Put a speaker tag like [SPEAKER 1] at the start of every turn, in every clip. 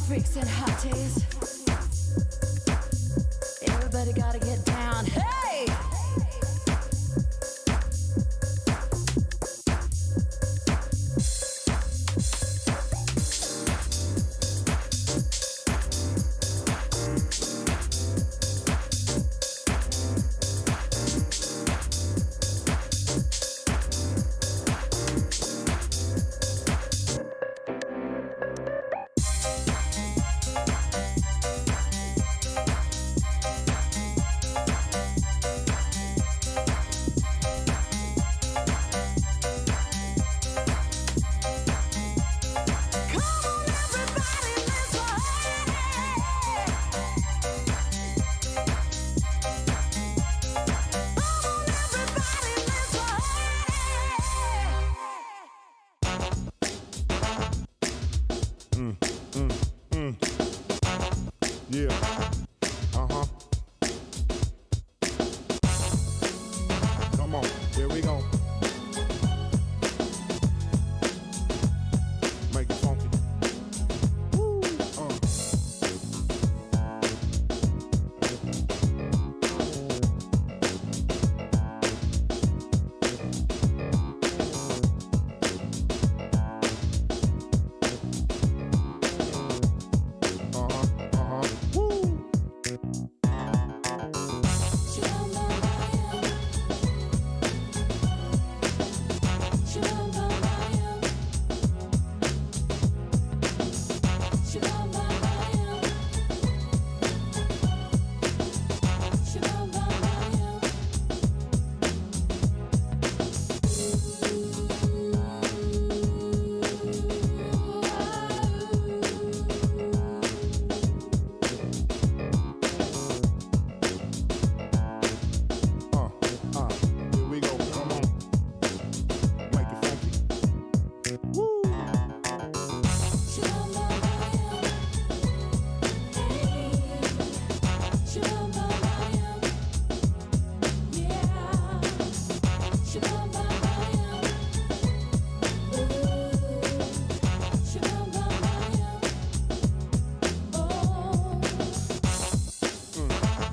[SPEAKER 1] Freaks and hotties, everybody gotta get down. Hey!
[SPEAKER 2] Yeah. Come on, here we go. Make it funky. Woo.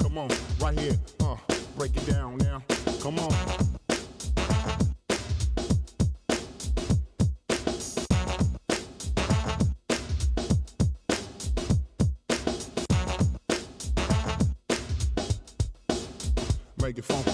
[SPEAKER 2] Come on, right here, break it down now. Come on. Make it funky.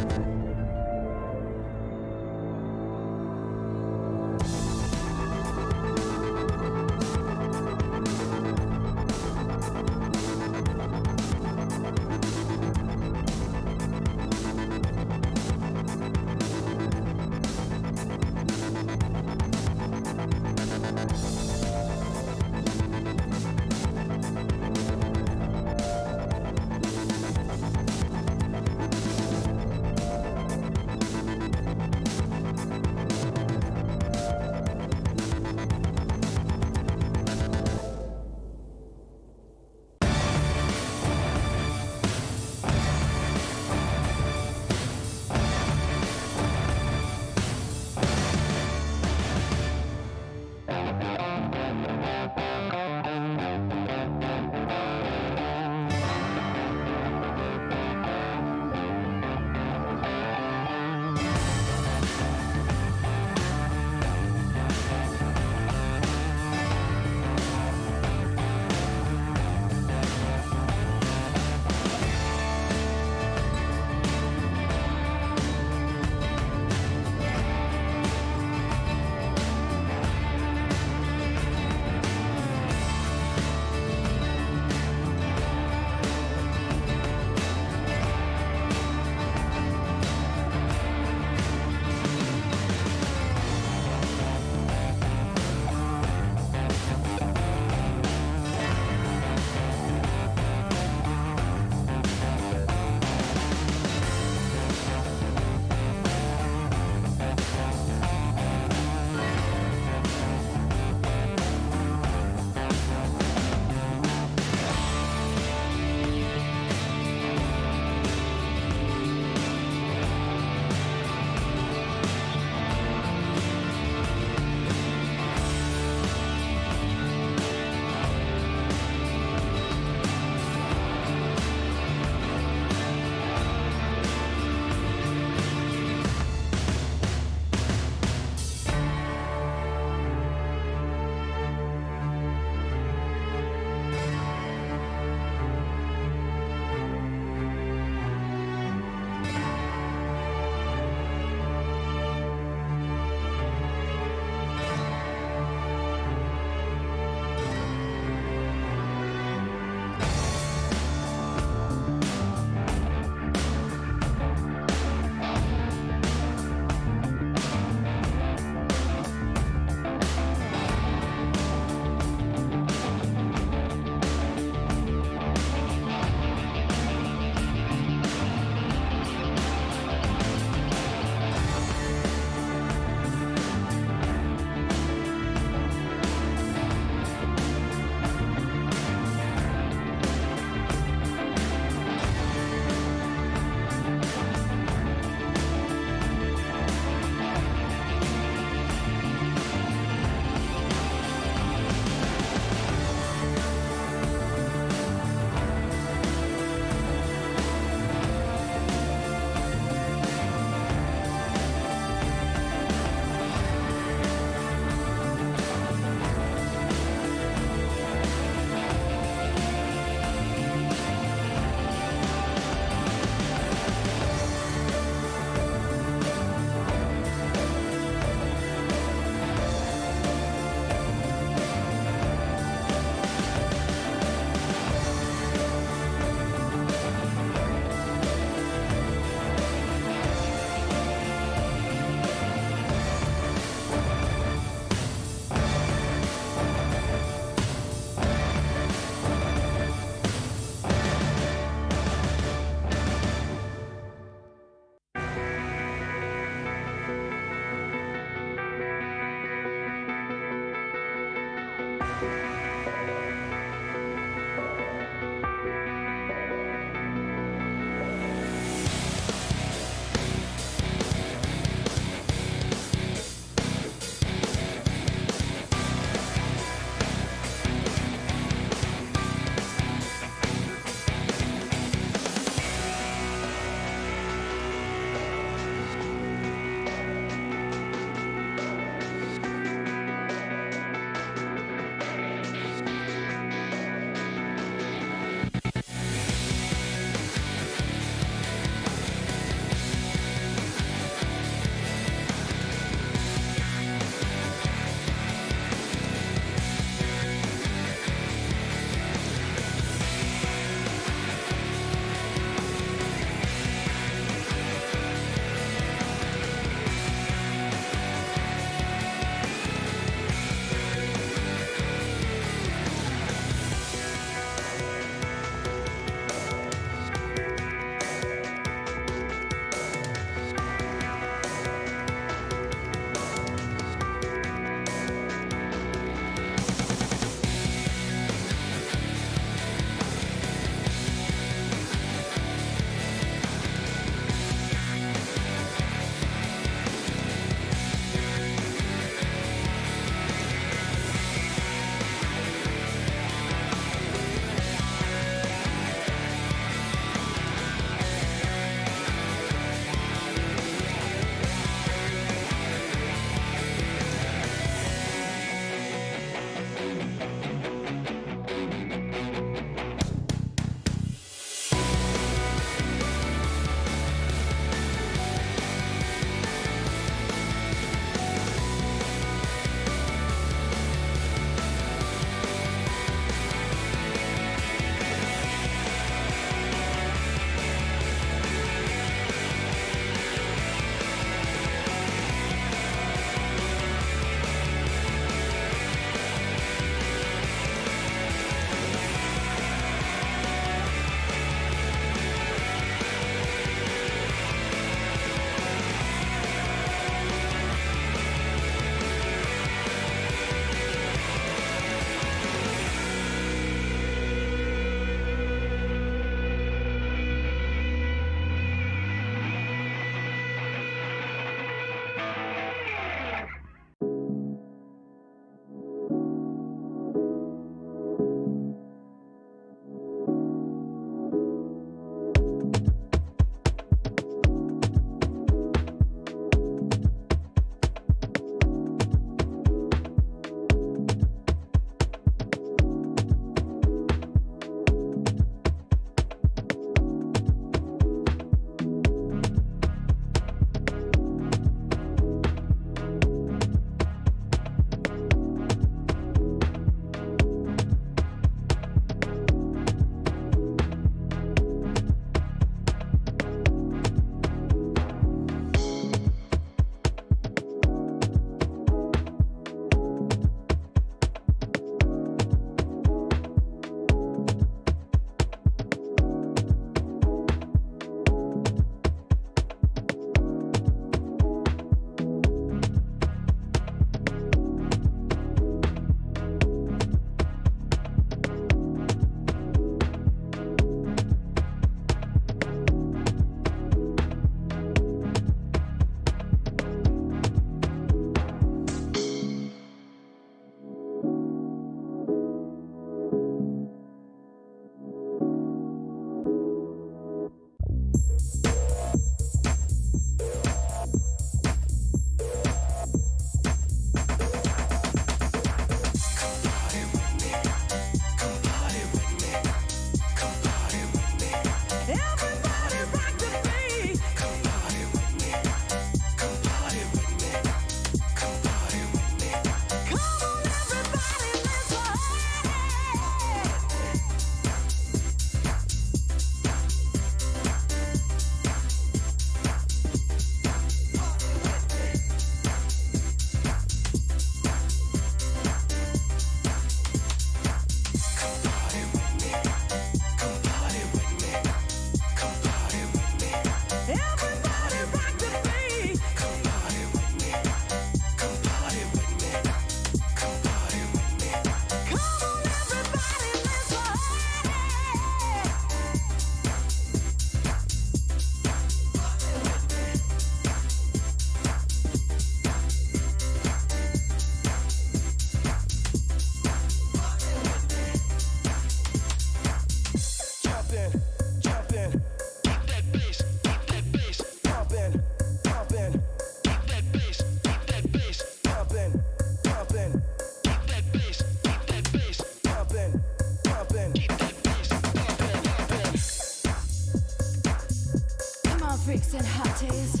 [SPEAKER 1] freaks and hotties.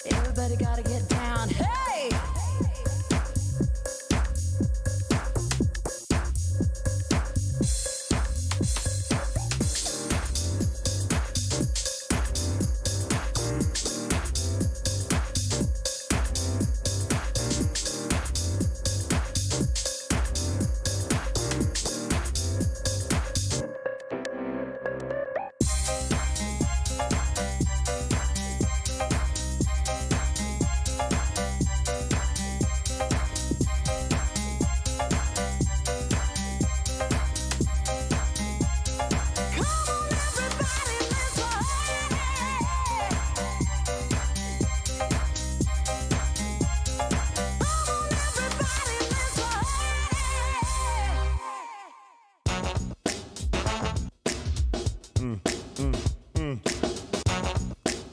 [SPEAKER 1] Everybody gotta get down. Hey!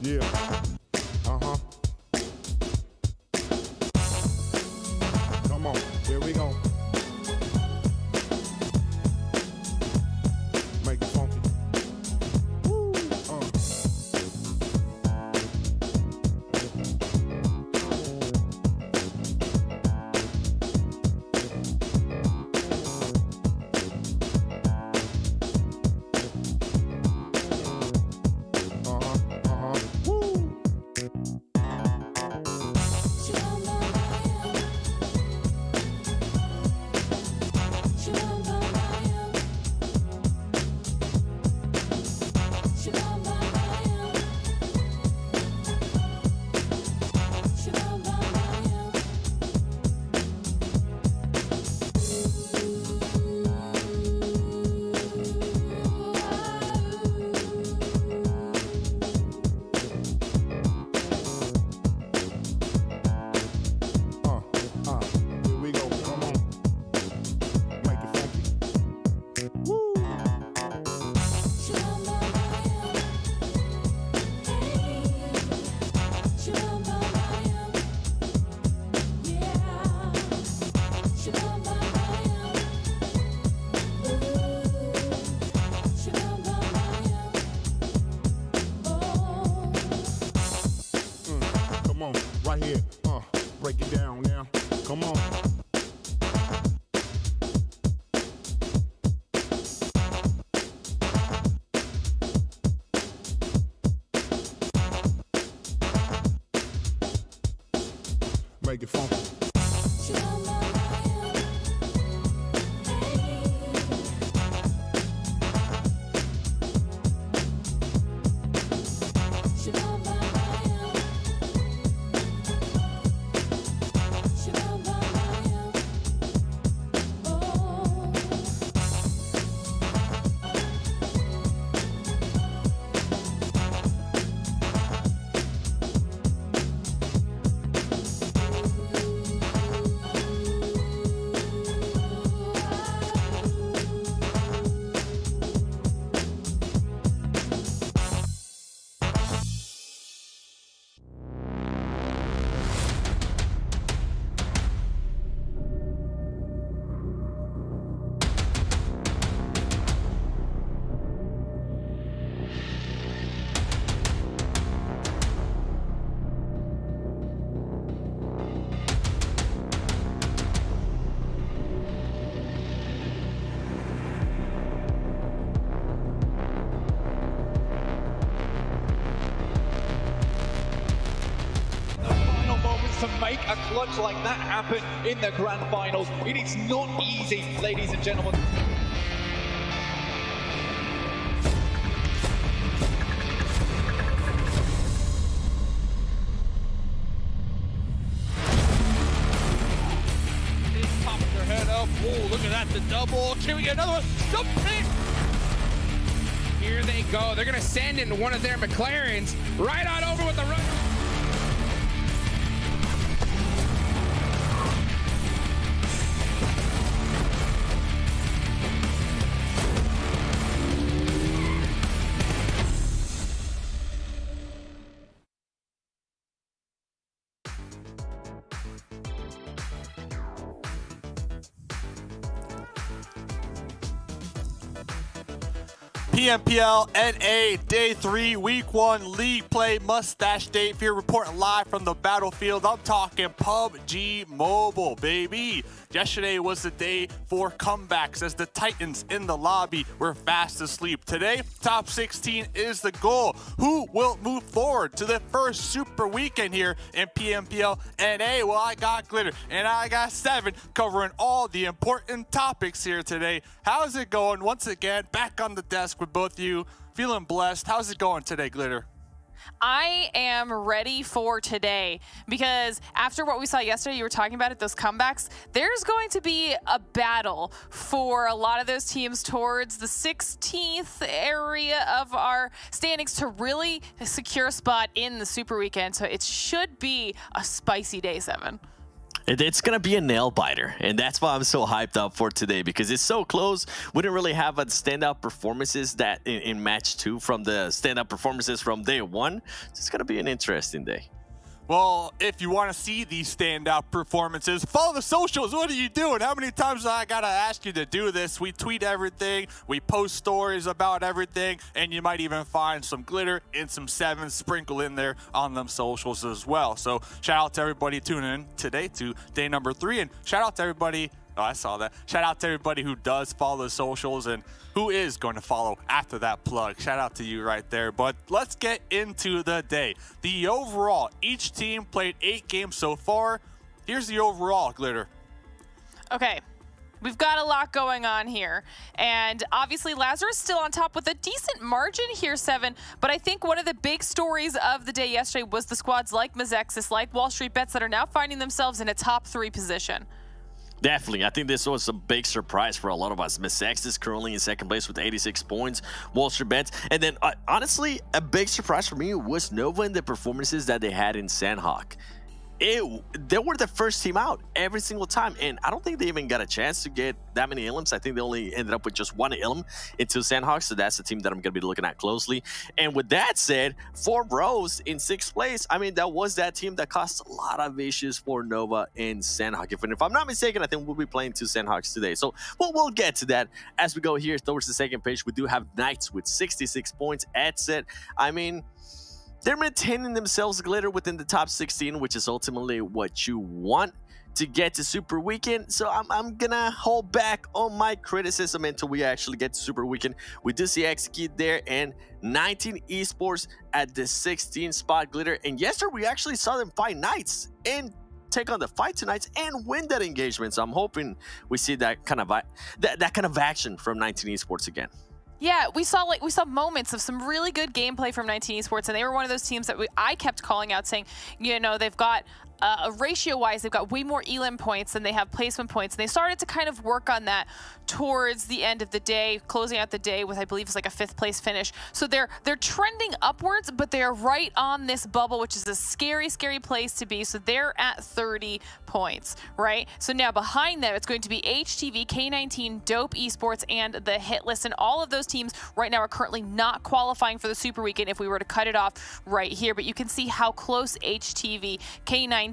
[SPEAKER 2] Yeah. Uh-huh. Come on. Here we go. Make it funky. Woo. Right here, break it down now. Come on. Make it funky.
[SPEAKER 3] To make a clutch like that happen in the grand finals. It is not easy, ladies and gentlemen.
[SPEAKER 4] He's popping their head up. Whoa, look at that, the double. Can we get another one? Something! Here they go. They're going to send in one of their McLarens right on over with the run.
[SPEAKER 5] PMPL NA Day 3 Week 1 League Play Mustache Date here, reporting live from the battlefield. I'm talking PUBG Mobile, baby. Yesterday was the day for comebacks as the Titans in the lobby were fast asleep. Today, top 16 is the goal. Who will move forward to the first super weekend here in PMPL NA? Well, I got Glitter and I got 7 covering all the important topics here today. How's it going? Once again, back on the desk with both of you. Feeling blessed. How's it going today, Glitter?
[SPEAKER 6] I am ready for today because after what we saw yesterday, you were talking about it, those comebacks, there's going to be a battle for a lot of those teams towards the 16th area of our standings to really secure a spot in the Super Weekend. So it should be a spicy day 7.
[SPEAKER 7] It's going to be a nail biter, and that's why I'm so hyped up for today, because it's so close. We didn't really have a standout performances that in match 2 from the standout performances from day 1. So it's going to be an interesting day.
[SPEAKER 5] Well, if you want to see these standout performances, follow the socials. What are you doing? How many times I got to ask you to do this? We tweet everything. We post stories about everything. And you might even find some glitter and some 7 sprinkled in there on them socials as well. So shout out to everybody tuning in today to day number 3. And shout out to everybody. Oh, I saw that. Shout out to everybody who does follow the socials and who is going to follow after that plug. Shout out to you right there. But let's get into the day. The overall, each team played 8 games so far. Here's the overall, Glitter.
[SPEAKER 6] Okay. We've got a lot going on here. And obviously Lazarus still on top with a decent margin here, 7. But I think one of the big stories of the day yesterday was the squads like Mezexis, like WallStreetBets that are now finding themselves in a top 3 position.
[SPEAKER 7] Definitely. I think this was a big surprise for a lot of us. Mezexis is currently in 2nd place with 86 points. WallStreetBets. And then, honestly, a big surprise for me was Nova and the performances that they had in Sanhok. They were the first team out every single time, and I don't think they even got a chance to get that many elims. I think they only ended up with just 1 elim into Sanhok, so that's the team that I'm going to be looking at closely. And with that said, 4 Bros in 6th place, I mean, that was that team that caused a lot of issues for Nova in Sanhok. If I'm not mistaken, I think we'll be playing 2 Sanhoks today. So we'll get to that as we go here towards the 2nd page. We do have Knights with 66 points at set. I mean, they're maintaining themselves, Glitter, within the top 16, which is ultimately what you want to get to Super Weekend. So I'm gonna hold back on my criticism until we actually get to Super Weekend. We do see Execute there and 19 Esports at the 16th spot, Glitter. And yesterday we actually saw them fight Knights and take on the fight tonight and win that engagement. So I'm hoping we see that kind of action from 19 Esports again.
[SPEAKER 6] Yeah, we saw moments of some really good gameplay from 19 Esports, and they were one of those teams that I kept calling out, saying, you know, they've got ratio-wise, they've got way more elim points than they have placement points, and they started to kind of work on that towards the end of the day, closing out the day with, I believe, it's like a 5th place finish. So they're trending upwards, but they're right on this bubble, which is a scary, scary place to be. So they're at 30 points, right? So now behind them, it's going to be HTV, K19, Dope Esports, and the Hitlist, and all of those teams right now are currently not qualifying for the Super Weekend if we were to cut it off right here. But you can see how close HTV, K19,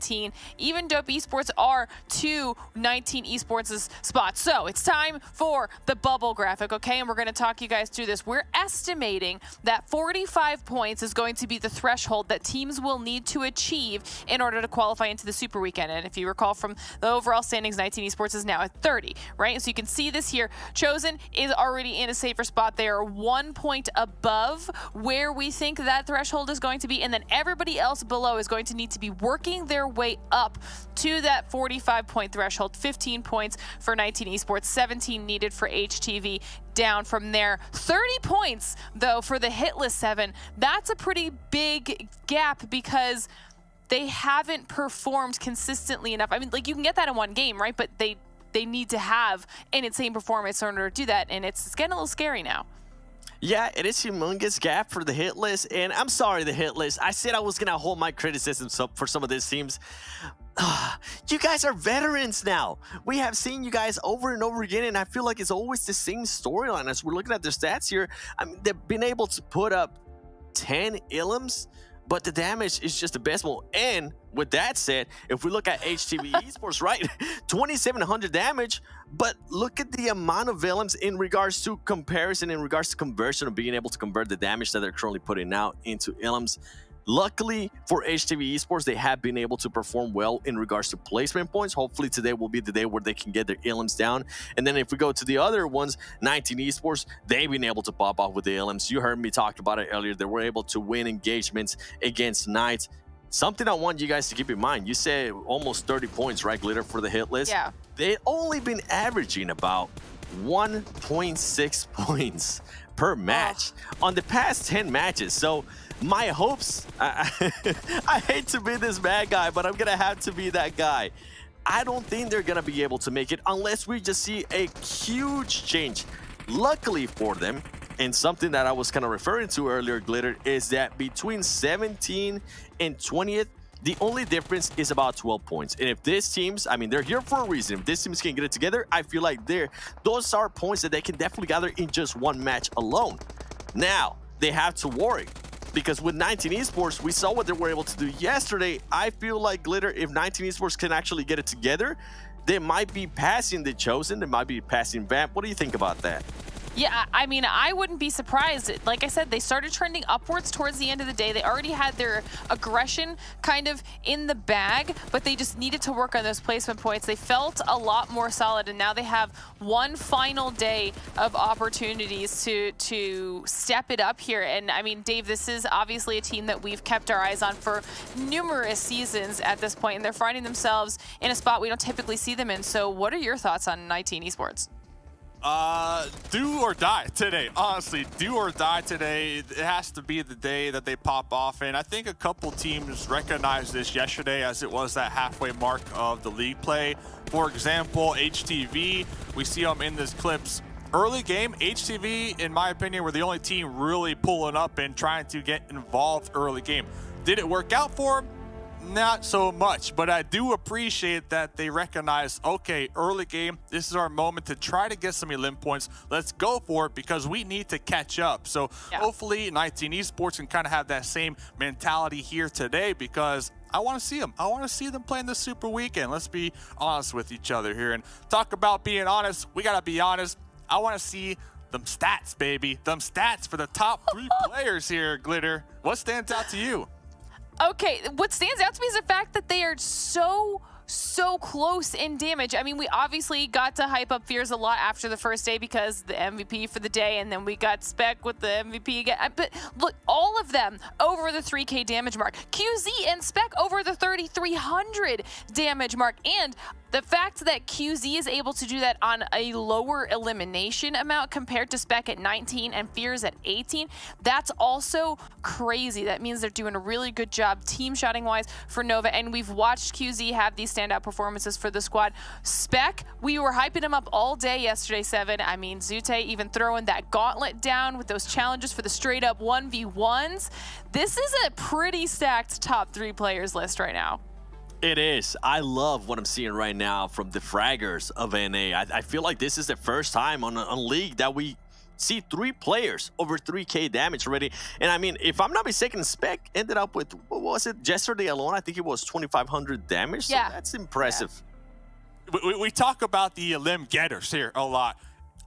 [SPEAKER 6] even Dope Esports are to 19 Esports' spots. So it's time for the bubble graphic, okay? And we're going to talk you guys through this. We're estimating that 45 points is going to be the threshold that teams will need to achieve in order to qualify into the Super Weekend. And if you recall from the overall standings, 19 Esports is now at 30, right? So you can see this here. Chosen is already in a safer spot. They are 1 point above where we think that threshold is going to be. And then everybody else below is going to need to be working their way up to that 45-point threshold. 15 points for 19 Esports, 17 needed for HTV. Down from there, 30 points though for the Hitlist 7. That's a pretty big gap because they haven't performed consistently enough. I mean, like, you can get that in one game, right? But they need to have an insane performance in order to do that, and it's getting a little scary now.
[SPEAKER 7] Yeah, it is a humongous gap for the hit list, and I'm sorry, the hit list. I said I was gonna hold my criticisms up for some of these teams. You guys are veterans now. We have seen you guys over and over again, and I feel like it's always the same storyline. As we're looking at their stats here, I mean, they've been able to put up 10 elims, but the damage is just abysmal. And with that said, if we look at HTV Esports, right, 2,700 damage, but look at the amount of Valiums in regards to comparison, in regards to conversion of being able to convert the damage that they're currently putting out into Illims. Luckily for HTV Esports, they have been able to perform well in regards to placement points. Hopefully today will be the day where they can get their Illims down. And then if we go to the other ones, 19 Esports, they've been able to pop off with the Illims. You heard me talk about it earlier. They were able to win engagements against Knights. Something I want you guys to keep in mind. You said almost 30 points, right, Glitter, for the hit list?
[SPEAKER 6] Yeah.
[SPEAKER 7] They've only been averaging about 1.6 points per match on the past 10 matches. So my hopes, I hate to be this bad guy, but I'm going to have to be that guy. I don't think they're going to be able to make it unless we just see a huge change. Luckily for them, and something that I was kind of referring to earlier, Glitter, is that between 17 and 20th, the only difference is about 12 points. And if these teams, I mean, they're here for a reason. If these teams can get it together, I feel like those are points that they can definitely gather in just one match alone. Now, they have to worry, because with 19 Esports, we saw what they were able to do yesterday. I feel like, Glitter, if 19 Esports can actually get it together, they might be passing the Chosen, they might be passing Vamp. What do you think about that?
[SPEAKER 6] Yeah, I mean, I wouldn't be surprised. Like I said, they started trending upwards towards the end of the day. They already had their aggression kind of in the bag, but they just needed to work on those placement points. They felt a lot more solid, and now they have one final day of opportunities to step it up here. And I mean, Dave, this is obviously a team that we've kept our eyes on for numerous seasons at this point, and they're finding themselves in a spot we don't typically see them in. So what are your thoughts on 19 Esports?
[SPEAKER 5] Do or die today. Honestly, do or die today. It has to be the day that they pop off. And I think a couple teams recognized this yesterday, as it was that halfway mark of the league play. For example, HTV, we see them in this clips. Early game, HTV, in my opinion, were the only team really pulling up and trying to get involved early game. Did it work out for them? Not so much, but I do appreciate that they recognize, okay, early game, this is our moment to try to get some elim points. Let's go for it, because we need to catch up. So hopefully 19 Esports can kind of have that same mentality here today, because I want to see them. I want to see them playing this Super Weekend. Let's be honest with each other here and talk about being honest. We got to be honest. I want to see them stats, baby. Them stats for the top 3 players here, Glitter. What stands out to you?
[SPEAKER 6] Okay, what stands out to me is the fact that they are so close in damage. I mean, we obviously got to hype up Fears a lot after the first day because the MVP for the day, and then we got Spec with the MVP again. But look, all of them over the 3K damage mark. QZ and Spec over the 3,300 damage mark. And the fact that QZ is able to do that on a lower elimination amount compared to Spec at 19 and Fears at 18, that's also crazy. That means they're doing a really good job team shotting wise for Nova, and we've watched QZ have these standout performances for the squad. Spec, we were hyping him up all day yesterday, Seven. I mean, Zute even throwing that gauntlet down with those challenges for the straight up 1v1s. This is a pretty stacked top 3 players list right now.
[SPEAKER 7] It is. I love what I'm seeing right now from the fraggers of NA. I feel like this is the first time on League that we see 3 players over 3K damage already. And I mean, if I'm not mistaken, Spec ended up with, what was it, yesterday alone? I think it was 2,500 damage. So that's impressive.
[SPEAKER 5] Yeah. We talk about the limb getters here a lot.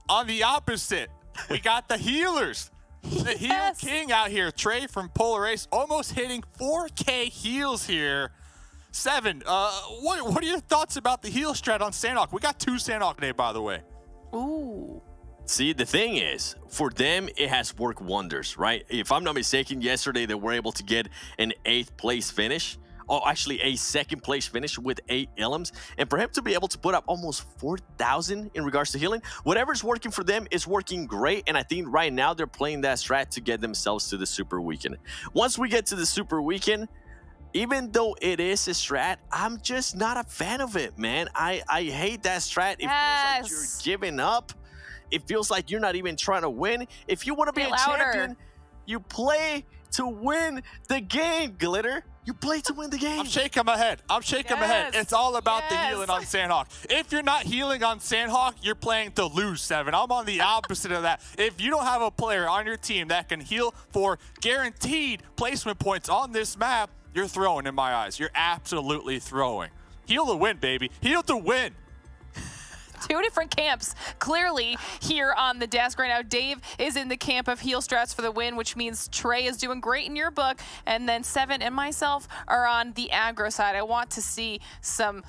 [SPEAKER 5] On the opposite, we got the healers. The heal king out here, Trey from Polar Ace, almost hitting 4K heals here. Seven, what are your thoughts about the heal strat on Sanhok? We got 2 Sanhok today, by the way.
[SPEAKER 6] Ooh.
[SPEAKER 7] See, the thing is, for them, it has worked wonders, right? If I'm not mistaken, yesterday they were able to get an 8th place finish. Oh, actually a 2nd place finish with 8 Illims. And for him to be able to put up almost 4,000 in regards to healing, whatever's working for them is working great. And I think right now they're playing that strat to get themselves to the Super Weekend. Once we get to the Super Weekend, even though it is a strat, I'm just not a fan of it, man. I hate that strat. It feels like you're giving up. It feels like you're not even trying to win. If you want to be a champion, you play to win the game, Glitter. You play to win the game.
[SPEAKER 5] I'm shaking my head. I'm shaking my head. It's all about the
[SPEAKER 6] Yes.
[SPEAKER 5] healing on Sanhok. If you're not healing on Sanhok, you're playing to lose, 7. I'm on the opposite of that. If you don't have a player on your team that can heal for guaranteed placement points on this map, you're throwing in my eyes. You're absolutely throwing. Heal to win, baby. Heal to win.
[SPEAKER 6] Two different camps clearly here on the desk right now. Dave is in the camp of heal strats for the win, which means Trey is doing great in your book, and then 7 and myself are on the aggro side. I want to see some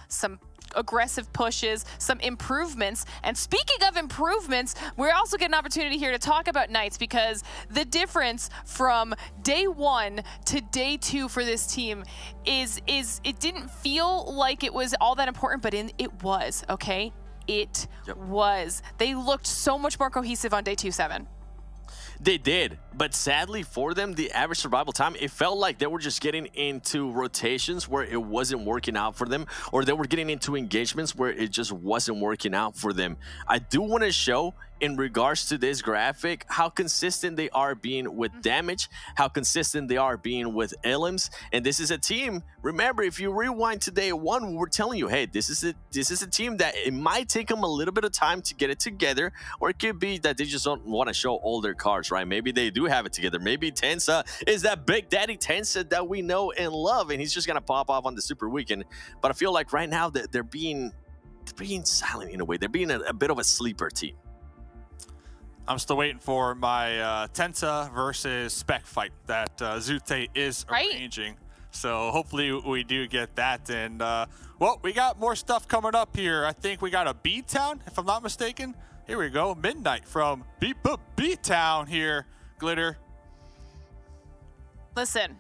[SPEAKER 6] aggressive pushes, some improvements. And speaking of improvements, we also get an opportunity here to talk about Knights, because the difference from day 1 to day 2 for this team is it didn't feel like it was all that important, but it was, okay? It was. They looked so much more cohesive on day 2-7.
[SPEAKER 7] They did, but sadly for them, the average survival time, it felt like they were just getting into rotations where it wasn't working out for them, or they were getting into engagements where it just wasn't working out for them. I do want to show, in regards to this graphic, how consistent they are being with damage, how consistent they are being with elims, and this is a team. Remember, if you rewind to day 1, we're telling you, hey, this is a team that it might take them a little bit of time to get it together, or it could be that they just don't want to show all their cards, right? Maybe they do have it together. Maybe Tensa is that Big Daddy Tensa that we know and love, and he's just gonna pop off on the Super Weekend. But I feel like right now that they're being silent in a way. They're being a bit of a sleeper team.
[SPEAKER 5] I'm still waiting for my Tensa versus Spec fight that Zute is arranging. So hopefully we do get that. And, well, we got more stuff coming up here. I think we got a BTOWN, if I'm not mistaken. Here we go. Midnight from BTOWN here, Glitter.
[SPEAKER 6] Listen,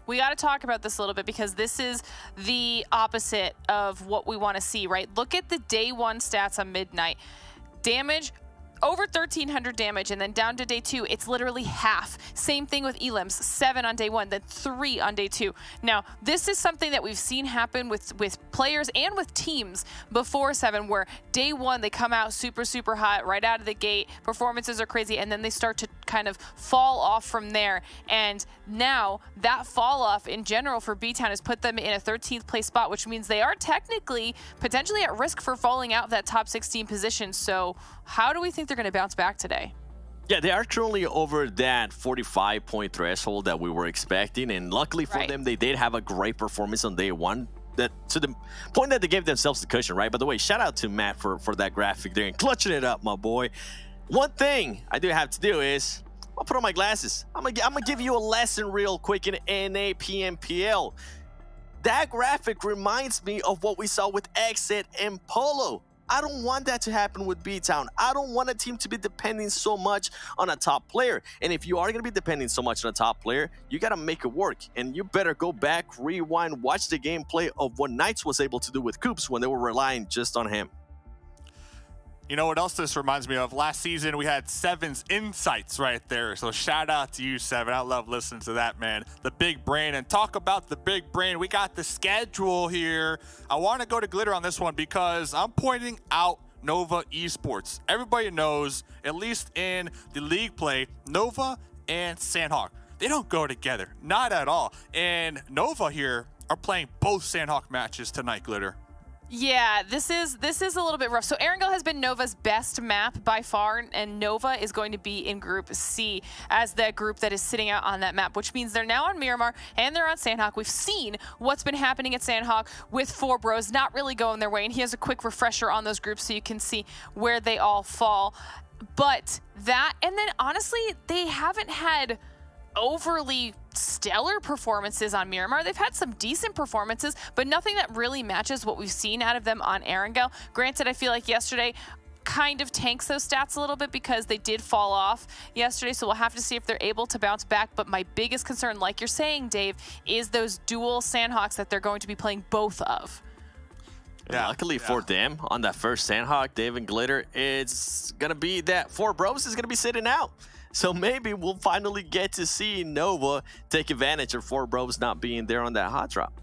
[SPEAKER 6] we got to talk about this a little bit, because this is the opposite of what we want to see, right? Look at the day 1 stats on Midnight. Damage, over 1,300 damage, and then down to day 2, it's literally half. Same thing with elims, 7 on day 1, then 3 on day 2. Now, this is something that we've seen happen with players and with teams before 7, where day 1, they come out super, super hot right out of the gate, performances are crazy, and then they start to kind of fall off from there. And now, that fall off in general for BTOWN has put them in a 13th place spot, which means they are technically, potentially at risk for falling out of that top 16 position. So, how do we think they're going to bounce back today?
[SPEAKER 7] Yeah, they are currently over that 45-point threshold that we were expecting, and luckily for them, they did have a great performance on day 1. That to the point that they gave themselves the cushion, right? By the way, shout out to Matt for that graphic there and clutching it up, my boy. One thing I do have to do is I'll put on my glasses. I'm gonna give you a lesson real quick in NA PMPL. That graphic reminds me of what we saw with XSET and Polo. I don't want that to happen with BTOWN. I don't want a team to be depending so much on a top player. And if you are going to be depending so much on a top player, you got to make it work. And you better go back, rewind, watch the gameplay of what Knights was able to do with Coops when they were relying just on him.
[SPEAKER 5] You know what else this reminds me of? Last season, we had 7's insights right there. So shout out to you, 7. I love listening to that, man. The big brain. And talk about the big brain. We got the schedule here. I want to go to Glitter on this one because I'm pointing out Nova Esports. Everybody knows, at least in the league play, Nova and Sanhok, they don't go together. Not at all. And Nova here are playing both Sanhok matches tonight, Glitter.
[SPEAKER 6] Yeah, this is a little bit rough. So Erangel has been Nova's best map by far, and Nova is going to be in Group C as the group that is sitting out on that map, which means they're now on Miramar and they're on Sanhok. We've seen what's been happening at Sanhok with 4 Bros not really going their way, and he has a quick refresher on those groups so you can see where they all fall. But that, and then honestly, they haven't had overly stellar performances on Miramar. They've had some decent performances, but nothing that really matches what we've seen out of them on Erangel. Granted, I feel like yesterday kind of tanks those stats a little bit because they did fall off yesterday, so we'll have to see if they're able to bounce back. But my biggest concern, like you're saying, Dave, is those dual Sanhoks that they're going to be playing both of.
[SPEAKER 7] Yeah, luckily for them, on that first Sanhok, Dave and Glitter, it's going to be that 4 Bros is going to be sitting out. So maybe we'll finally get to see Nova take advantage of 4 Bros not being there on that hot drop.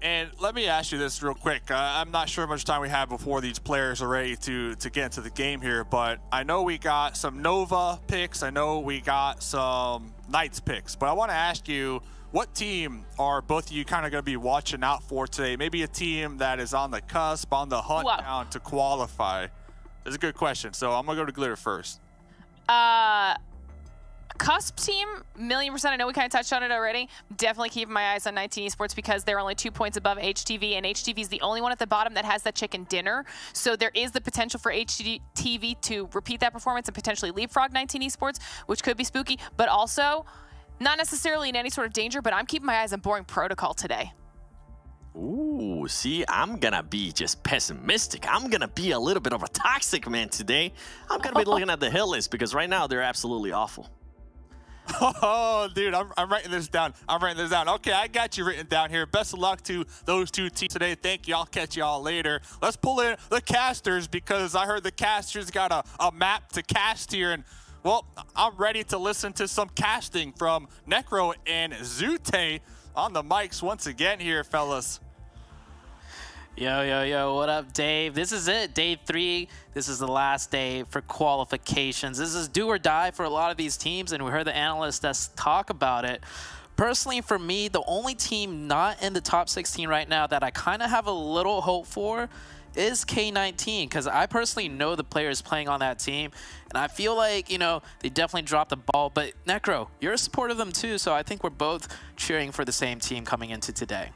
[SPEAKER 5] And let me ask you this real quick. I'm not sure how much time we have before these players are ready to get into the game here, but I know we got some Nova picks. I know we got some Knights picks, but I want to ask you, what team are both of you kind of going to be watching out for today? Maybe a team that is on the cusp, on the hunt down to qualify. That's a good question. So I'm going to go to Glitter first.
[SPEAKER 6] Cusp team, 1,000,000%. I know we kind of touched on it already. Definitely keeping my eyes on 19 Esports because they're only 2 points above HTV, and HTV is the only one at the bottom that has that chicken dinner. So there is the potential for HTV to repeat that performance and potentially leapfrog 19 Esports, which could be spooky, but also not necessarily in any sort of danger, but I'm keeping my eyes on Boring Protocol today.
[SPEAKER 7] Ooh, see, I'm gonna be just pessimistic. I'm gonna be a little bit of a toxic man today. I'm gonna be looking at the Hitlist because right now they're absolutely awful.
[SPEAKER 5] Oh, dude, I'm writing this down. Okay, I got you written down here. Best of luck to those two teams today. Thank you. I'll catch y'all later. Let's pull in the casters because I heard the casters got a map to cast here. And, well, I'm ready to listen to some casting from Necro and Zute on the mics once again here, fellas.
[SPEAKER 8] Yo, what up, Dave? This is it, day 3. This is the last day for qualifications. This is do or die for a lot of these teams, and we heard the analysts talk about it. Personally, for me, the only team not in the top 16 right now that I kind of have a little hope for is K19, because I personally know the players playing on that team, and I feel like, you know, they definitely dropped the ball. But Necro, you're a supporter of them too, so I think we're both cheering for the same team coming into today.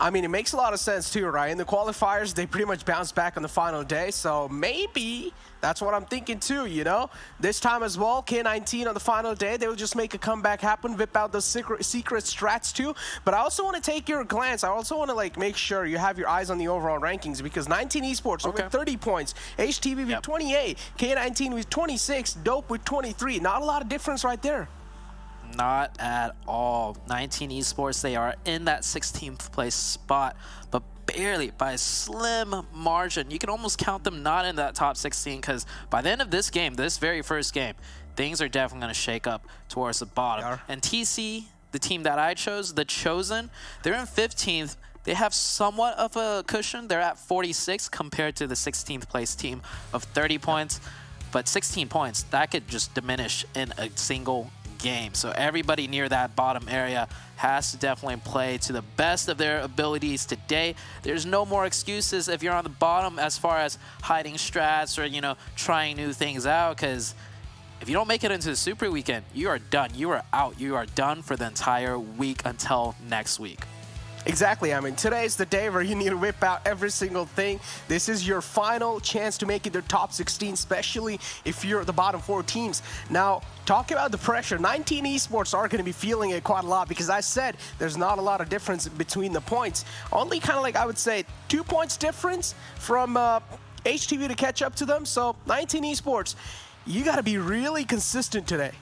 [SPEAKER 9] I mean, it makes a lot of sense too, right? In the qualifiers, they pretty much bounced back on the final day, so maybe that's what I'm thinking too, you know? This time as well, K19 on the final day, they will just make a comeback happen, whip out the secret strats too. But I also want to take your glance. I also want to like make sure you have your eyes on the overall rankings because 19 Esports with 30 points, HTV with 28, K19 with 26, Dope with 23. Not a lot of difference right there.
[SPEAKER 8] Not at all. 19 Esports, they are in that 16th place spot, but barely by a slim margin. You can almost count them not in that top 16 because by the end of this game, this very first game, things are definitely going to shake up towards the bottom. And TC, the team that I chose, the Chosen, they're in 15th. They have somewhat of a cushion. They're at 46 compared to the 16th place team of 30 points, but 16 points, that could just diminish in a single game. So everybody near that bottom area has to definitely play to the best of their abilities today. There's no more excuses if you're on the bottom as far as hiding strats or, you know, trying new things out, because if you don't make it into the Super Weekend, you are done. You are out. You are done for the entire week until next week.
[SPEAKER 9] Exactly. I mean, today's the day where you need to whip out every single thing. This is your final chance to make it to top 16, especially if you're the bottom 4 teams. Now, talking about the pressure, 19 Esports are going to be feeling it quite a lot because I said there's not a lot of difference between the points. Only kind of like, I would say, 2 points difference from HTV to catch up to them. So 19 Esports, you got to be really consistent today.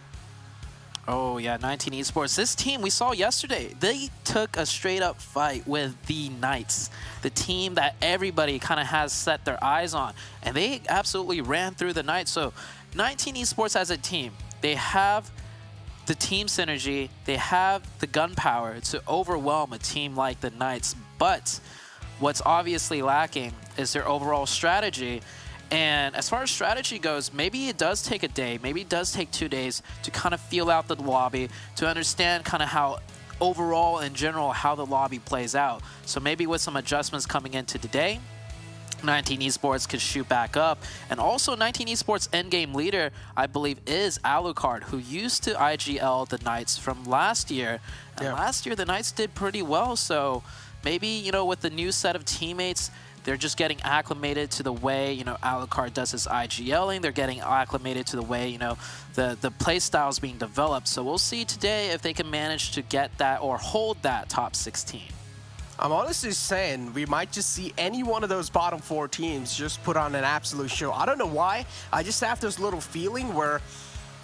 [SPEAKER 8] Oh yeah, 19 Esports. This team we saw yesterday, they took a straight up fight with the Knights, the team that everybody kind of has set their eyes on, and they absolutely ran through the Knights. So 19 Esports as a team, they have the team synergy, they have the gunpowder to overwhelm a team like the Knights, but what's obviously lacking is their overall strategy. And as far as strategy goes, maybe it does take a day, maybe it does take 2 days to kind of feel out the lobby, to understand kind of how overall in general how the lobby plays out. So maybe with some adjustments coming into today, 19 Esports could shoot back up. And also 19 Esports endgame leader, I believe, is Alucard, who used to IGL the Knights from last year. And last year the Knights did pretty well, so maybe, you know, with the new set of teammates, they're just getting acclimated to the way, you know, Alucard does his IGLing. They're getting acclimated to the way, you know, the play style is being developed. So we'll see today if they can manage to get that or hold that top 16.
[SPEAKER 9] I'm honestly saying we might just see any one of those bottom 4 teams just put on an absolute show. I don't know why. I just have this little feeling where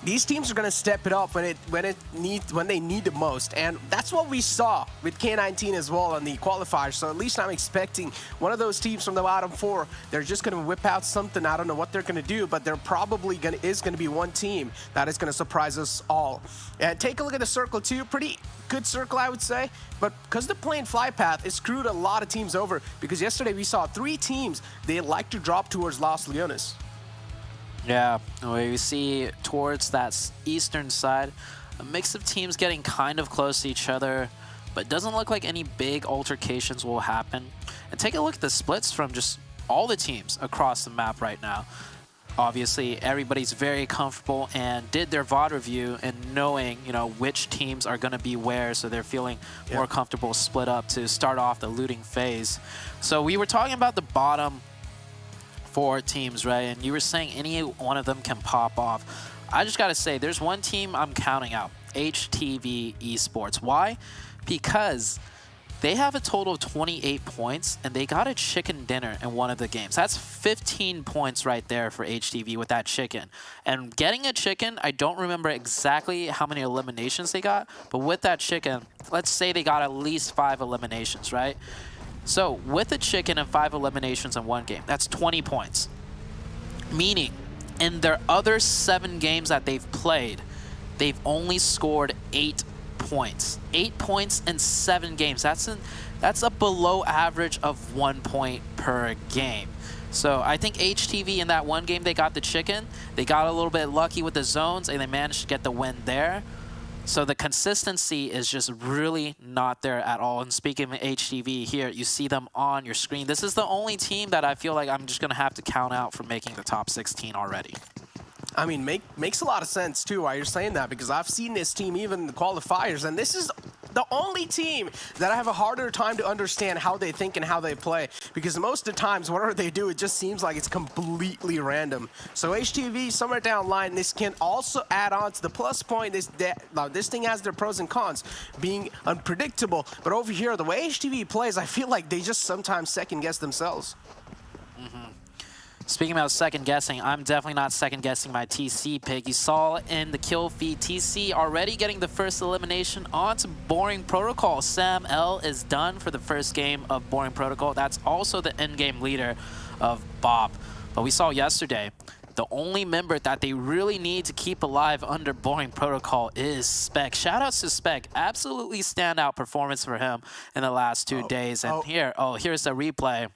[SPEAKER 9] these teams are going to step it up when they need the most, and that's what we saw with K19 as well on the qualifiers. So at least I'm expecting one of those teams from the bottom 4. They're just going to whip out something. I don't know what they're going to do, but there probably is going to be one team that is going to surprise us all. And take a look at the circle too. Pretty good circle, I would say, but because the plane fly path, it screwed a lot of teams over, because yesterday we saw 3 teams they like to drop towards Los Leones.
[SPEAKER 8] Yeah, we see towards that eastern side, a mix of teams getting kind of close to each other, but doesn't look like any big altercations will happen. And take a look at the splits from just all the teams across the map right now. Obviously, everybody's very comfortable and did their VOD review and knowing, you know, which teams are going to be where, so they're feeling more comfortable split up to start off the looting phase. So we were talking about the bottom 4 teams, right? And you were saying any one of them can pop off. I just got to say, there's one team I'm counting out, HTV Esports. Why? Because they have a total of 28 points, and they got a chicken dinner in one of the games. That's 15 points right there for HTV with that chicken. And getting a chicken, I don't remember exactly how many eliminations they got, but with that chicken, let's say they got at least 5 eliminations, right? So with a chicken and 5 eliminations in one game, that's 20 points. Meaning, in their other 7 games that they've played, they've only scored 8 points. 8 points in 7 games. That's a below average of 1 point per game. So I think HTV in that one game, they got the chicken. They got a little bit lucky with the zones, and they managed to get the win there. So the consistency is just really not there at all. And speaking of HTV here, you see them on your screen. This is the only team that I feel like I'm just going to have to count out for making the top 16 already.
[SPEAKER 9] I mean, makes a lot of sense, too, why you're saying that, because I've seen this team even in the qualifiers, and this is the only team that I have a harder time to understand how they think and how they play, because most of the times, whatever they do, it just seems like it's completely random. So HTV, somewhere down the line, this can also add on to the plus point. This thing has their pros and cons, being unpredictable, but over here, the way HTV plays, I feel like they just sometimes second-guess themselves.
[SPEAKER 8] Speaking about second guessing, I'm definitely not second guessing my TC pick. You saw in the kill feed, TC already getting the first elimination onto Boring Protocol. Sam L is done for the first game of Boring Protocol. That's also the end-game leader of Bob. But we saw yesterday, the only member that they really need to keep alive under Boring Protocol is Spec. Shoutouts to Spec. Absolutely standout performance for him in the last 2 days. And here's the replay.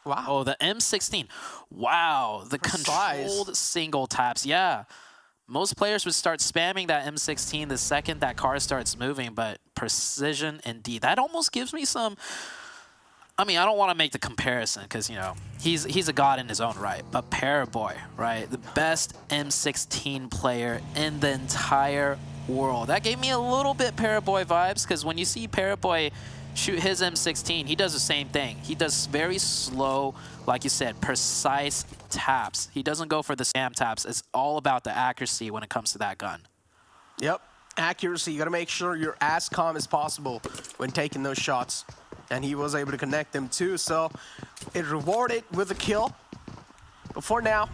[SPEAKER 9] Wow.
[SPEAKER 8] Oh, the M16. Wow. The controlled single taps. Yeah. Most players would start spamming that M16 the second that car starts moving, but precision indeed. That almost gives me some... I mean, I don't want to make the comparison because, you know, he's a god in his own right. But Paraboy, right? The best M16 player in the entire world. That gave me a little bit Paraboy vibes because when you see Paraboy shoot his M16, he does the same thing. He does very slow, like you said, precise taps. He doesn't go for the spam taps. It's all about the accuracy when it comes to that gun.
[SPEAKER 9] Yep, accuracy. You got to make sure you're as calm as possible when taking those shots. And he was able to connect them too, so it rewarded with a kill. But for now,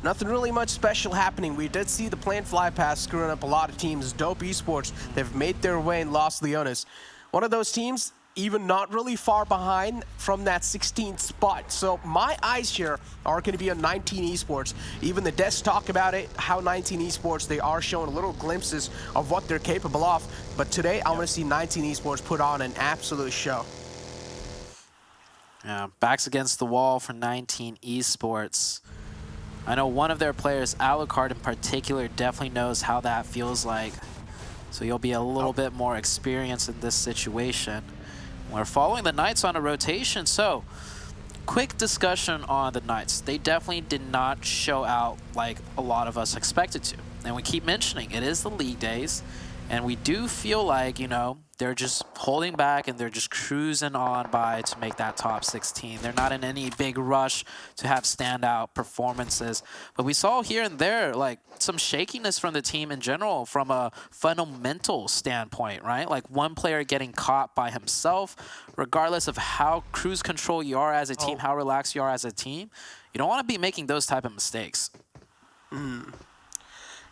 [SPEAKER 9] nothing really much special happening. We did see the planned fly pass screwing up a lot of teams. Dope Esports, they've made their way in Los Leones. One of those teams, even not really far behind from that 16th spot. So my eyes here are going to be on 19 Esports. Even the devs talk about it, how 19 Esports, they are showing little glimpses of what they're capable of. But today, I want to see 19 Esports put on an absolute show.
[SPEAKER 8] Yeah, backs against the wall for 19 Esports. I know one of their players, Alucard in particular, definitely knows how that feels like. So you'll be a little bit more experienced in this situation. We're following the Knights on a rotation, so quick discussion on the Knights. They definitely did not show out like a lot of us expected to. And we keep mentioning it is the league days, and we do feel like, you know, they're just holding back and they're just cruising on by to make that top 16. They're not in any big rush to have standout performances. But we saw here and there like some shakiness from the team in general from a fundamental standpoint, right? Like one player getting caught by himself, regardless of how cruise control you are as a team, how relaxed you are as a team. You don't want to be making those type of mistakes.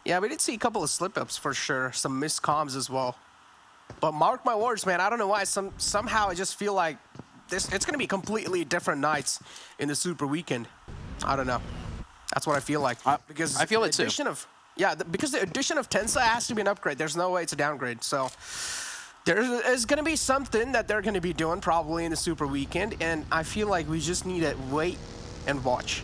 [SPEAKER 9] Yeah, we did see a couple of slip-ups for sure, some missed comms as well. But mark my words, man, I don't know why, somehow I just feel like it's going to be completely different nights in the Super Weekend. I don't know. That's what I feel like. Because
[SPEAKER 8] I feel it too.
[SPEAKER 9] Because the addition of Tensa has to be an upgrade. There's no way it's a downgrade. So there is going to be something that they're going to be doing probably in the Super Weekend, and I feel like we just need to wait and watch.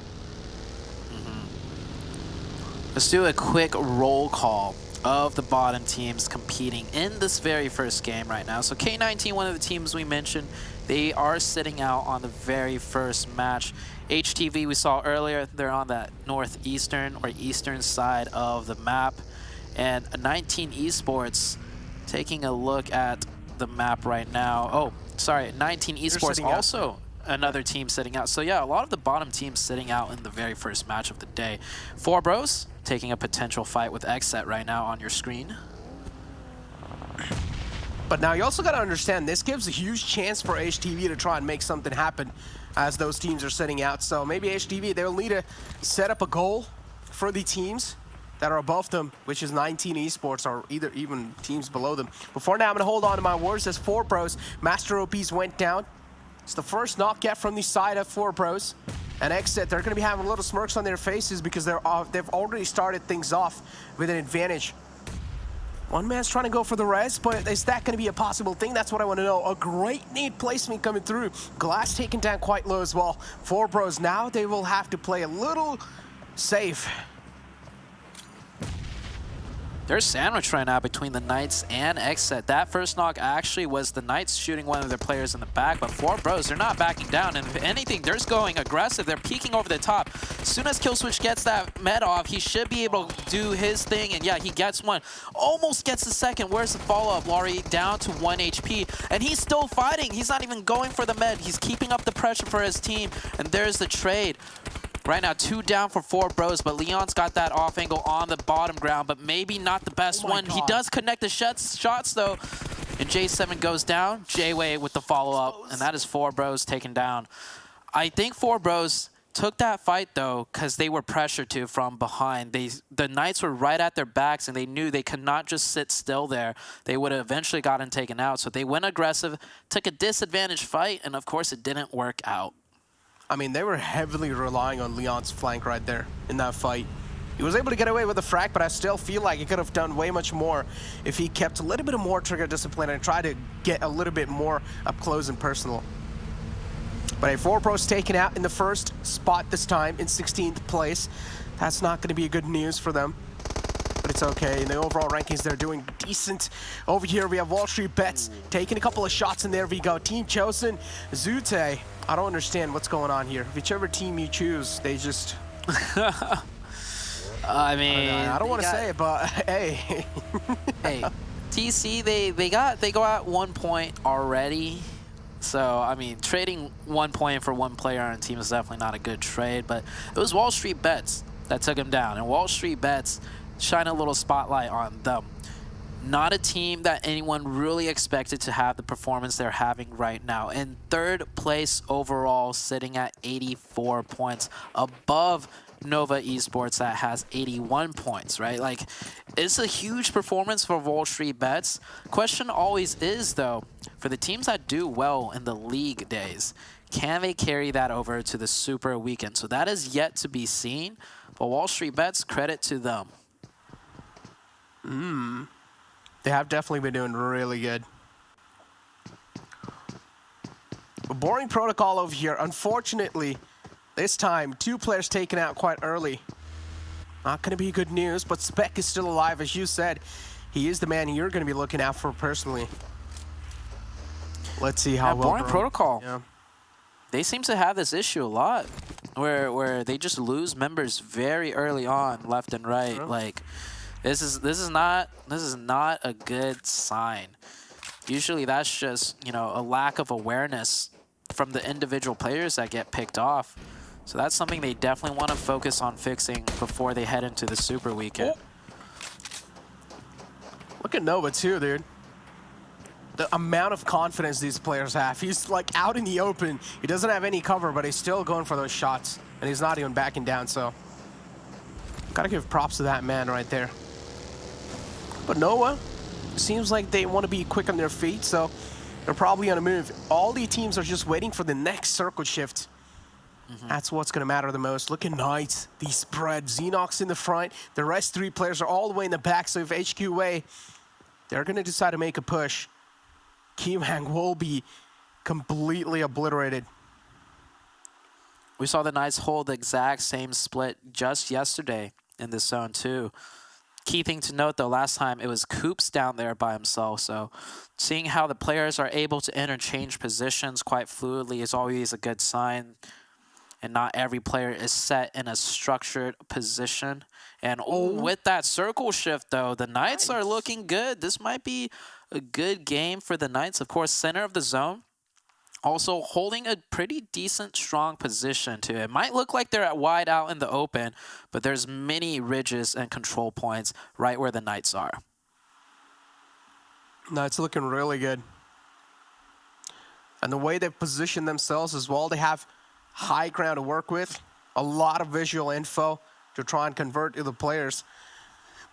[SPEAKER 8] Let's do a quick roll call of the bottom teams competing in this very first game right now. So K19, one of the teams we mentioned, they are sitting out on the very first match. HTV, we saw earlier, they're on that northeastern or eastern side of the map. And 19 Esports, taking a look at the map right now. Oh, sorry, 19 Esports also another team sitting out. So yeah, a lot of the bottom teams sitting out in the very first match of the day. 4Bros taking a potential fight with XSET right now on your screen.
[SPEAKER 9] But now you also got to understand, this gives a huge chance for HTV to try and make something happen as those teams are sitting out. So maybe HTV, they'll need to set up a goal for the teams that are above them, which is 19 Esports or even teams below them. But for now, I'm going to hold on to my words as 4Bros. Master OPs went down. It's the first knock yet from the side of 4Bros. And XSET, they're going to be having little smirks on their faces because they've already started things off with an advantage. One man's trying to go for the res, but is that going to be a possible thing? That's what I want to know. A great nade placement coming through. Glass taken down quite low as well. 4Bros now, they will have to play a little safe.
[SPEAKER 8] There's sandwich right now between the Knights and XSET. That first knock actually was the Knights shooting one of their players in the back, but 4Bros, they're not backing down. And if anything, they're going aggressive. They're peeking over the top. As soon as Killswitch gets that med off, he should be able to do his thing. And yeah, he gets one. Almost gets the second. Where's the follow-up? Laurie down to 1 HP. And he's still fighting. He's not even going for the med. He's keeping up the pressure for his team. And there's the trade. Right now, 2 down for 4Bros, but Leon's got that off angle on the bottom ground, but maybe not the best one.
[SPEAKER 9] God.
[SPEAKER 8] He does connect the shots though, and J7 goes down. J-Way with the follow-up, and that is 4Bros taken down. I think 4Bros took that fight though because they were pressured to from behind. The Knights were right at their backs, and they knew they could not just sit still there. They would have eventually gotten taken out, so they went aggressive, took a disadvantaged fight, and of course it didn't work out.
[SPEAKER 9] I mean, they were heavily relying on Leon's flank right there in that fight. He was able to get away with the frag, but I still feel like he could have done way much more if he kept a little bit more trigger discipline and tried to get a little bit more up close and personal. But a 4Bros taken out in the first spot this time in 16th place. That's not going to be good news for them. But it's okay. In the overall rankings, they're doing decent. Over here, we have WallStreetBets taking a couple of shots, and there we go. Team chosen, Zute. I don't understand what's going on here. Whichever team you choose, they just...
[SPEAKER 8] I mean...
[SPEAKER 9] I don't want to say it, but hey.
[SPEAKER 8] Hey, TC, they go out 1 point already. So, I mean, trading 1 point for one player on a team is definitely not a good trade, but it was WallStreetBets that took him down, and WallStreetBets shine a little spotlight on them. Not a team that anyone really expected to have the performance they're having right now. In 3rd place overall, sitting at 84 points, above Nova Esports that has 81 points, right? Like, it's a huge performance for WallStreetBets. Question always is, though, for the teams that do well in the league days, can they carry that over to the Super Weekend? So that is yet to be seen, but WallStreetBets, credit to them.
[SPEAKER 9] They have definitely been doing really good. A boring protocol over here. Unfortunately, this time, 2 players taken out quite early. Not going to be good news, but Spec is still alive, as you said. He is the man you're going to be looking out for personally. Let's see how well...
[SPEAKER 8] Boring protocol.
[SPEAKER 9] Yeah.
[SPEAKER 8] They seem to have this issue a lot, where they just lose members very early on, left and right.
[SPEAKER 9] Sure.
[SPEAKER 8] Like... This is not a good sign. Usually that's just, you know, a lack of awareness from the individual players that get picked off. So that's something they definitely want to focus on fixing before they head into the Super Weekend.
[SPEAKER 9] Look at Nova too, dude. The amount of confidence these players have. He's like out in the open. He doesn't have any cover, but he's still going for those shots. And he's not even backing down, so gotta give props to that man right there. But Noah seems like they want to be quick on their feet, so they're probably going to move. All the teams are just waiting for the next circle shift. That's what's going to matter the most. Look at Knights, the spread. Xenox in the front. The rest 3 players are all the way in the back, so if HQA, they're going to decide to make a push, Kiwang will be completely obliterated.
[SPEAKER 8] We saw the Knights hold the exact same split just yesterday in this zone too. Key thing to note though, last time it was Coops down there by himself, so seeing how the players are able to interchange positions quite fluidly is always a good sign. And not every player is set in a structured position. And with that circle shift though, the Knights are looking good. This might be a good game for the Knights. Of course, center of the zone. Also holding a pretty decent, strong position too. It might look like they're wide out in the open, but there's many ridges and control points right where the Knights are.
[SPEAKER 9] No, it's looking really good. And the way they've positioned themselves as well, they have high ground to work with, a lot of visual info to try and convert to the players.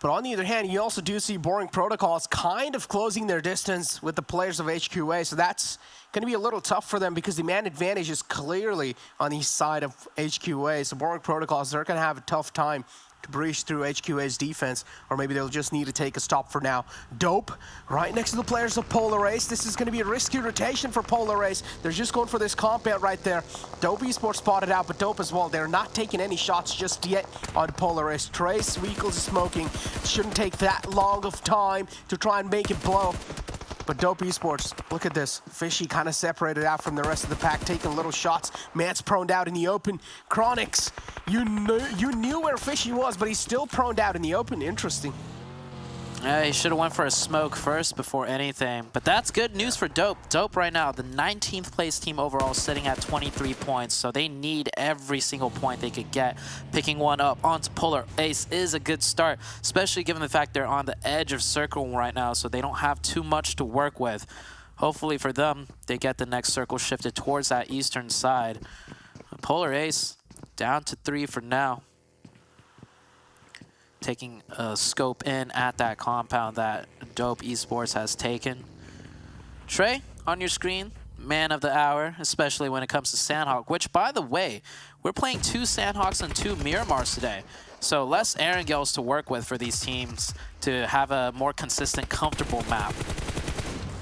[SPEAKER 9] But on the other hand, you also do see Boring Protocols kind of closing their distance with the players of HQA, so that's going to be a little tough for them because the man advantage is clearly on the side of HQA. So Boring Protocols, they're going to have a tough time to breach through HQA's defense, or maybe they'll just need to take a stop for now. Dope, right next to the players of Polar Ace. This is going to be a risky rotation for Polar Ace. They're just going for this combat right there. Dope Esports spotted out, but Dope as well. They're not taking any shots just yet on Polar Ace. Trace Weekles is smoking. Shouldn't take that long of time to try and make it blow. But Dope Esports, look at this. Fishy kind of separated out from the rest of the pack, taking little shots. Mance proned out in the open. Chronix, you knew where Fishy was, but he's still proned out in the open. Interesting.
[SPEAKER 8] Yeah, he should have went for a smoke first before anything. But that's good news for Dope. Dope right now, the 19th place team overall, sitting at 23 points. So they need every single point they could get. Picking one up onto Polar Ace is a good start, especially given the fact they're on the edge of circle right now, so they don't have too much to work with. Hopefully for them, they get the next circle shifted towards that eastern side. Polar Ace down to 3 for now. Taking a scope in at that compound that Dope Esports has taken. Trey, on your screen, man of the hour, especially when it comes to Sanhok, which, by the way, we're playing 2 Sanhoks and 2 Miramars today. So less Erangels to work with for these teams to have a more consistent, comfortable map.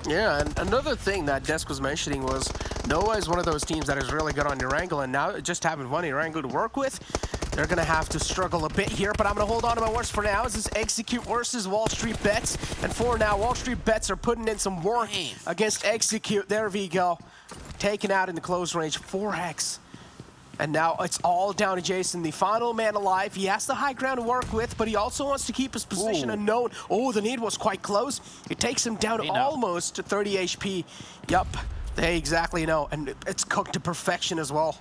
[SPEAKER 9] Yeah, and another thing that Desk was mentioning was Noah is one of those teams that is really good on Erangel, and now just having one Erangel to work with, they're going to have to struggle a bit here, but I'm going to hold on to my words for now. This is Execute versus WallStreetBets, and for now, WallStreetBets are putting in some work against Execute. There we go. Taken out in the close range, 4x. And now it's all down to Jason, the final man alive. He has the high ground to work with, but he also wants to keep his position unknown. Oh, the need was quite close. It takes him down almost to 30 HP. Yup, they exactly know, and it's cooked to perfection as well.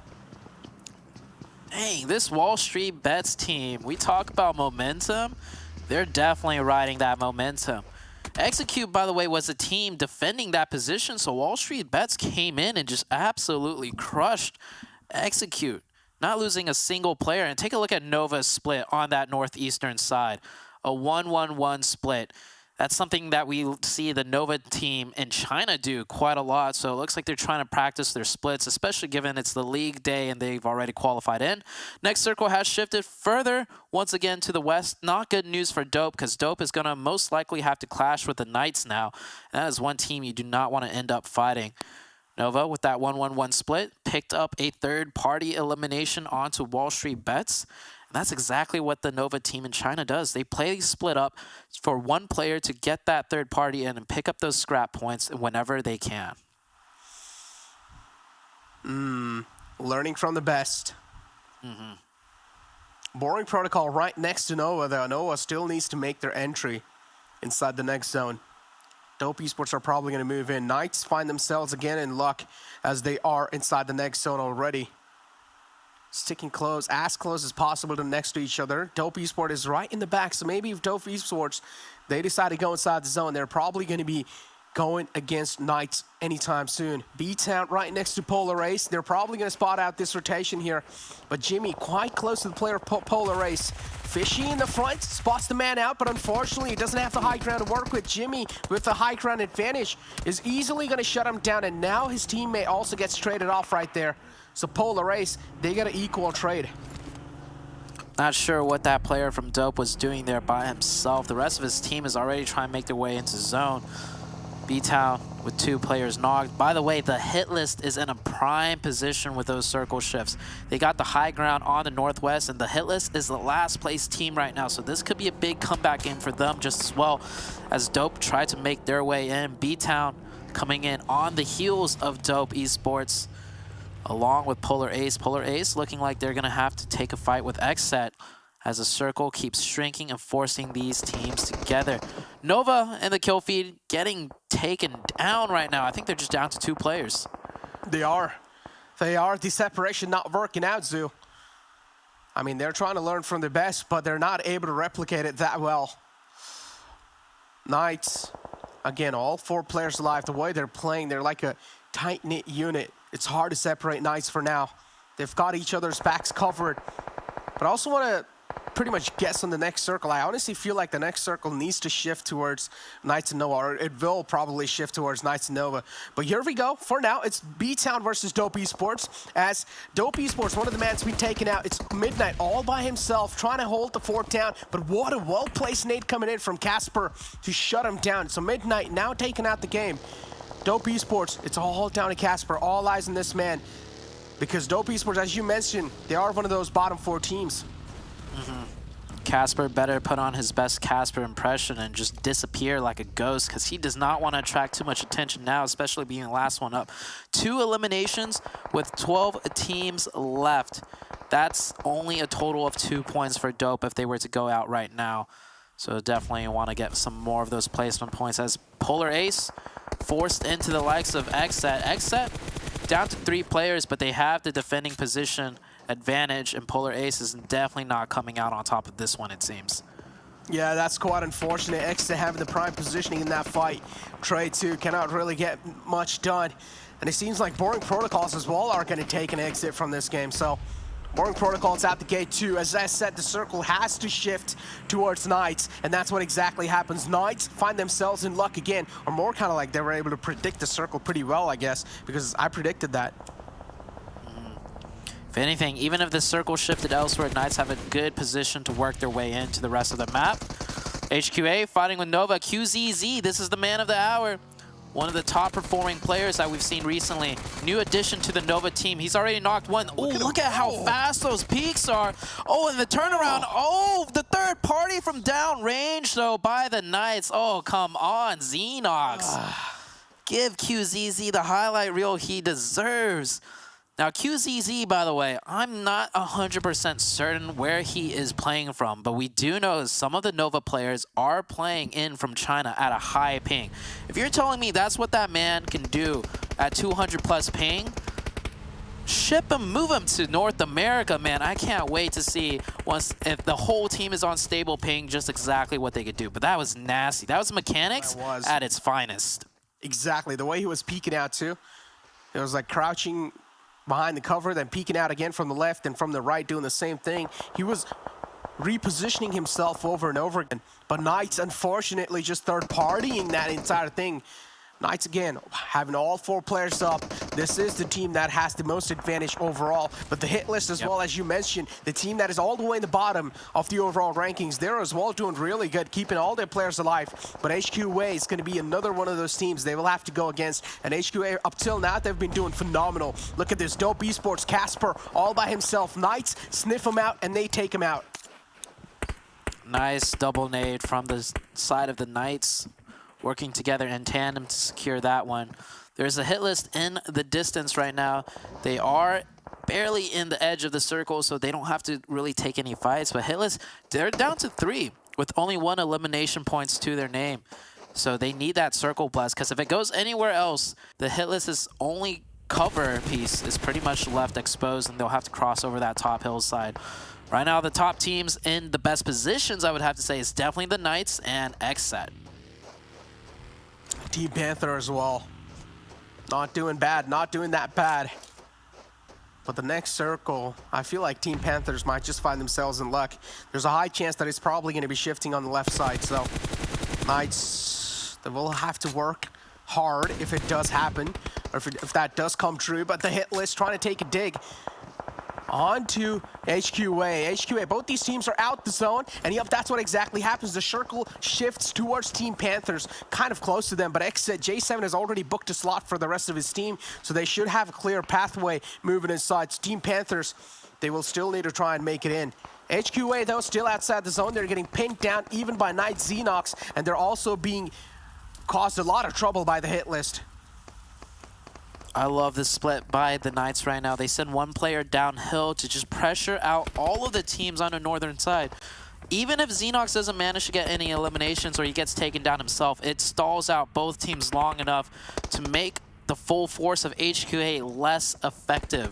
[SPEAKER 8] Dang, this WallStreetBets team, we talk about momentum. They're definitely riding that momentum. Execute, by the way, was a team defending that position, so WallStreetBets came in and just absolutely crushed Execute, not losing a single player. And take a look at Nova's split on that northeastern side. A 1-1-1 split. That's something that we see the Nova team in China do quite a lot. So it looks like they're trying to practice their splits, especially given it's the league day and they've already qualified in. Next circle has shifted further once again to the west. Not good news for Dope, because Dope is going to most likely have to clash with the Knights now. And that is one team you do not want to end up fighting. Nova, with that 1-1-1 split, picked up a third-party elimination onto WallStreetBets. And that's exactly what the Nova team in China does. They play split up for one player to get that third party in and pick up those scrap points whenever they can.
[SPEAKER 9] Learning from the best. Boring Protocol right next to Nova, though. Nova still needs to make their entry inside the next zone. Dope Esports are probably going to move in. Knights find themselves again in luck as they are inside the next zone already. Sticking close, as close as possible to next to each other. Dope Esports is right in the back, so maybe if Dope Esports, they decide to go inside the zone, they're probably going to be going against Knights anytime soon. BTOWN right next to Polar Ace. They're probably going to spot out this rotation here. But Jimmy quite close to the player Polar Ace. Fishy in the front, spots the man out, but unfortunately he doesn't have the high ground to work with. Jimmy, with the high ground advantage, is easily going to shut him down, and now his teammate also gets traded off right there. So Polar Ace, they got an equal trade.
[SPEAKER 8] Not sure what that player from Dope was doing there by himself. The rest of his team is already trying to make their way into zone. BTOWN with 2 players knocked. By the way, the hit list is in a prime position with those circle shifts. They got the high ground on the northwest, and the hit list is the last place team right now. So this could be a big comeback game for them just as well as Dope try to make their way in. BTOWN coming in on the heels of Dope Esports along with Polar Ace. Polar Ace looking like they're going to have to take a fight with XSET as the circle keeps shrinking and forcing these teams together. Nova and the kill feed getting taken down right now. I think they're just down to 2 players.
[SPEAKER 9] They are. The separation not working out, Zoo. I mean, they're trying to learn from the best, but they're not able to replicate it that well. Knights, again, all 4 players alive. The way they're playing, they're like a tight-knit unit. It's hard to separate Knights for now. They've got each other's backs covered. But I also want to pretty much guess on the next circle. I honestly feel like the next circle needs to shift towards Knights and Nova, or it will probably shift towards Knights and Nova. But here we go. For now, it's BTOWN versus Dope Esports. As Dope Esports, one of the man's been taken out. It's Midnight all by himself, trying to hold the fort down. But what a well-placed nade coming in from Casper to shut him down. So Midnight now taking out the game. Dope Esports, it's all down to Casper. All eyes on this man. Because Dope Esports, as you mentioned, they are one of those bottom 4 teams.
[SPEAKER 8] Casper better put on his best Casper impression and just disappear like a ghost, because he does not want to attract too much attention now, especially being the last one up. 2 eliminations with 12 teams left. That's only a total of 2 points for Dope if they were to go out right now. So definitely want to get some more of those placement points as Polar Ace forced into the likes of XSET. XSET down to 3 players, but they have the defending position advantage, and Polar Ace is definitely not coming out on top of this one, it seems.
[SPEAKER 9] Yeah, that's quite unfortunate. XSET having the prime positioning in that fight. Trey, too, cannot really get much done. And it seems like Boring Protocols as well are going to take an exit from this game. So Boring Protocols out the gate, too. As I said, the circle has to shift towards Knights, and that's what exactly happens. Knights find themselves in luck again, or more kind of like they were able to predict the circle pretty well, I guess, because I predicted that.
[SPEAKER 8] If anything, even if the circle shifted elsewhere, Knights have a good position to work their way into the rest of the map. HQA fighting with Nova. QZZ, this is the man of the hour. One of the top performing players that we've seen recently. New addition to the Nova team. He's already knocked 1. Oh, look at how fast those peaks are. Oh, and the turnaround. Oh, the third party from downrange, though, by the Knights. Oh, come on, Xenox. Give QZZ the highlight reel he deserves. Now, QZZ, by the way, I'm not 100% certain where he is playing from, but we do know some of the Nova players are playing in from China at a high ping. If you're telling me that's what that man can do at 200 plus ping, ship him, move him to North America, man. I can't wait to see if the whole team is on stable ping, just exactly what they could do. But that was nasty. That was mechanics at its finest.
[SPEAKER 9] Exactly. The way he was peeking out, too. It was like crouching behind the cover, then peeking out again from the left and from the right, doing the same thing. He was repositioning himself over and over again. But Knights, unfortunately, just third-partying that entire thing. Knights, again, having all 4 players up. This is the team that has the most advantage overall. But the hit list as well, as you mentioned, the team that is all the way in the bottom of the overall rankings, they're as well doing really good, keeping all their players alive. But HQA is going to be another one of those teams they will have to go against. And HQA, up till now, they've been doing phenomenal. Look at this, Dope Esports, Casper, all by himself. Knights sniff him out, and they take him out.
[SPEAKER 8] Nice double nade from the side of the Knights, working together in tandem to secure that one. There's a hit list in the distance right now. They are barely in the edge of the circle, so they don't have to really take any fights. But hit list, they're down to 3 with only 1 elimination points to their name. So they need that circle blast, because if it goes anywhere else, the hit list's only cover piece is pretty much left exposed, and they'll have to cross over that top hillside. Right now, the top teams in the best positions, I would have to say, is definitely the Knights and XSET.
[SPEAKER 9] Team Panther as well. Not doing bad, not doing that bad. But the next circle, I feel like Team Panthers might just find themselves in luck. There's a high chance that it's probably going to be shifting on the left side, so Knights, they will have to work hard if it does happen, or if that does come true. But the Hitlist trying to take a dig onto HQA. HQA, both these teams are out the zone, and yep, that's what exactly happens. The circle shifts towards Team Panthers, kind of close to them, but XSET, J7 has already booked a slot for the rest of his team, so they should have a clear pathway moving inside. So Team Panthers, they will still need to try and make it in. HQA, though, still outside the zone. They're getting pinned down even by Knight Xenox, and they're also being caused a lot of trouble by the Hitlist.
[SPEAKER 8] I love this split by the Knights right now. They send one player downhill to just pressure out all of the teams on the northern side. Even if Xenox doesn't manage to get any eliminations or he gets taken down himself, it stalls out both teams long enough to make the full force of HQA less effective.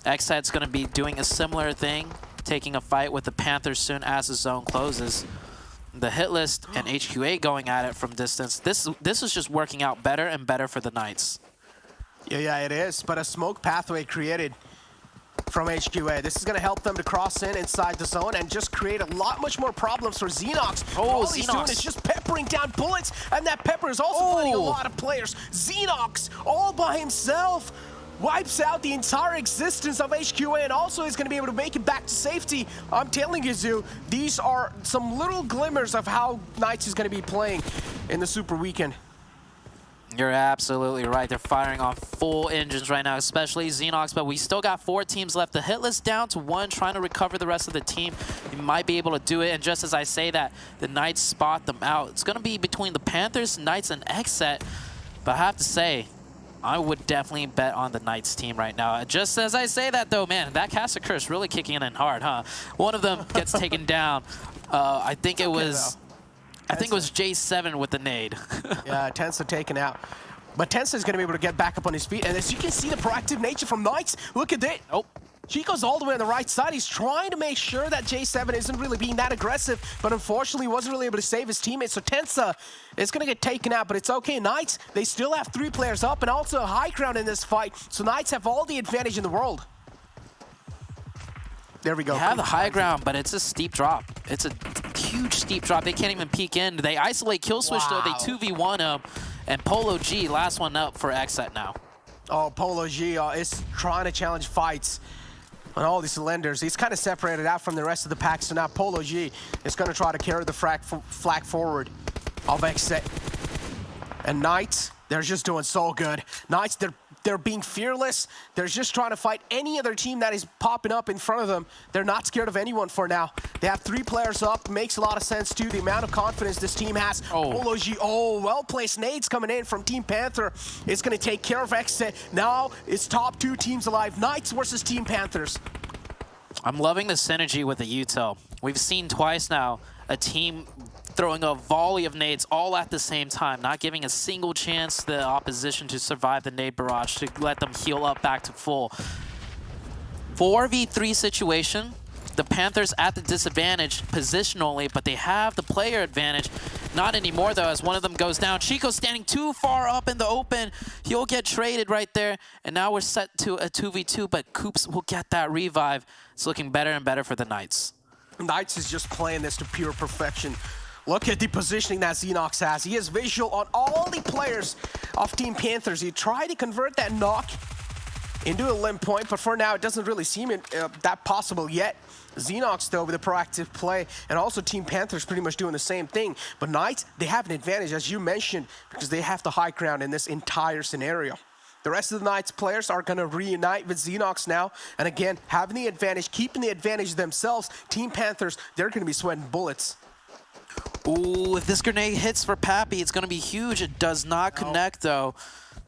[SPEAKER 8] XSET's going to be doing a similar thing, taking a fight with the Panthers soon as the zone closes. The Hitlist and HQA going at it from distance. This is just working out better and better for the Knights.
[SPEAKER 9] Yeah, it is, but a smoke pathway created from HQA. This is going to help them to cross in inside the zone and just create a lot much more problems for Xenox.
[SPEAKER 8] Oh,
[SPEAKER 9] all he's doing is just peppering down bullets, and that pepper is also fighting a lot of players. Xenox, all by himself, wipes out the entire existence of HQA, and also is going to be able to make it back to safety. I'm telling you, Zoo, these are some little glimmers of how Knights is going to be playing in the Super Weekend.
[SPEAKER 8] You're absolutely right. They're firing on full engines right now, especially Xenox, but we still got 4 teams left. The Hitlist down to 1, trying to recover the rest of the team. You might be able to do it, and just as I say that, the Knights spot them out. It's going to be between the Panthers, Knights, and XSET, but I have to say, I would definitely bet on the Knights team right now. Just as I say that, though, man, that Caster Curse really kicking in hard, huh? One of them gets taken down. I think it was... I think it was J7 with the nade.
[SPEAKER 9] Yeah, Tensa taken out. But Tensa is going to be able to get back up on his feet. And as you can see, the proactive nature from Knights. Look at that.
[SPEAKER 8] Nope.
[SPEAKER 9] Chico's all the way on the right side. He's trying to make sure that J7 isn't really being that aggressive, but unfortunately wasn't really able to save his teammates. So Tensa is going to get taken out, but it's okay. Knights, they still have 3 players up and also a high ground in this fight. So Knights have all the advantage in the world. There we go.
[SPEAKER 8] They have the high ground, but it's a steep drop. It's a huge steep drop. They can't even peek in. They isolate kill switch, though. They 2v1 him. And Polo G, last one up for XSET now.
[SPEAKER 9] Oh, Polo G is trying to challenge fights on all these cylinders. He's kind of separated out from the rest of the pack, so now Polo G is going to try to carry the flag forward of XSET. And Knights, they're just doing so good. Knights, they're being fearless. They're just trying to fight any other team that is popping up in front of them. They're not scared of anyone for now. They have 3 players up. Makes a lot of sense, too. The amount of confidence this team has. Polo G, well-placed nades coming in from Team Panther. It's going to take care of XSET. Now it's top 2 teams alive. Knights versus Team Panthers.
[SPEAKER 8] I'm loving the synergy with the util. We've seen twice now a team throwing a volley of nades all at the same time, not giving a single chance to the opposition to survive the nade barrage, to let them heal up back to full. 4v3 situation, the Panthers at the disadvantage positionally, but they have the player advantage. Not anymore, though, as one of them goes down. Chico's standing too far up in the open. He'll get traded right there, and now we're set to a 2v2, but Coops will get that revive. It's looking better and better for the Knights.
[SPEAKER 9] Knights is just playing this to pure perfection. Look at the positioning that Xenox has. He has visual on all the players of Team Panthers. He tried to convert that knock into a limb point, but for now it doesn't really seem that possible yet. Xenox, though, with a proactive play, and also Team Panthers pretty much doing the same thing. But Knights, they have an advantage, as you mentioned, because they have the high ground in this entire scenario. The rest of the Knights players are going to reunite with Xenox now, and again, having the advantage, keeping the advantage themselves. Team Panthers, they're going to be sweating bullets.
[SPEAKER 8] Ooh, if this grenade hits for Pappy, it's going to be huge. It does not connect, though.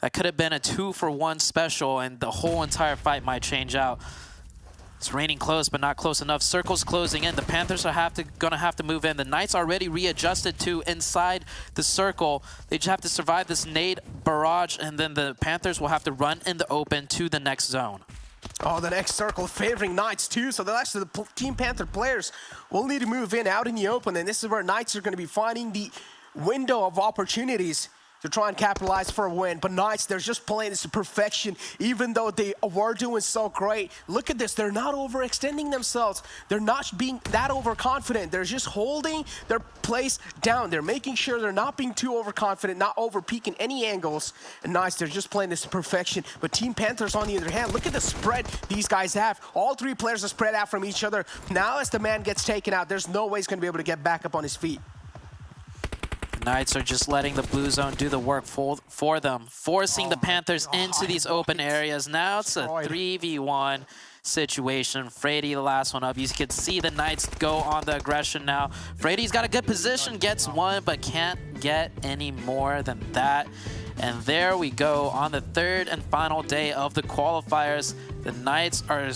[SPEAKER 8] That could have been a 2-for-1 special, and the whole entire fight might change out. It's raining close, but not close enough. Circle's closing in. The Panthers are gonna have to move in. The Knights already readjusted to inside the circle. They just have to survive this nade barrage, and then the Panthers will have to run in the open to the next zone.
[SPEAKER 9] Oh, the next circle favoring Knights too, so the rest of the Team Panther players will need to move in out in the open, and this is where Knights are going to be finding the window of opportunities to try and capitalize for a win. But Knights, they're just playing this to perfection, even though they were doing so great. Look at this. They're not overextending themselves. They're not being that overconfident. They're just holding their place down. They're making sure they're not being too overconfident, not over-peaking any angles. And Knights, they're just playing this to perfection. But Team Panthers, on the other hand, look at the spread these guys have. All three players are spread out from each other. Now, as the man gets taken out, there's no way he's going to be able to get back up on his feet.
[SPEAKER 8] Knights are just letting the blue zone do the work for them, forcing the Panthers into these open areas. Now it's a 3v1 situation. Frady, the last one up. You can see the Knights go on the aggression now. Frady's got a good position, gets one, but can't get any more than that. And there we go on the third and final day of the qualifiers. The Knights are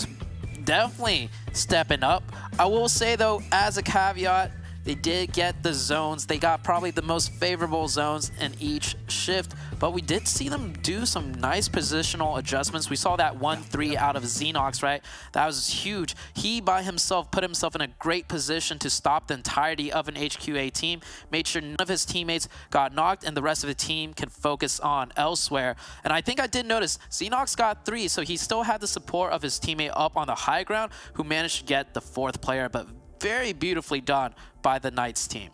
[SPEAKER 8] definitely stepping up. I will say, though, as a caveat, they did get the zones. They got probably the most favorable zones in each shift, but we did see them do some nice positional adjustments. We saw that 1-3 out of Xenox, right? That was huge. He, by himself, put himself in a great position to stop the entirety of an HQA team, made sure none of his teammates got knocked, and the rest of the team can focus on elsewhere. And I think I did notice Xenox got 3, so he still had the support of his teammate up on the high ground, who managed to get the 4th player, but very beautifully done by the Knights team.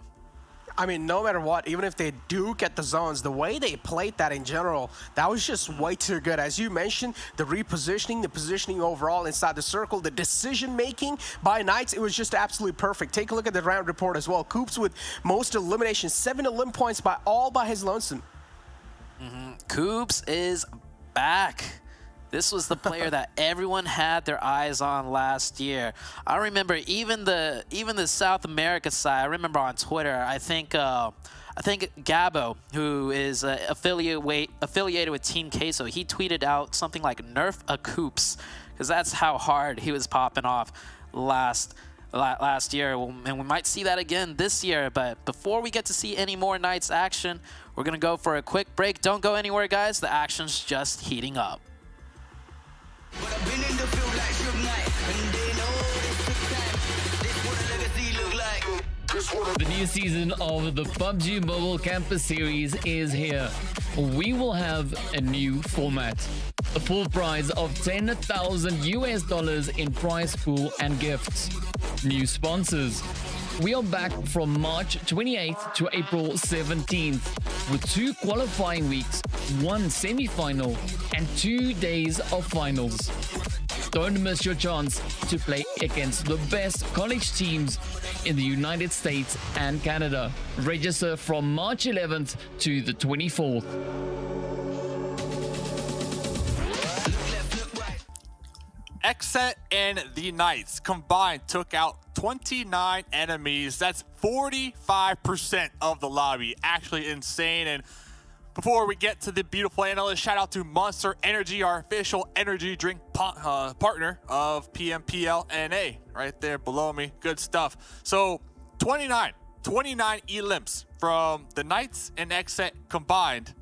[SPEAKER 9] I mean, no matter what, even if they do get the zones, the way they played that in general, that was just way too good. As you mentioned, the repositioning, the positioning overall inside the circle, the decision-making by Knights, it was just absolutely perfect. Take a look at the round report as well. Coops with most eliminations, 7 elim points all by his lonesome.
[SPEAKER 8] Coops is back. This was the player that everyone had their eyes on last year. I remember even the South America side. I remember on Twitter, I think Gabo, who is affiliated with Team Queso, he tweeted out something like "Nerf a Coops," because that's how hard he was popping off last year, and we might see that again this year. But before we get to see any more Knights action, we're gonna go for a quick break. Don't go anywhere, guys. The action's just heating up.
[SPEAKER 10] But I've been in the field like Suge Knight, and they know this took time. This what a legacy look like.
[SPEAKER 11] The new season of the PUBG Mobile Campus Series is here. We will have a new format. A full prize of $10,000 in prize pool and gifts. New sponsors. We are back from March 28th to April 17th with 2 qualifying weeks, 1 semi-final, and 2 days of finals. Don't miss your chance to play against the best college teams in the United States and Canada. Register from March 11th to the 24th.
[SPEAKER 5] XSET and the Knights combined took out 29 enemies. That's 45% of the lobby. Actually insane. And before we get to the beautiful analyst, shout out to Monster Energy, our official energy drink partner of PMPL NA. Right there below me. Good stuff. So 29 elims from the Knights and XSET combined.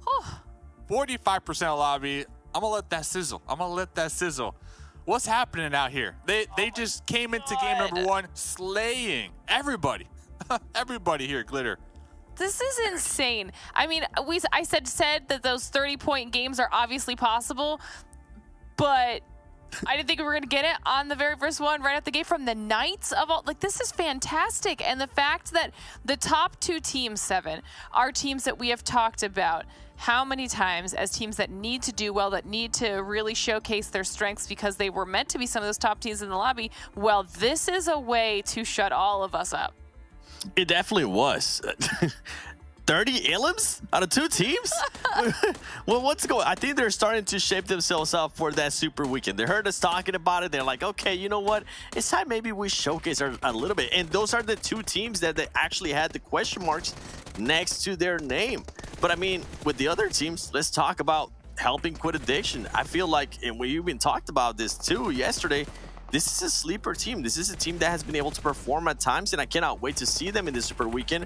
[SPEAKER 5] 45% of the lobby. I'm going to let that sizzle. What's happening out here? They just came into game number 1 slaying everybody. Everybody here, Glitter.
[SPEAKER 6] This is insane. I mean, I said that those 30-point games are obviously possible, but I didn't think we were going to get it on the very first one right out the gate from the Knights of all. Like, this is fantastic. And the fact that the top 2 teams, 7, are teams that we have talked about how many times as teams that need to do well, that need to really showcase their strengths because they were meant to be some of those top teams in the lobby. Well, this is a way to shut all of us up.
[SPEAKER 7] It definitely was. 30 elims out of 2 teams? Well, what's going on? I think they're starting to shape themselves up for that super weekend. They heard us talking about it. They're like, okay, you know what? It's time maybe we showcase a little bit. And those are the 2 teams that they actually had the question marks next to their name. But I mean, with the other teams, let's talk about helping quit addiction. I feel like, and we even talked about this too yesterday, this is a sleeper team. This is a team that has been able to perform at times, and I cannot wait to see them in the super weekend.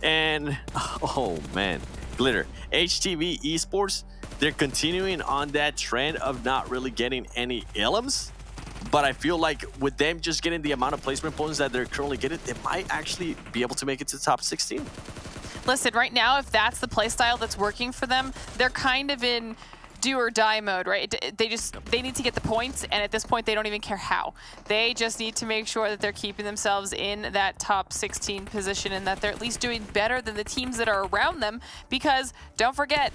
[SPEAKER 7] And oh man, Glitter, HTV Esports, they're continuing on that trend of not really getting any elims. But I feel like with them just getting the amount of placement points that they're currently getting, they might actually be able to make it to the top 16.
[SPEAKER 6] listen, right now, if that's the playstyle that's working for them, they're kind of in do or die mode, right? They need to get the points, and at this point, they don't even care how. They just need to make sure that they're keeping themselves in that top 16 position and that they're at least doing better than the teams that are around them, because don't forget,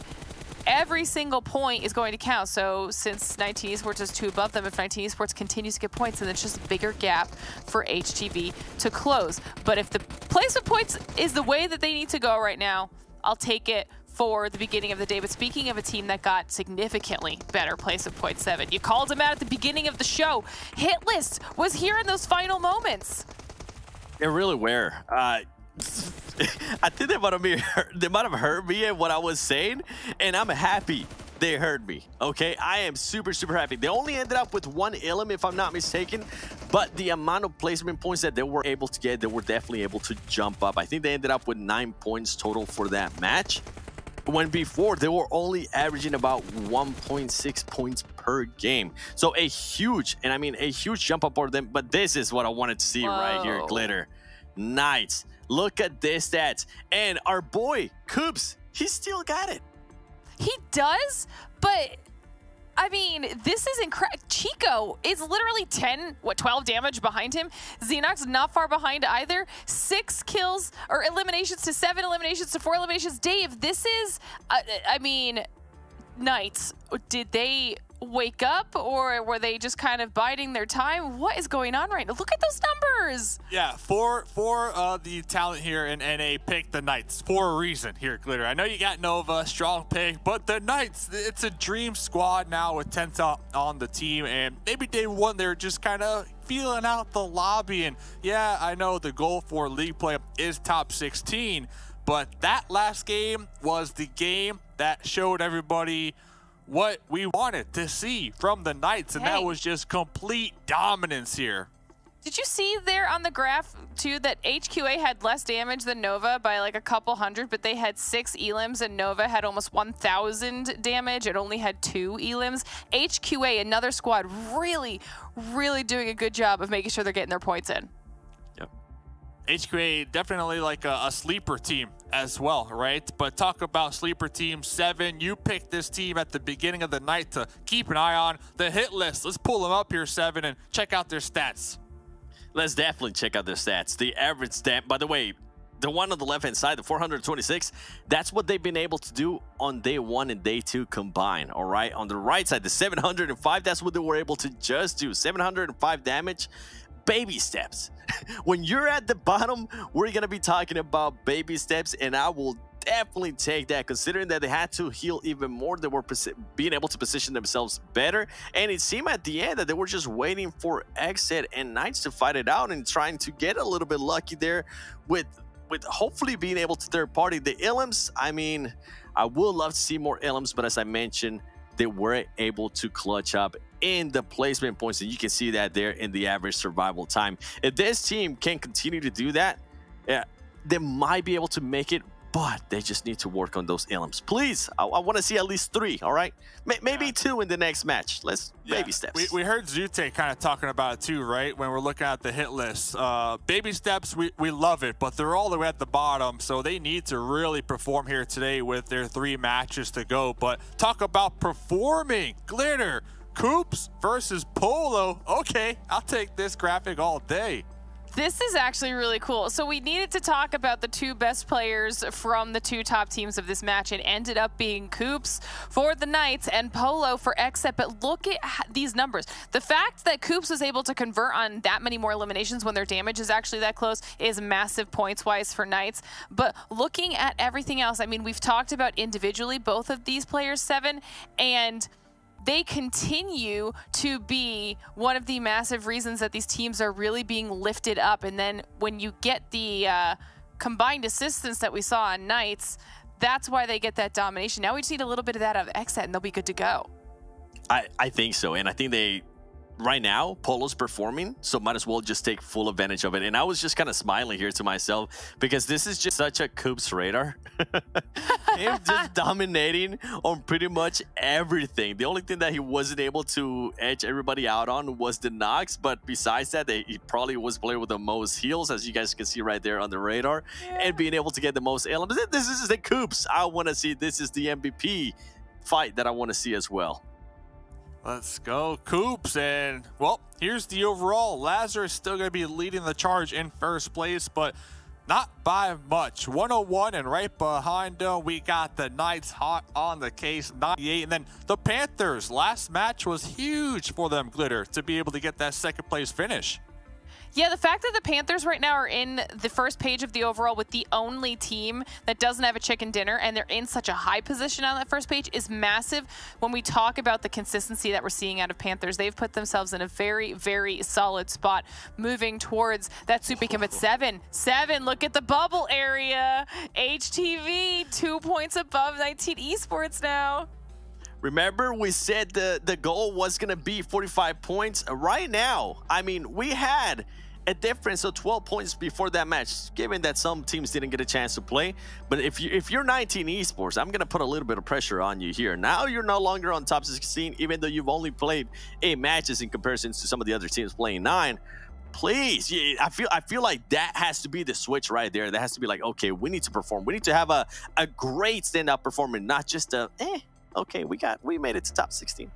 [SPEAKER 6] every single point is going to count. So since 19 Esports is 2 above them, if 19 Esports continues to get points, then it's just a bigger gap for HTV to close. But if the placement points is the way that they need to go right now, I'll take it for the beginning of the day. But speaking of a team that got significantly better placement points, 7, you called him out at the beginning of the show. Hitlist was here in those final moments.
[SPEAKER 7] They really were. I think they might have heard me and what I was saying, and I'm happy they heard me. Okay, I am super happy. They only ended up with 1 ilum, if I'm not mistaken, but the amount of placement points that they were able to get, they were definitely able to jump up. I think they ended up with 9 points total for that match, when before they were only averaging about 1.6 points per game. So a huge, and I mean a huge jump up for them. But this is what I wanted to see right here, Glitter. Knights. Look at this stats. And our boy, Coops, he still got it.
[SPEAKER 6] He does, but I mean, this is incredible. Chico is literally 12 damage behind him. Xenox not far behind either. 6 kills or eliminations to 7 eliminations to 4 eliminations. Dave, this is, I mean, Knights, did they wake up, or were they just kind of biding their time? What is going on right now? Look at those numbers.
[SPEAKER 5] Yeah, for the talent here in NA picked the Knights for a reason here, Glitter. I know you got Nova, strong pick, but the Knights, it's a dream squad now with Tenta on the team, and maybe day one they're just kind of feeling out the lobby. And yeah, I know the goal for league play is top 16, but that last game was the game that showed everybody what we wanted to see from the Knights, and that was just complete dominance here.
[SPEAKER 6] Did you see there on the graph, too, that HQA had less damage than Nova by like a couple hundred, but they had 6 elims, and Nova had almost 1,000 damage and only had 2 elims? HQA, another squad, really doing a good job of making sure they're getting their points in.
[SPEAKER 5] HQA definitely like a sleeper team as well, right? But talk about sleeper team, 7. You picked this team at the beginning of the night to keep an eye on. The hit list, let's pull them up here, 7, and check out their stats.
[SPEAKER 7] Let's definitely check out their stats. The average stat, by the way, the one on the left-hand side, the 426, that's what they've been able to do on day 1 and day 2 combined, all right? On the right side, the 705, that's what they were able to just do. 705 damage. Baby steps. When you're at the bottom, we're gonna be talking about baby steps, and I will definitely take that, considering that they had to heal even more. They were being able to position themselves better, and it seemed at the end that they were just waiting for XSET and Knights to fight it out and trying to get a little bit lucky there with hopefully being able to third party the ilms. I mean, I would love to see more ilms, but as I mentioned, they were able to clutch up in the placement points, and you can see that there in the average survival time. If this team can continue to do that, yeah, they might be able to make it, but they just need to work on those ilms. Please, I want to see at least 3, all right? Maybe 2 in the next match. Baby steps.
[SPEAKER 5] We heard Zute kind of talking about it too, right? When we're looking at the hit list. Baby steps, we love it, but they're all the way at the bottom, so they need to really perform here today with their 3 matches to go. But talk about performing. Glitter, Coops versus Polo. Okay, I'll take this graphic all day.
[SPEAKER 6] This is actually really cool. So we needed to talk about the 2 best players from the 2 top teams of this match. It ended up being Coops for the Knights and Polo for XSET. But look at these numbers. The fact that Coops was able to convert on that many more eliminations when their damage is actually that close is massive points-wise for Knights. But looking at everything else, I mean, we've talked about individually both of these players, 7, and they continue to be one of the massive reasons that these teams are really being lifted up. And then when you get the combined assistance that we saw on Knights, that's why they get that domination. Now we just need a little bit of that out of XSET, and they'll be good to go.
[SPEAKER 7] I think so, and I think they right now, Polo's performing, so might as well just take full advantage of it. And I was just kind of smiling here to myself because this is just such a Coops radar. Him just dominating on pretty much everything. The only thing that he wasn't able to edge everybody out on was the knocks, but besides that, he probably was playing with the most heals, as you guys can see right there on the radar, and being able to get the most elements. This is the Coops I want to see. This is the MVP fight that I want to see as well.
[SPEAKER 5] Let's go, Coops. And, well, here's the overall. Lazarus still going to be leading the charge in first place, but not by much. 101, and right behind them, we got the Knights hot on the case, 98. And then the Panthers. Last match was huge for them, Glitter, to be able to get that second place finish.
[SPEAKER 6] Yeah, the fact that the Panthers right now are in the first page of the overall with the only team that doesn't have a chicken dinner, and they're in such a high position on that first page, is massive. When we talk about the consistency that we're seeing out of Panthers, they've put themselves in a very, very solid spot moving towards that Super Kim at 7. 7, look at the bubble area. HTV, 2 points above 19 Esports now.
[SPEAKER 7] Remember, we said the goal was going to be 45 points. Right now, I mean, we had a difference of 12 points before that match, given that some teams didn't get a chance to play. But if you're 19 Esports, I'm going to put a little bit of pressure on you here. Now you're no longer on top 16, even though you've only played 8 matches in comparison to some of the other teams playing 9. Please, I feel like that has to be the switch right there. That has to be like, okay, we need to perform. We need to have a great standout performance, not just a, okay, we made it to top 16.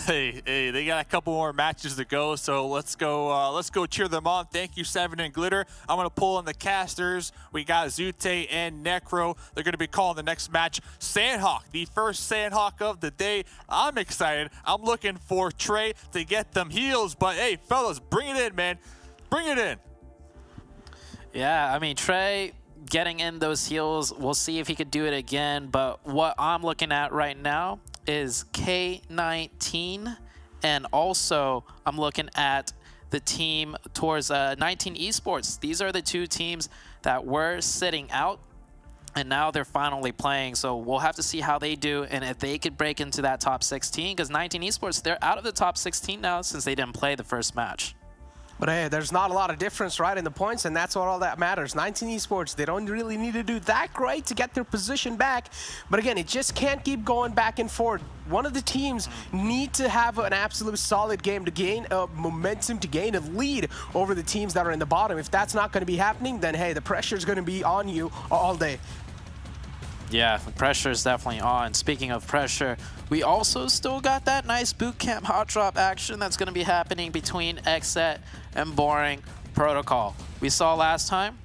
[SPEAKER 5] Hey, they got a couple more matches to go, so let's go cheer them on. Thank you, 7 and Glitter. I'm gonna pull in the casters. We got Zute and Necro. They're gonna be calling the next match. Sanhok, the first Sanhok of the day. I'm excited. I'm looking for Trey to get them heals, but hey, fellas, bring it in, man. Bring it in.
[SPEAKER 8] Yeah, I mean, Trey getting in those heals, we'll see if he could do it again, but what I'm looking at right now is K19, and also I'm looking at the team towards 19 Esports. These are the 2 teams that were sitting out, and now they're finally playing, so we'll have to see how they do and if they could break into that top 16, because 19 Esports, they're out of the top 16 now since they didn't play the first match.
[SPEAKER 9] But hey, there's not a lot of difference, right, in the points, and that's what all that matters. 19 Esports, they don't really need to do that great to get their position back. But again, it just can't keep going back and forth. One of the teams need to have an absolute solid game to gain momentum, to gain a lead over the teams that are in the bottom. If that's not going to be happening, then hey, the pressure is going to be on you all day.
[SPEAKER 8] Yeah, the pressure is definitely on. Speaking of pressure, we also still got that nice boot camp hot drop action that's going to be happening between XSET and Boring Protocol. We saw last time,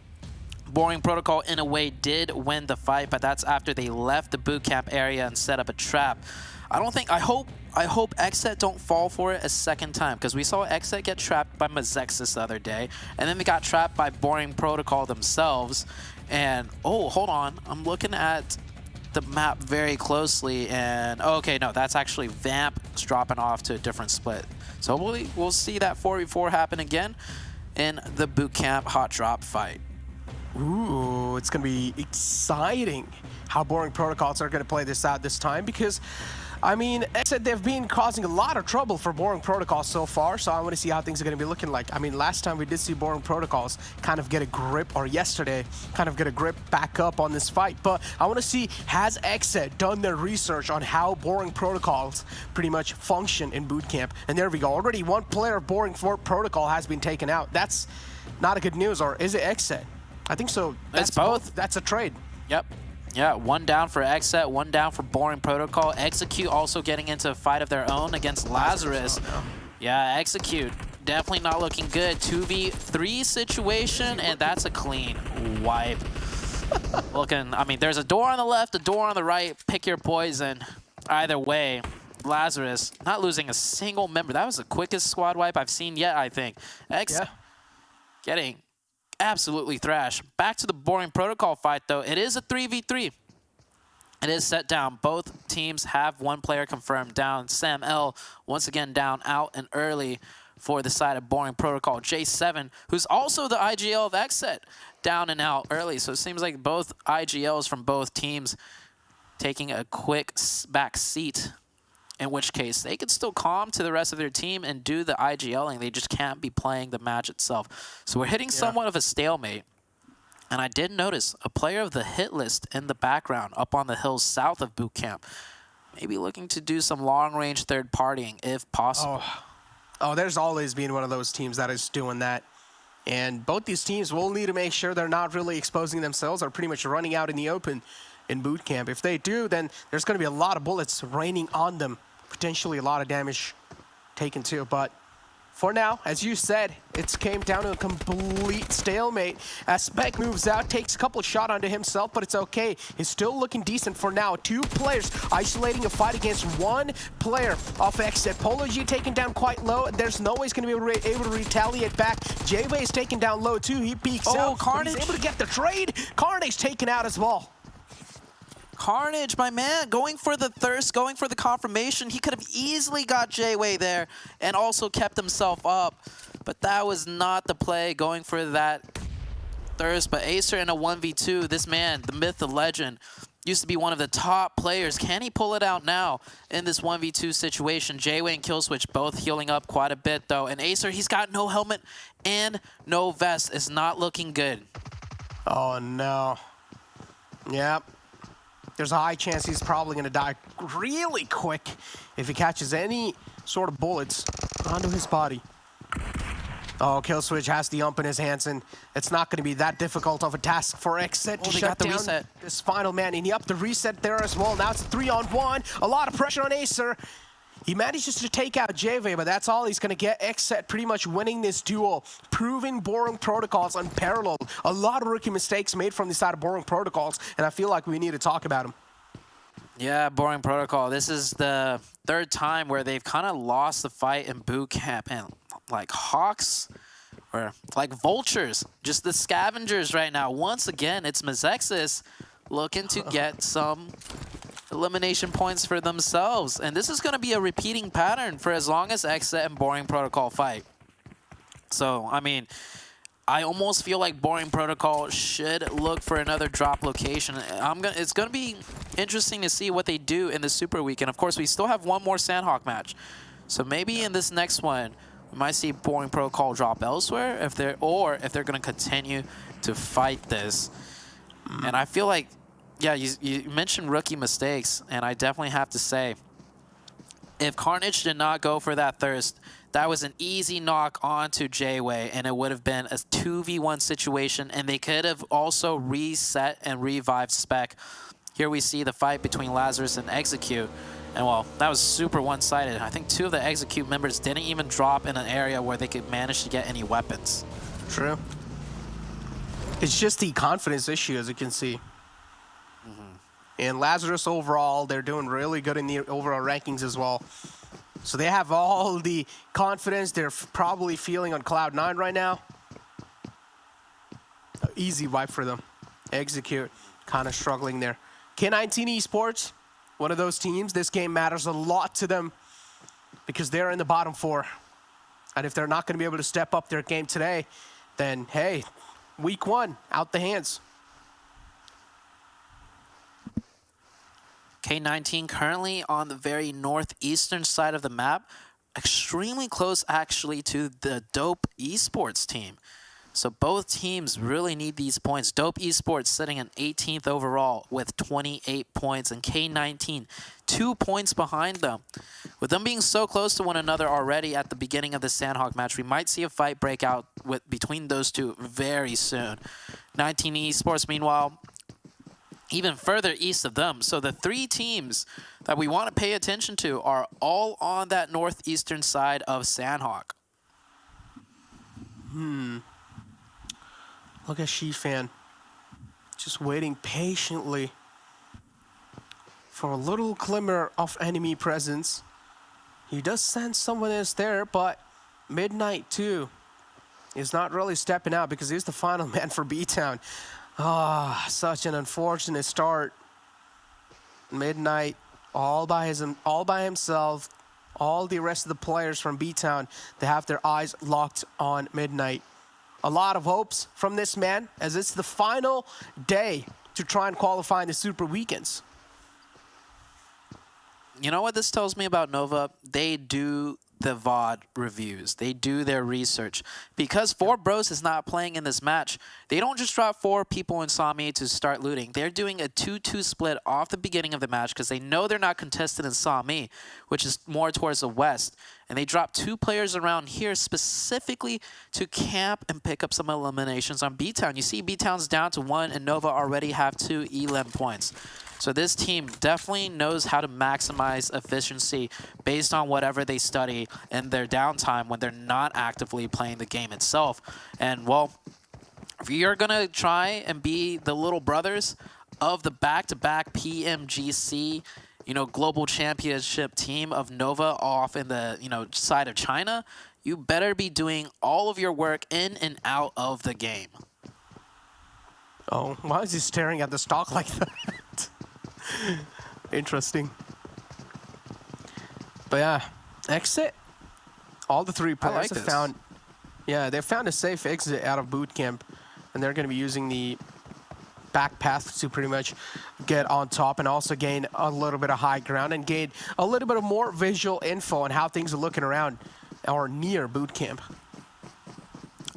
[SPEAKER 8] Boring Protocol in a way did win the fight, but that's after they left the boot camp area and set up a trap. I hope XSET don't fall for it a second time, because we saw XSET get trapped by Mezexis the other day, and then they got trapped by Boring Protocol themselves. And, oh, hold on. I'm looking at the map very closely, and, okay, no, that's actually Vamp dropping off to a different split. So we'll see that 4v4 happen again in the boot camp hot drop fight.
[SPEAKER 9] Ooh, it's going to be exciting how Boring Protocols are going to play this out this time, because I mean, XSET, they've been causing a lot of trouble for Boring Protocols so far, so I want to see how things are going to be looking like. I mean, last time we did see Boring Protocols kind of get a grip, or yesterday, kind of get a grip back up on this fight, but I want to see, has XSET done their research on how Boring Protocols pretty much function in boot camp? And there we go. Already one player of Boring Protocol has been taken out. That's not a good news, or is it XSET? I think so.
[SPEAKER 8] That's both.
[SPEAKER 9] That's a trade.
[SPEAKER 8] Yep. Yeah, 1 down for XSET, 1 down for Boring Protocol. Execute also getting into a fight of their own against Lazarus. Yeah, Execute definitely not looking good. 2v3 situation, and that's a clean wipe. I mean, there's a door on the left, a door on the right. Pick your poison. Either way, Lazarus not losing a single member. That was the quickest squad wipe I've seen yet, I think. Getting absolutely thrashed. Back to the Boring Protocol fight, though. It is a 3v3. It is set down. Both teams have 1 player confirmed down. Sam L, once again down out and early for the side of Boring Protocol. J7, who's also the IGL of XSET, down and out early. So it seems like both IGLs from both teams taking a quick back seat in which case they could still calm to the rest of their team and do the IGLing. They just can't be playing the match itself. So we're hitting somewhat of a stalemate. And I did notice a player of the Hitlist in the background up on the hills south of boot camp. Maybe looking to do some long-range third partying if possible.
[SPEAKER 9] Oh, there's always been one of those teams that is doing that. And both these teams will need to make sure they're not really exposing themselves or pretty much running out in the open in boot camp. If they do, then there's going to be a lot of bullets raining on them. Potentially a lot of damage taken too. But for now, as you said, it came down to a complete stalemate. As Spec moves out, takes a couple shots onto himself, but it's okay. He's still looking decent for now. 2 players isolating a fight against 1 player off XSET. Polo G taken down quite low. There's no way he's going to be able to retaliate back. J-Way is taken down low too. He peeks out.
[SPEAKER 8] Carnage.
[SPEAKER 9] He's able to get the trade. Carnage taken out as well.
[SPEAKER 8] Carnage, my man, going for the thirst, going for the confirmation. He could have easily got J-Way there and also kept himself up. But that was not the play, going for that thirst. But Acer in a 1v2, this man, the myth, the legend, used to be one of the top players. Can he pull it out now in this 1v2 situation? J-Way and Killswitch both healing up quite a bit, though. And Acer, he's got no helmet and no vest. It's not looking good.
[SPEAKER 9] Oh, no. Yep. There's a high chance he's probably going to die really quick if he catches any sort of bullets onto his body. Oh, Killswitch has the ump in his hands, and it's not going to be that difficult of a task for XSET to shut down this final man. And he upped the reset there as well. Now it's 3-on-1. A lot of pressure on Acer. He manages to take out JV, but that's all he's going to get. XSET pretty much winning this duel, proving Boring Protocols unparalleled. A lot of rookie mistakes made from the side of Boring Protocols, and I feel like we need to talk about them.
[SPEAKER 8] Yeah, Boring Protocol. This is the 3rd time where they've kind of lost the fight in boot camp. And like Hawks, or like vultures, just the scavengers right now. Once again, it's Mezexis looking to get some elimination points for themselves. And this is going to be a repeating pattern for as long as XSET and Boring Protocol fight. So, I mean, I almost feel like Boring Protocol should look for another drop location. It's going to be interesting to see what they do in the Super Week. And of course, we still have one more Sanhok match. So maybe in this next one, we might see Boring Protocol drop elsewhere if they're going to continue to fight this. And I feel like, yeah, you mentioned rookie mistakes, and I definitely have to say, if Carnage did not go for that thirst, that was an easy knock onto J-Way, and it would have been a 2v1 situation, and they could have also reset and revived Spec. Here we see the fight between Lazarus and Execute, and well, that was super one-sided. I think 2 of the Execute members didn't even drop in an area where they could manage to get any weapons.
[SPEAKER 9] True. It's just the confidence issue, as you can see. And Lazarus overall, they're doing really good in the overall rankings as well. So they have all the confidence. They're probably feeling on Cloud 9 right now. Easy wipe for them. Execute, kind of struggling there. K19 Esports, one of those teams. This game matters a lot to them because they're in the bottom 4. And if they're not going to be able to step up their game today, then hey, week 1, out the hands.
[SPEAKER 8] K19 currently on the very northeastern side of the map, extremely close actually to the Dope Esports team. So both teams really need these points. Dope Esports sitting in 18th overall with 28 points, and K19 2 points behind them. With them being so close to one another already at the beginning of the Sanhok match, we might see a fight break out between those two very soon. 19 Esports, meanwhile, even further east of them. So the 3 teams that we want to pay attention to are all on that northeastern side of Sanhok.
[SPEAKER 9] Look at Shifan, just waiting patiently for a little glimmer of enemy presence. He does sense someone is there, but Midnight too is not really stepping out because he's the final man for BTOWN. Ah, such an unfortunate start. Midnight all by himself. All the rest of the players from BTOWN, they have their eyes locked on Midnight. A lot of hopes from this man as it's the final day to try and qualify in the Super Weekends.
[SPEAKER 8] you know what this tells me about Nova? They do the VOD reviews. They do their research. Because 4Bros is not playing in this match, they don't just drop 4 people in Sami to start looting. They're doing a 2-2 split off the beginning of the match because they know they're not contested in Sami, which is more towards the west. And they drop 2 players around here specifically to camp and pick up some eliminations on BTOWN. You see BTOWN's down to 1 and Nova already have 2 elim points. So this team definitely knows how to maximize efficiency based on whatever they study in their downtime when they're not actively playing the game itself. And, well, if you're going to try and be the little brothers of the back-to-back PMGC, you know, global championship team of Nova off in the, you know, side of China, you better be doing all of your work in and out of the game.
[SPEAKER 9] Oh, why is he staring at the stock like that? Interesting. But yeah, exit. All the 3 players have found. Yeah, they found a safe exit out of boot camp, and they're going to be using the back path to pretty much get on top and also gain a little bit of high ground and gain a little bit of more visual info on how things are looking around or near boot camp.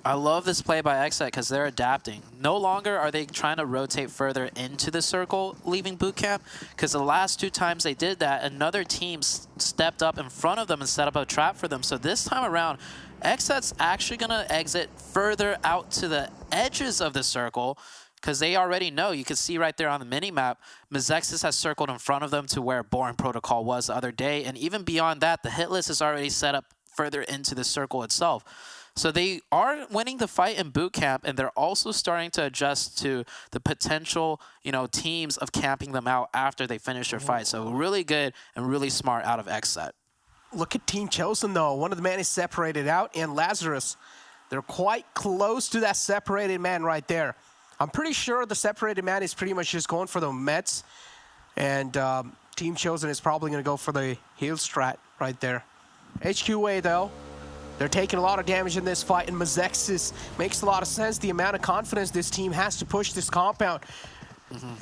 [SPEAKER 8] I love this play by XSET because they're adapting. No longer are they trying to rotate further into the circle leaving boot camp, because the last 2 times they did that, another team stepped up in front of them and set up a trap for them. So this time around, XSET's actually going to exit further out to the edges of the circle because they already know. You can see right there on the mini-map, Mezexis has circled in front of them to where Boring Protocol was the other day. And even beyond that, the hit list is already set up further into the circle itself. So they are winning the fight in boot camp, and they're also starting to adjust to the potential, you know, teams of camping them out after they finish their fight. So really good and really smart out of XSET.
[SPEAKER 9] Look at Team Chosen, though. One of the men is separated out, and Lazarus. They're quite close to that separated man right there. I'm pretty sure the separated man is pretty much just going for the Mets, and Team Chosen is probably going to go for the heal strat right there. HQA, though. They're taking a lot of damage in this fight, and Mezexis makes a lot of sense. The amount of confidence this team has to push this compound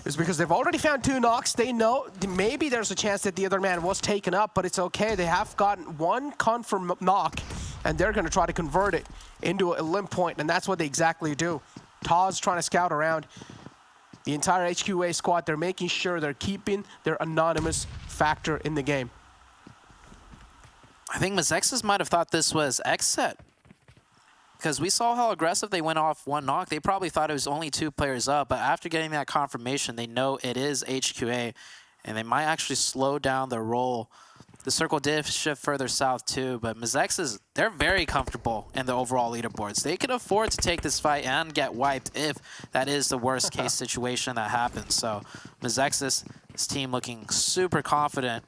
[SPEAKER 9] is because they've already found 2 knocks. They know maybe there's a chance that the other man was taken up, but it's okay. They have gotten 1 confirm knock, and they're going to try to convert it into a limp point, and that's what they exactly do. Taz trying to scout around the entire HQA squad. They're making sure they're keeping their anonymous factor in the game.
[SPEAKER 8] I think Mezexis might have thought this was XSET, because we saw how aggressive they went off 1 knock. They probably thought it was only 2 players up, but after getting that confirmation, they know it is HQA, and they might actually slow down their roll. The circle did shift further south too, but Mezexis, they're very comfortable in the overall leaderboards. They can afford to take this fight and get wiped if that is the worst case situation that happens. So Mezexis, this team looking super confident.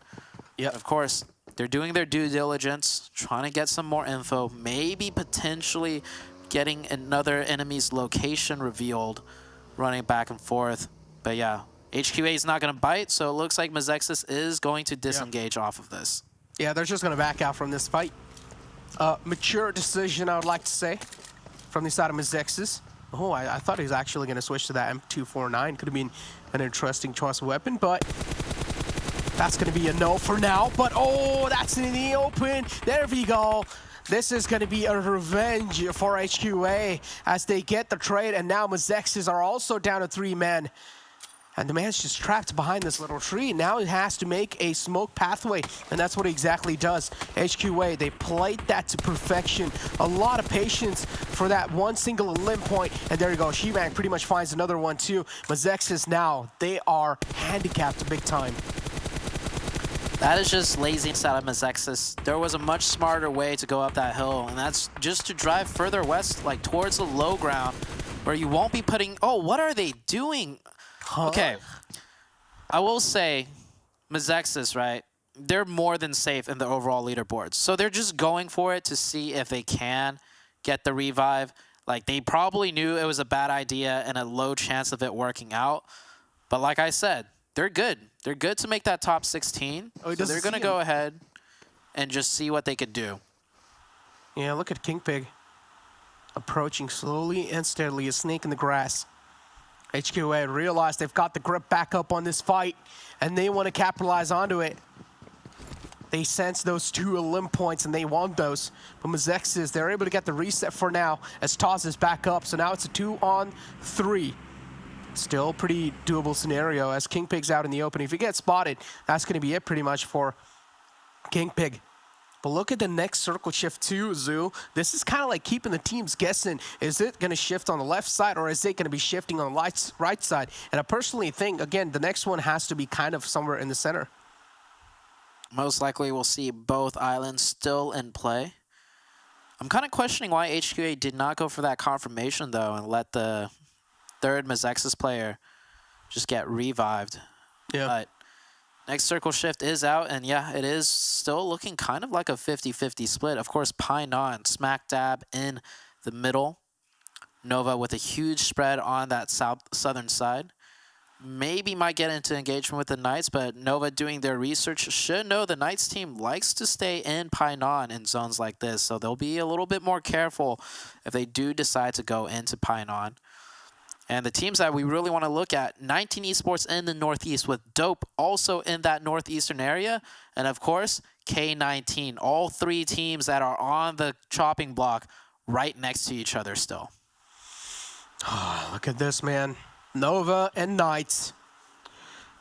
[SPEAKER 9] Yeah,
[SPEAKER 8] of course, they're doing their due diligence, trying to get some more info, maybe potentially getting another enemy's location revealed, running back and forth. But yeah, HQA is not going to bite, so it looks like Mezexis is going to disengage off of this.
[SPEAKER 9] Yeah, they're just going to back out from this fight. Mature decision, I would like to say, from the side of Mezexis. Oh, I thought he was actually going to switch to that M249. Could have been an interesting choice of weapon, but that's going to be a no for now. But, oh, that's in the open. There we go. This is going to be a revenge for HQA as they get the trade, and now Mezexis are also down to 3 men. And the man's just trapped behind this little tree. Now he has to make a smoke pathway, and that's what he exactly does. HQA, they played that to perfection. A lot of patience for that 1 single limb point. And there you go, Shibang pretty much finds another one too. Mezexis now, they are handicapped big time.
[SPEAKER 8] That is just laziness out of Mezexis. There was a much smarter way to go up that hill, and that's just to drive further west, like towards the low ground, where you won't be putting... Oh, what are they doing? Huh? Okay, I will say, Mezexis, right? They're more than safe in the overall leaderboards. So they're just going for it to see if they can get the revive. Like, they probably knew it was a bad idea and a low chance of it working out. But like I said, they're good. They're good to make that top 16. Oh, so they're going to go ahead and just see what they could do.
[SPEAKER 9] Yeah, look at King Pig. Approaching slowly and steadily, a snake in the grass. HQA realized they've got the grip back up on this fight, and they want to capitalize onto it. They sense those 2 elim points and they want those. But Mezexis, they're able to get the reset for now as Taz is back up. So now it's a 2-on-3. Still pretty doable scenario as King Pig's out in the open. If he gets spotted, that's going to be it pretty much for King Pig. But look at the next circle shift too, Zoo. This is kind of like keeping the teams guessing. Is it going to shift on the left side or is it going to be shifting on the right side? And I personally think, again, the next one has to be kind of somewhere in the center.
[SPEAKER 8] Most likely we'll see both islands still in play. I'm kind of questioning why HQA did not go for that confirmation, though, and let the third Mezexis player just get revived.
[SPEAKER 9] Yeah.
[SPEAKER 8] But next circle shift is out, and yeah, it is still looking kind of like a 50-50 split. Of course, Painan smack dab in the middle. Nova with a huge spread on that southern side. Maybe might get into engagement with the Knights, but Nova doing their research should know the Knights team likes to stay in Painan in zones like this, so they'll be a little bit more careful if they do decide to go into Painan. And the teams that we really want to look at, 19 Esports in the Northeast with Dope also in that northeastern area. And of course, K19. All 3 teams that are on the chopping block right next to each other still.
[SPEAKER 9] Look at this, man. Nova and Knights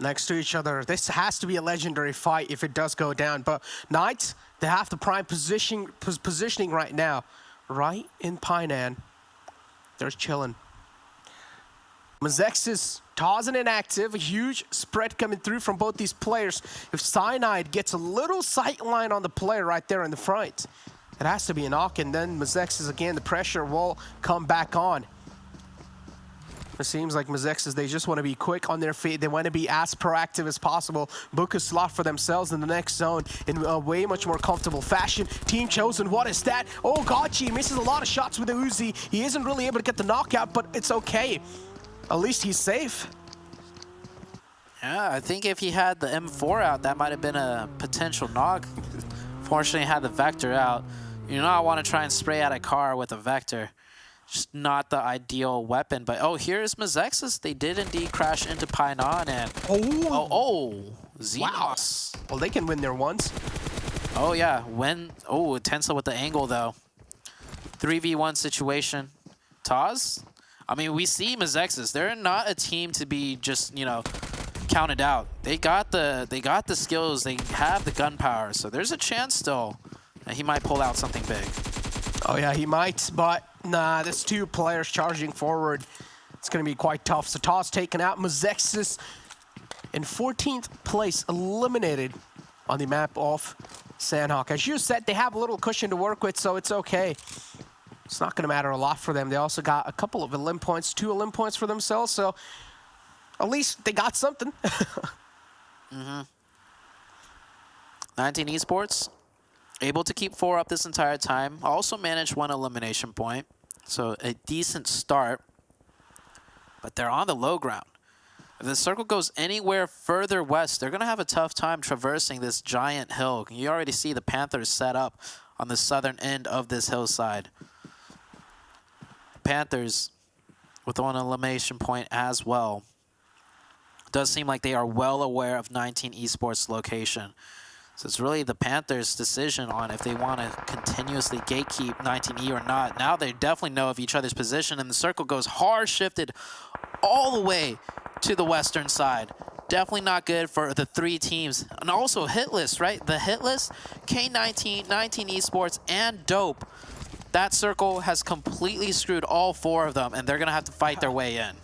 [SPEAKER 9] next to each other. This has to be a legendary fight if it does go down. But Knights, they have the prime positioning right now. Right in Painan. They're chilling. Mezexis, Tarzan inactive, a huge spread coming through from both these players. If Cyanide gets a little sight line on the player right there in the front, it has to be a knock, and then Mezexis, again, the pressure will come back on. It seems like Mezexis, they just want to be quick on their feet. They want to be as proactive as possible, book a slot for themselves in the next zone in a way much more comfortable fashion. Team Chosen, what is that? Oh, Gachi misses a lot of shots with the Uzi. He isn't really able to get the knockout, but it's okay. At least he's safe.
[SPEAKER 8] Yeah, I think if he had the M4 out, that might have been a potential knock. Fortunately, he had the Vector out. You know, I want to try and spray out a car with a Vector. Just not the ideal weapon. But, oh, here's Mezexis. They did indeed crash into Painan and... Xenos.
[SPEAKER 9] Wow. Well, they can win their ones.
[SPEAKER 8] Oh, yeah. Tensa with the angle, though. 3v1 situation. Taz? I mean, we see Mezexis. They're not a team to be just, you know, counted out. They got the skills. They have the gunpowder. So there's a chance still that he might pull out something big.
[SPEAKER 9] Oh, yeah, he might. But, nah, there's 2 players charging forward. It's going to be quite tough. So Taz taken out. Mezexis in 14th place, eliminated on the map of Sanhok. As you said, they have a little cushion to work with, so it's okay. It's not going to matter a lot for them. They also got a couple of elim points, 2 elim points for themselves, so at least they got something.
[SPEAKER 8] 19 Esports, able to keep 4 up this entire time. Also managed 1 elimination point, so a decent start. But they're on the low ground. If the circle goes anywhere further west, they're going to have a tough time traversing this giant hill. You already see the Panthers set up on the southern end of this hillside. Panthers with 1 elimination point as well. Does seem like they are well aware of 19 Esports' location. So it's really the Panthers' decision on if they want to continuously gatekeep 19E or not. Now they definitely know of each other's position, and the circle goes hard shifted all the way to the western side. Definitely not good for the 3 teams. And also Hitlist, right? The Hitlist, K19, 19 Esports, and Dope. That circle has completely screwed all 4 of them, and they're going to have to fight their way in.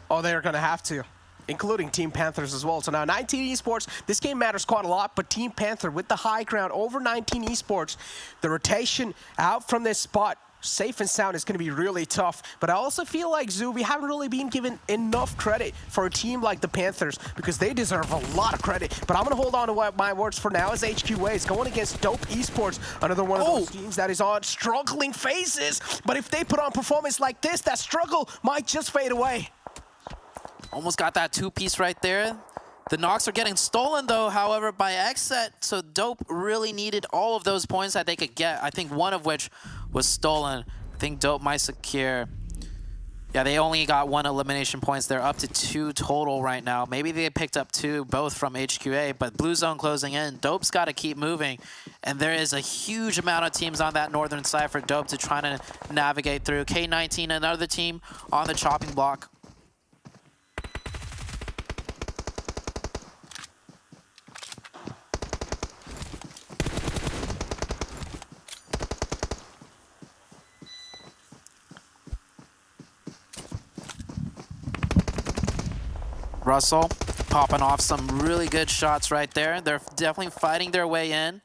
[SPEAKER 9] Oh, they're going to have to, including Team Panthers as well. So now 19 Esports, this game matters quite a lot, but Team Panther with the high ground over 19 Esports, the rotation out from this spot, safe and sound, is going to be really tough. But I also feel like, Zoo, we haven't really been given enough credit for a team like the Panthers because they deserve a lot of credit. But I'm going to hold on to my words for now as HQA is going against Dope Esports, another one of those teams that is on struggling phases. But if they put on performance like this, that struggle might just fade away.
[SPEAKER 8] Almost got that 2-piece right there. The knocks are getting stolen, though, however, by XSET. So Dope really needed all of those points that they could get. I think one of which was stolen. I think Dope might secure Yeah, they only got 1 elimination points. They're up to 2 total right now. Maybe they picked up 2, both from HQA, but Blue Zone closing in. Dope's got to keep moving, and there is a huge amount of teams on that northern side for Dope to try to navigate through. K19, another team on the chopping block. Russell popping off some really good shots right there. They're definitely fighting their way in,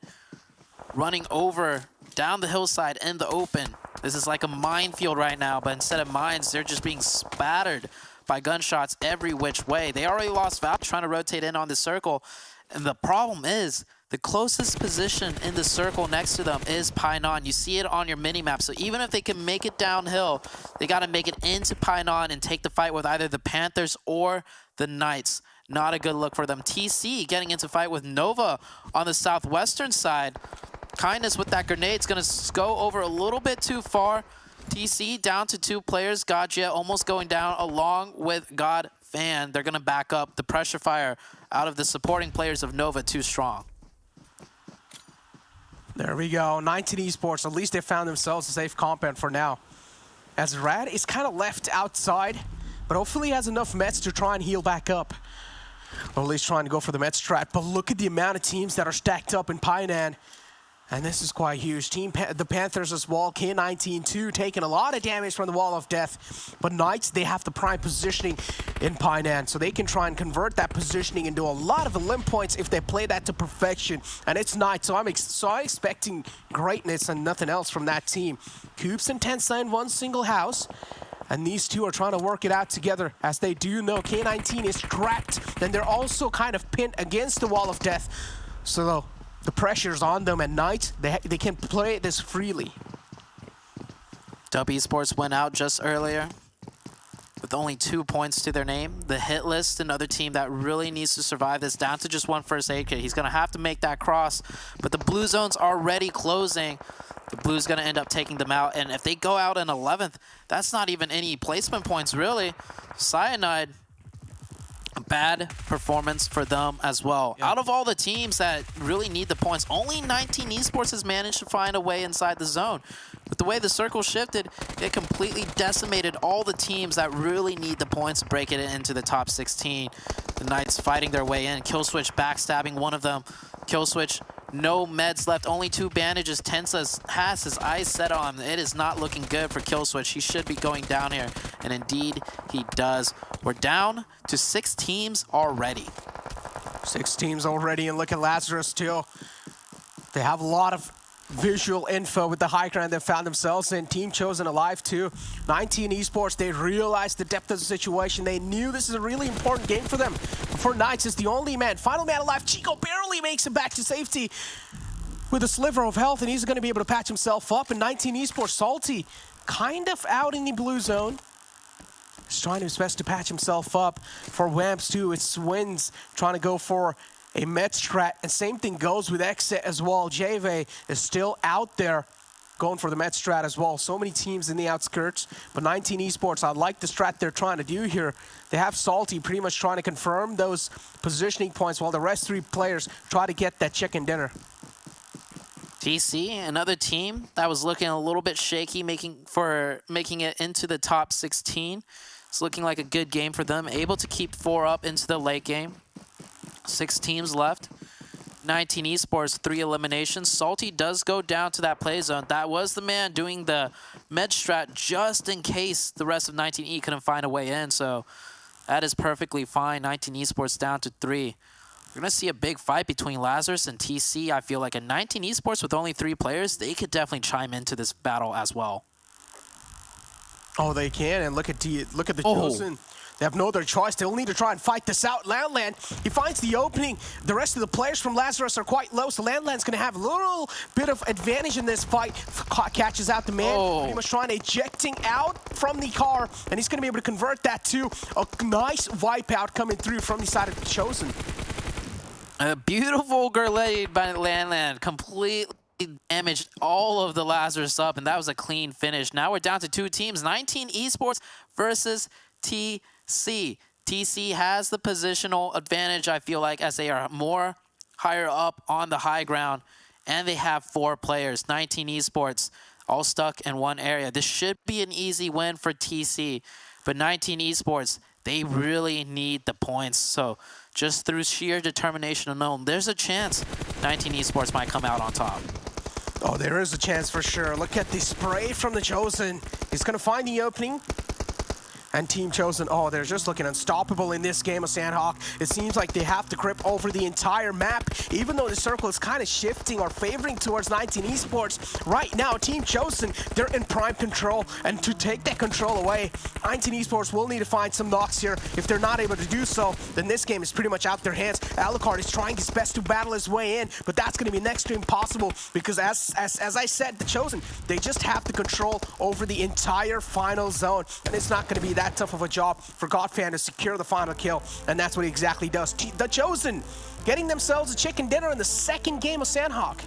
[SPEAKER 8] running over down the hillside in the open. This is like a minefield right now, but instead of mines, they're just being spattered by gunshots every which way. They already lost Vamp trying to rotate in on the circle, and the problem is the closest position in the circle next to them is Painan. You see it on your mini-map, so even if they can make it downhill, they got to make it into Painan and take the fight with either the Panthers or the Knights. Not a good look for them. TC getting into fight with Nova on the southwestern side. Kindness with that grenade is going to go over a little bit too far. TC down to 2 players. Gajia almost going down along with God Fan. They're going to back up. The pressure fire out of the supporting players of Nova too strong.
[SPEAKER 9] There we go. 19 Esports. At least they found themselves a safe compound for now. As Rad is kind of left outside, but hopefully he has enough meds to try and heal back up. Or at least trying to go for the med strat. But look at the amount of teams that are stacked up in Painan. And this is quite huge. The Panthers as well. K19 too, taking a lot of damage from the Wall of Death. But Knights, they have the prime positioning in Painan, so they can try and convert that positioning into a lot of elim points if they play that to perfection. And it's Knights, so I'm expecting greatness and nothing else from that team. Coops and Tensei in one single house. And these two are trying to work it out together, as they do know K19 is trapped. And they're also kind of pinned against the Wall of Death. So the pressure's on them at night. They can play this freely.
[SPEAKER 8] W Esports went out just earlier with only 2 points to their name. The Hitlist, another team that really needs to survive this, down to just 1 first aid kit. He's going to have to make that cross, but the Blue Zone's already closing. The Blue's going to end up taking them out, and if they go out in 11th, that's not even any placement points, really. Cyanide, a bad performance for them as well. Yeah. Out of all the teams that really need the points, only 19 Esports has managed to find a way inside the zone. With the way the circle shifted, it completely decimated all the teams that really need the points to break it into the top 16. The Knights fighting their way in. Killswitch backstabbing one of them. Killswitch, no meds left, only 2 bandages. Tensa has his eyes set on him. It is not looking good for Killswitch. He should be going down here, and indeed he does. We're down to 6 teams already.
[SPEAKER 9] 6 teams already, and look at Lazarus too. They have a lot of visual info with the high ground they found themselves in. Team chosen alive too. 19 Esports, they realized the depth of the situation. They knew this is a really important game for them. For Knights is the only man, final man alive. Chico barely makes it back to safety with a sliver of health, and he's going to be able to patch himself up. And 19 Esports, Salty, kind of out in the blue zone. He's trying his best to patch himself up. For Wamps too, it's Swins trying to go for a med strat, and same thing goes with XSET as well. JV is still out there going for the med strat as well. So many teams in the outskirts, but 19 Esports, I like the strat they're trying to do here. They have Salty pretty much trying to confirm those positioning points while the rest 3 players try to get that chicken dinner.
[SPEAKER 8] TC, another team that was looking a little bit shaky, making it into the top 16. It's looking like a good game for them, able to keep 4 up into the late game. 6 teams left. 19 Esports, 3 eliminations. Salty does go down to that play zone. That was the man doing the med strat just in case the rest of 19E couldn't find a way in. So that is perfectly fine. 19 Esports down to 3. We're going to see a big fight between Lazarus and TC. I feel like a 19 Esports with only 3 players, they could definitely chime into this battle as well.
[SPEAKER 9] Oh, they can. And look at the Chosen. They have no other choice. They'll need to try and fight this out. Landland, he finds the opening. The rest of the players from Lazarus are quite low, so Landland's going to have a little bit of advantage in this fight. Catches out the man, pretty much trying to ejecting out from the car, and he's going to be able to convert that to a nice wipeout coming through from the side of the Chosen.
[SPEAKER 8] A beautiful grenade by Landland, completely damaged all of the Lazarus up, and that was a clean finish. Now we're down to 2 teams, 19 Esports versus TC. TC has the positional advantage, I feel like, as they are more higher up on the high ground, and they have 4 players, 19 Esports, all stuck in one area. This should be an easy win for TC, but 19 Esports, they really need the points. So just through sheer determination alone, there's a chance 19 Esports might come out on top.
[SPEAKER 9] Oh, there is a chance for sure. Look at the spray from the Chosen. He's going to find the opening. And Team Chosen, oh, they're just looking unstoppable in this game of Sanhok. It seems like they have to grip over the entire map, even though the circle is kind of shifting or favoring towards 19 Esports. Right now, Team Chosen, they're in prime control, and to take that control away, 19 Esports will need to find some knocks here. If they're not able to do so, then this game is pretty much out their hands. Alucard is trying his best to battle his way in, but that's going to be next to impossible because as I said, the Chosen, they just have the control over the entire final zone, and it's not going to be that tough of a job for Godfan to secure the final kill, and that's what he exactly does. The Chosen getting themselves a chicken dinner in the second game of Sanhok.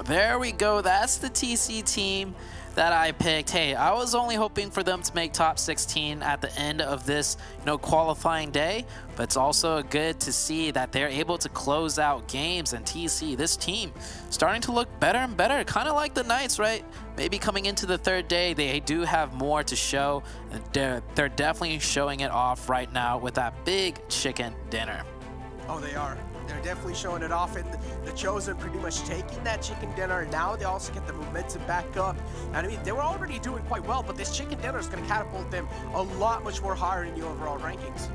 [SPEAKER 8] There we go. That's the TC team that I picked. Hey, I was only hoping for them to make top 16 at the end of this, qualifying day, but it's also good to see that they're able to close out games. And TC, this team, starting to look better and better, kind of like the Knights, right? Maybe coming into the third day, they do have more to show. They're definitely showing it off right now with that big chicken dinner.
[SPEAKER 9] Oh, they are. They're definitely showing it off, and the Chosen pretty much taking that chicken dinner, and now they also get the momentum back up. And I mean, they were already doing quite well, but this chicken dinner is going to catapult them a lot much more higher in the overall rankings.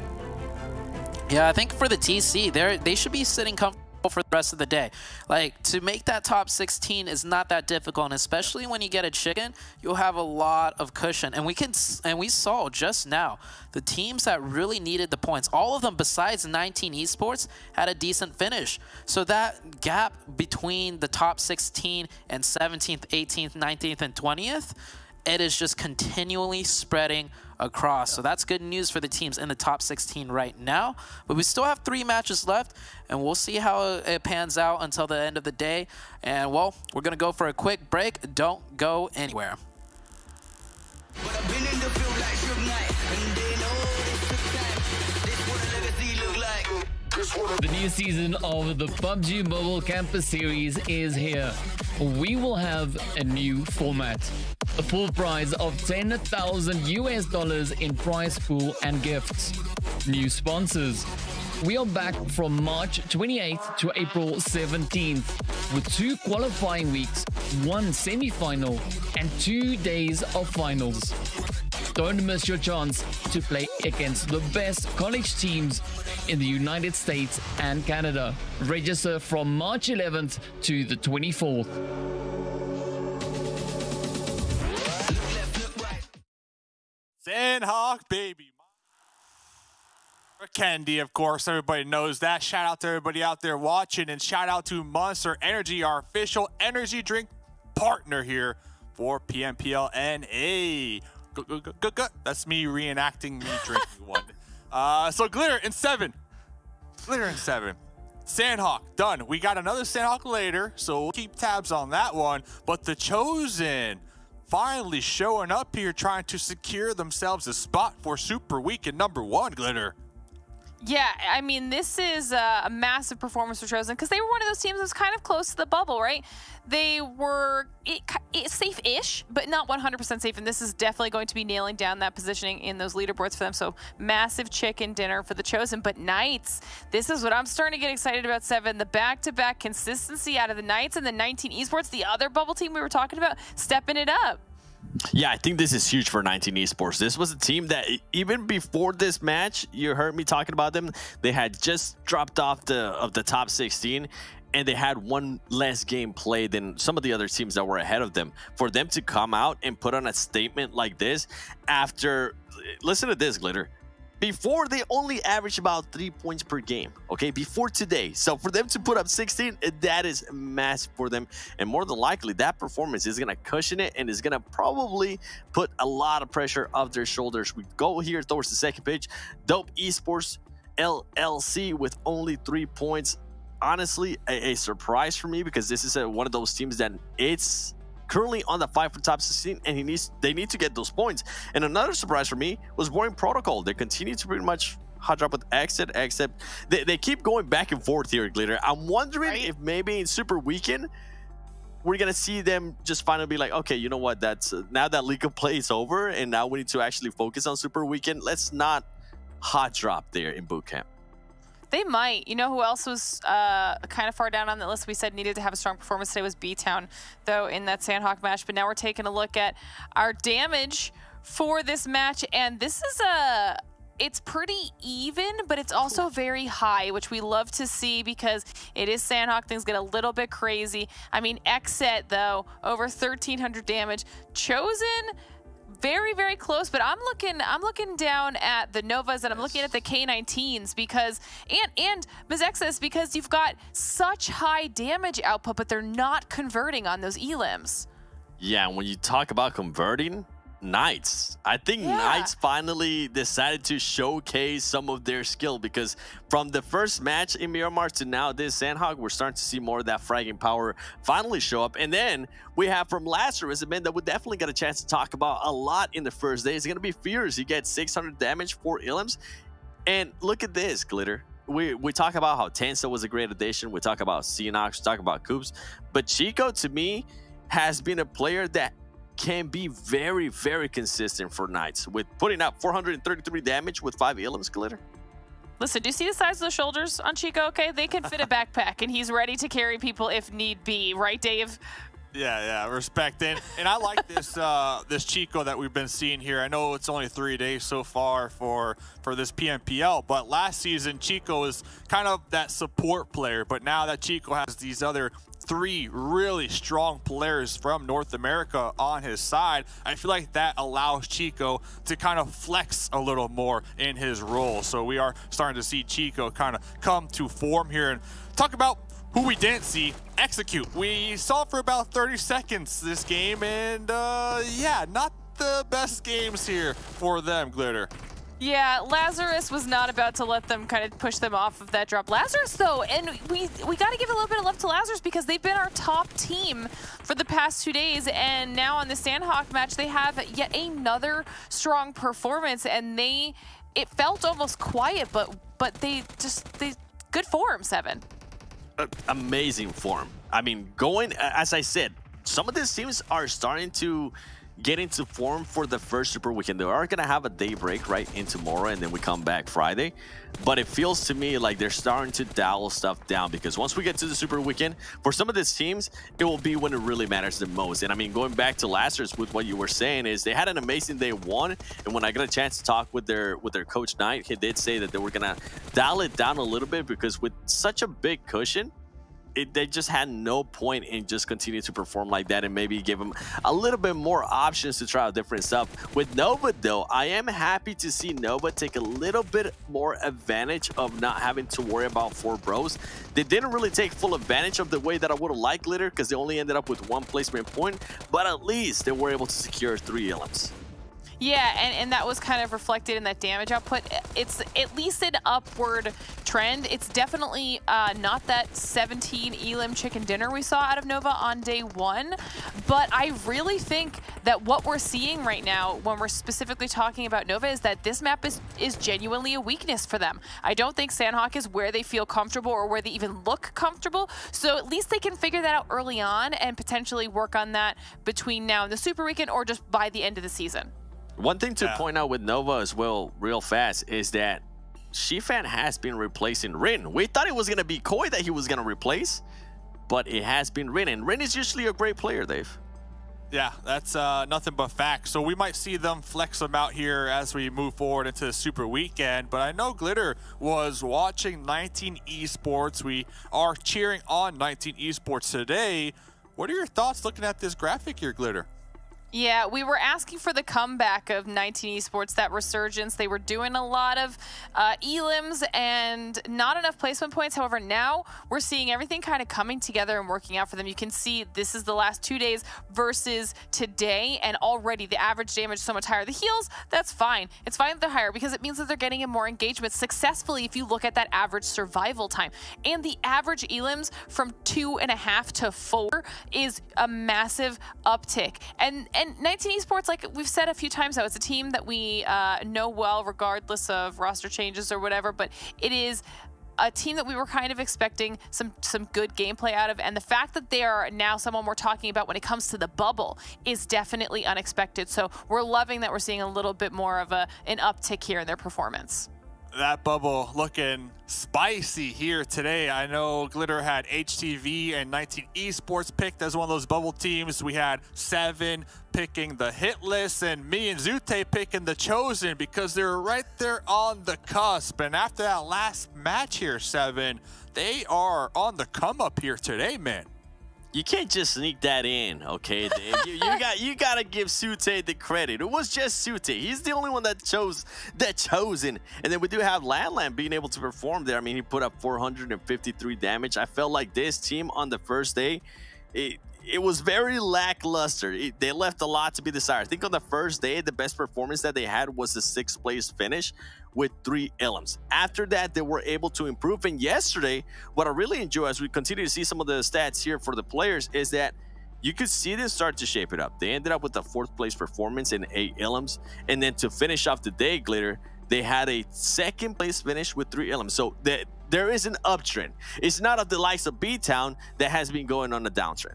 [SPEAKER 8] Yeah, I think for the TC, they should be sitting comfortable for the rest of the day. Like, to make that top 16 is not that difficult, and especially when you get a chicken, you'll have a lot of cushion. And we saw just now the teams that really needed the points, all of them besides 19 Esports, had a decent finish. So that gap between the top 16 and 17th, 18th, 19th, and 20th, it is just continually spreading across. So that's good news for the teams in the top 16 right now. But we still have 3 matches left, and we'll see how it pans out until the end of the day. And, well, we're going to go for a quick break. Don't go anywhere.
[SPEAKER 10] But I've been in the field like Suge Knight, and they know this took time. This what a legacy look like.
[SPEAKER 11] The new season of the PUBG Mobile Campus Series is here. We will have a new format. A full prize of $10,000 in prize pool and gifts. New sponsors. We are back from March 28th to April 17th with 2 qualifying weeks, 1 semi-final, and 2 days of finals. Don't miss your chance to play against the best college teams in the United States and Canada. Register from March 11th to the 24th.
[SPEAKER 5] Sanhok, baby. Candy, of course, everybody knows that. Shout out to everybody out there watching, and shout out to Monster Energy, our official energy drink partner here for PMPL NA. That's me reenacting me drinking one. So Glitter in 7. Glitter in 7. Sanhok, done. We got another Sanhok later, so we'll keep tabs on that one. But the Chosen finally showing up here, trying to secure themselves a spot for Super Week in #1, Glitter.
[SPEAKER 6] Yeah, I mean, this is a massive performance for Chosen because they were one of those teams that was kind of close to the bubble, right? They were safe-ish, but not 100% safe, and this is definitely going to be nailing down that positioning in those leaderboards for them. So massive chicken dinner for the Chosen. But Knights, this is what I'm starting to get excited about, 7. The back-to-back consistency out of the Knights and the 19 Esports, the other bubble team we were talking about, stepping it up.
[SPEAKER 7] Yeah, I think this is huge for 19 Esports. This was a team that even before this match, you heard me talking about them, they had just dropped off the top 16, and they had 1 less game played than some of the other teams that were ahead of them. For them to come out and put on a statement like this after, listen to this, Glitter. Before, they only averaged about 3 points per game, okay, before today. So for them to put up 16, that is massive for them. And more than likely, that performance is going to cushion it and is going to probably put a lot of pressure off their shoulders. We go here towards the second page. Dope Esports LLC with only 3 points. honestly a surprise for me because this is one of those teams that it's currently on the fight for top 16, and they need to get those points. And another surprise for me was Warring Protocol. They continue to pretty much hot drop with XSET, except they keep going back and forth here, Glitter. I'm wondering if maybe in Super Weekend we're gonna see them just finally be like, okay, you know what? That's now that League of Play is over, and now we need to actually focus on Super Weekend. Let's not hot drop there in boot camp.
[SPEAKER 6] They might. You know who else was kind of far down on the list we said needed to have a strong performance today was BTOWN, though, in that Sanhok match. But now we're taking a look at our damage for this match, and this is it's pretty even, but it's also very high, which we love to see because it is Sanhok. Things get a little bit crazy. I mean, XSET, though, over 1,300 damage. Chosen, very, very close, but I'm looking down at the Novas and I'm looking at the K19s because, and Mezexis, because you've got such high damage output, but they're not converting on those elims.
[SPEAKER 7] Yeah, when you talk about converting, Knights. I think Knights finally decided to showcase some of their skill because from the first match in Miramar to now this Sanhok, we're starting to see more of that fragging power finally show up. And then we have from Lazarus, a man that we definitely got a chance to talk about a lot in the first day. It's going to be Fierce. He gets 600 damage, 4 elims. And look at this, Glitter. We talk about how Tensa was a great addition. We talk about Xenox, we talk about Coops. But Chico, to me, has been a player that can be very, very consistent for Knights with putting out 433 damage with 5 elims, Glitter.
[SPEAKER 6] Listen, do you see the size of the shoulders on Chico? Okay, they can fit a backpack, and he's ready to carry people if need be. Right, Dave?
[SPEAKER 5] Yeah, respect. And I like this this Chico that we've been seeing here. I know it's only 3 days so far for this PMPL, but last season Chico was kind of that support player, but now that Chico has these other 3 really strong players from North America on his side, I feel like that allows Chico to kind of flex a little more in his role. So we are starting to see Chico kind of come to form here. And talk about who we didn't see execute. We saw for about 30 seconds this game, and yeah, not the best games here for them, Glitter.
[SPEAKER 6] Yeah, Lazarus was not about to let them kind of push them off of that drop. Lazarus, though, and we got to give a little bit of love to Lazarus because they've been our top team for the past 2 days, and now on the Sanhok match, they have yet another strong performance, and it felt almost quiet, but they good form, Seven.
[SPEAKER 7] Amazing form. I mean, going, as I said, some of these teams are starting to get into form for the first Super Weekend. They are going to have a day break right in tomorrow, and then we come back Friday. But it feels to me like they're starting to dial stuff down because once we get to the Super Weekend, for some of these teams, it will be when it really matters the most. And I mean, going back to Lazarus with what you were saying is they had an amazing day 1, and when I got a chance to talk with their coach Knight, he did say that they were going to dial it down a little bit because with such a big cushion, they just had no point in just continue to perform like that and maybe give them a little bit more options to try out different stuff. With Nova, though, I am happy to see Nova take a little bit more advantage of not having to worry about 4 bros. They didn't really take full advantage of the way that I would have liked Glitter because they only ended up with 1 placement point, but at least they were able to secure 3 elims.
[SPEAKER 6] Yeah, and that was kind of reflected in that damage output. It's at least an upward trend. It's definitely not that 17 elim chicken dinner we saw out of Nova on day 1, but I really think that what we're seeing right now when we're specifically talking about Nova is that this map is genuinely a weakness for them. I don't think Sanhok is where they feel comfortable or where they even look comfortable, so at least they can figure that out early on and potentially work on that between now and the Super Weekend or just by the end of the season.
[SPEAKER 7] One thing to point out with Nova as well, real fast, is that Shifan has been replacing Rin. We thought it was going to be Koi that he was going to replace, but it has been Rin, and Rin is usually a great player, Dave.
[SPEAKER 5] Yeah, that's nothing but facts. So we might see them flex them out here as we move forward into the Super Weekend. But I know Glitter was watching 19 Esports. We are cheering on 19 Esports today. What are your thoughts looking at this graphic here, Glitter?
[SPEAKER 6] Yeah, we were asking for the comeback of 19 Esports, that resurgence. They were doing a lot of elims and not enough placement points. However, now we're seeing everything kind of coming together and working out for them. You can see this is the last 2 days versus today, and already the average damage is so much higher. The heals, that's fine. It's fine that they're higher because it means that they're getting in more engagement successfully if you look at that average survival time. And the average elims from 2.5 to 4 is a massive uptick. And 19 Esports, like we've said a few times now, it's a team that we know well regardless of roster changes or whatever, but it is a team that we were kind of expecting some good gameplay out of, and the fact that they are now someone we're talking about when it comes to the bubble is definitely unexpected. So we're loving that we're seeing a little bit more of an uptick here in their performance.
[SPEAKER 5] That bubble looking spicy here today. I know Glitter had HTV and 19 Esports picked as one of those bubble teams. We had 7 picking the Hitlist and me and Zute picking the Chosen because they're right there on the cusp. And after that last match here, 7, they are on the come up here today, man.
[SPEAKER 7] You can't just sneak that in, okay, Dave? you gotta give Sute the credit. It was just Sute. He's the only one that chose the Chosen. And then we do have Landland being able to perform there. I mean, he put up 453 damage. I felt like this team on the first day, it was very lackluster. They left a lot to be desired. I think on the first day, the best performance that they had was the 6th place finish with 3 elims. After that, they were able to improve. And yesterday, what I really enjoy as we continue to see some of the stats here for the players is that you could see them start to shape it up. They ended up with a 4th place performance and 8 elims. And then to finish off the day, Glitter, they had a 2nd place finish with 3 elims. So there is an uptrend. It's not of the likes of BTOWN that has been going on a downtrend.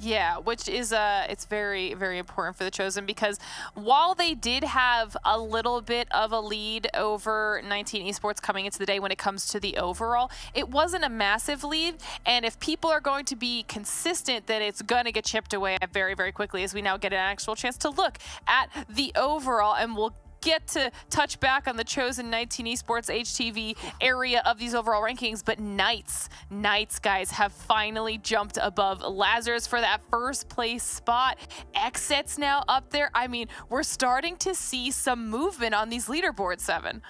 [SPEAKER 6] Yeah, which is it's very, very important for the Chosen because while they did have a little bit of a lead over 19 Esports coming into the day when it comes to the overall, it wasn't a massive lead. And if people are going to be consistent, then it's going to get chipped away very, very quickly as we now get an actual chance to look at the overall, and we'll get to touch back on the Chosen 19 Esports HTV area of these overall rankings, but Knights guys have finally jumped above Lazarus for that 1st place spot. XSET's now up there. I mean, we're starting to see some movement on these leaderboards, 7.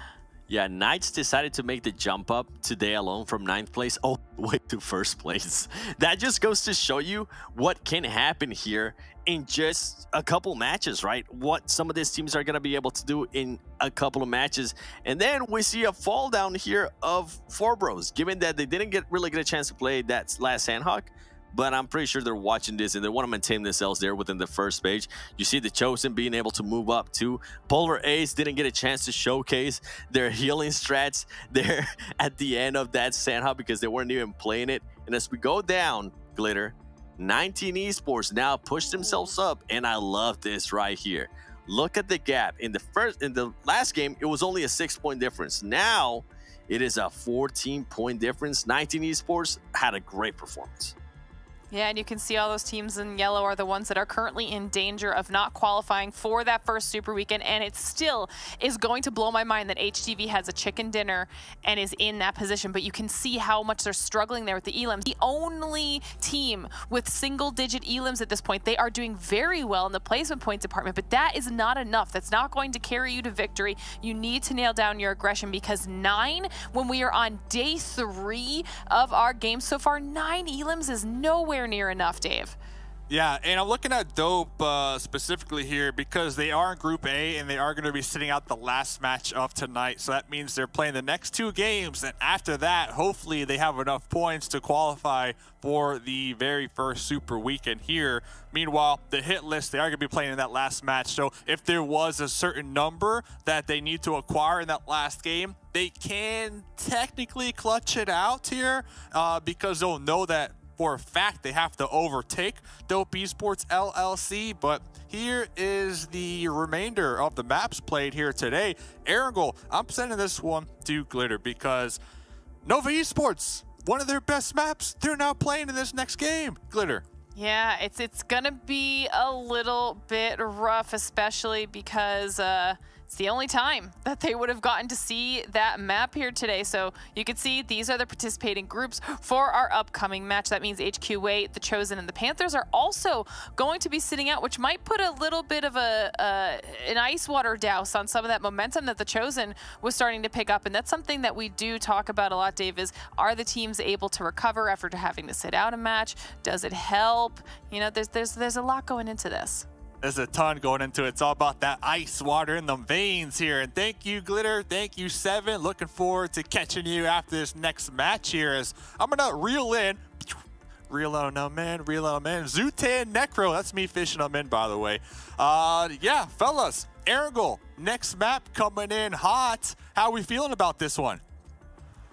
[SPEAKER 7] Yeah, Knights decided to make the jump up today alone from 9th place all the way to 1st place. That just goes to show you what can happen here in just a couple matches, right? What some of these teams are going to be able to do in a couple of matches. And then we see a fall down here of 4 bros, given that they didn't really get a chance to play that last Sanhok. But I'm pretty sure they're watching this and they want to maintain themselves there within the first page. You see the Chosen being able to move up too. Polar Ace didn't get a chance to showcase their healing strats there at the end of that Sanhok because they weren't even playing it. And as we go down, Glitter, 19 Esports now push themselves up, and I love this right here. Look at the gap. In the last game, it was only a 6-point difference. Now it is a 14-point difference. 19 Esports had a great performance.
[SPEAKER 6] Yeah, and you can see all those teams in yellow are the ones that are currently in danger of not qualifying for that first Super Weekend, and it still is going to blow my mind that HTV has a chicken dinner and is in that position, but you can see how much they're struggling there with the elims. The only team with single-digit elims at this point. They are doing very well in the placement point department, but that is not enough. That's not going to carry you to victory. You need to nail down your aggression because 9, when we are on day 3 of our game so far, 9 elims is nowhere near enough, Dave.
[SPEAKER 5] Yeah, and I'm looking at Dope specifically here because they are in Group A and they are going to be sitting out the last match of tonight. So that means they're playing the next 2 games. And after that, hopefully they have enough points to qualify for the very first Super Weekend here. Meanwhile, the Hitlist, they are going to be playing in that last match. So if there was a certain number that they need to acquire in that last game, they can technically clutch it out here because they'll know that for a fact they have to overtake Dope Esports LLC. But here is the remainder of the maps played here today. Erangel, I'm sending this one to Glitter because Nova Esports, one of their best maps, they're now playing in this next game. Glitter.
[SPEAKER 6] Yeah, it's gonna be a little bit rough, especially because It's the only time that they would have gotten to see that map here today. So you can see these are the participating groups for our upcoming match. That means HQA, the Chosen, and the Panthers are also going to be sitting out, which might put a little bit of an ice water douse on some of that momentum that the Chosen was starting to pick up. And that's something that we do talk about a lot, Dave, is are the teams able to recover after having to sit out a match? Does it help? You know, there's a lot going into this.
[SPEAKER 5] There's a ton going into it. It's all about that ice water in the veins here. And thank you, Glitter. Thank you, Seven. Looking forward to catching you after this next match here as I'm going to reel in. Reel on them in, reel on them in. Zutan Necro. That's me fishing them in, by the way. Yeah, fellas. Erangel, next map coming in hot. How are we feeling about this one?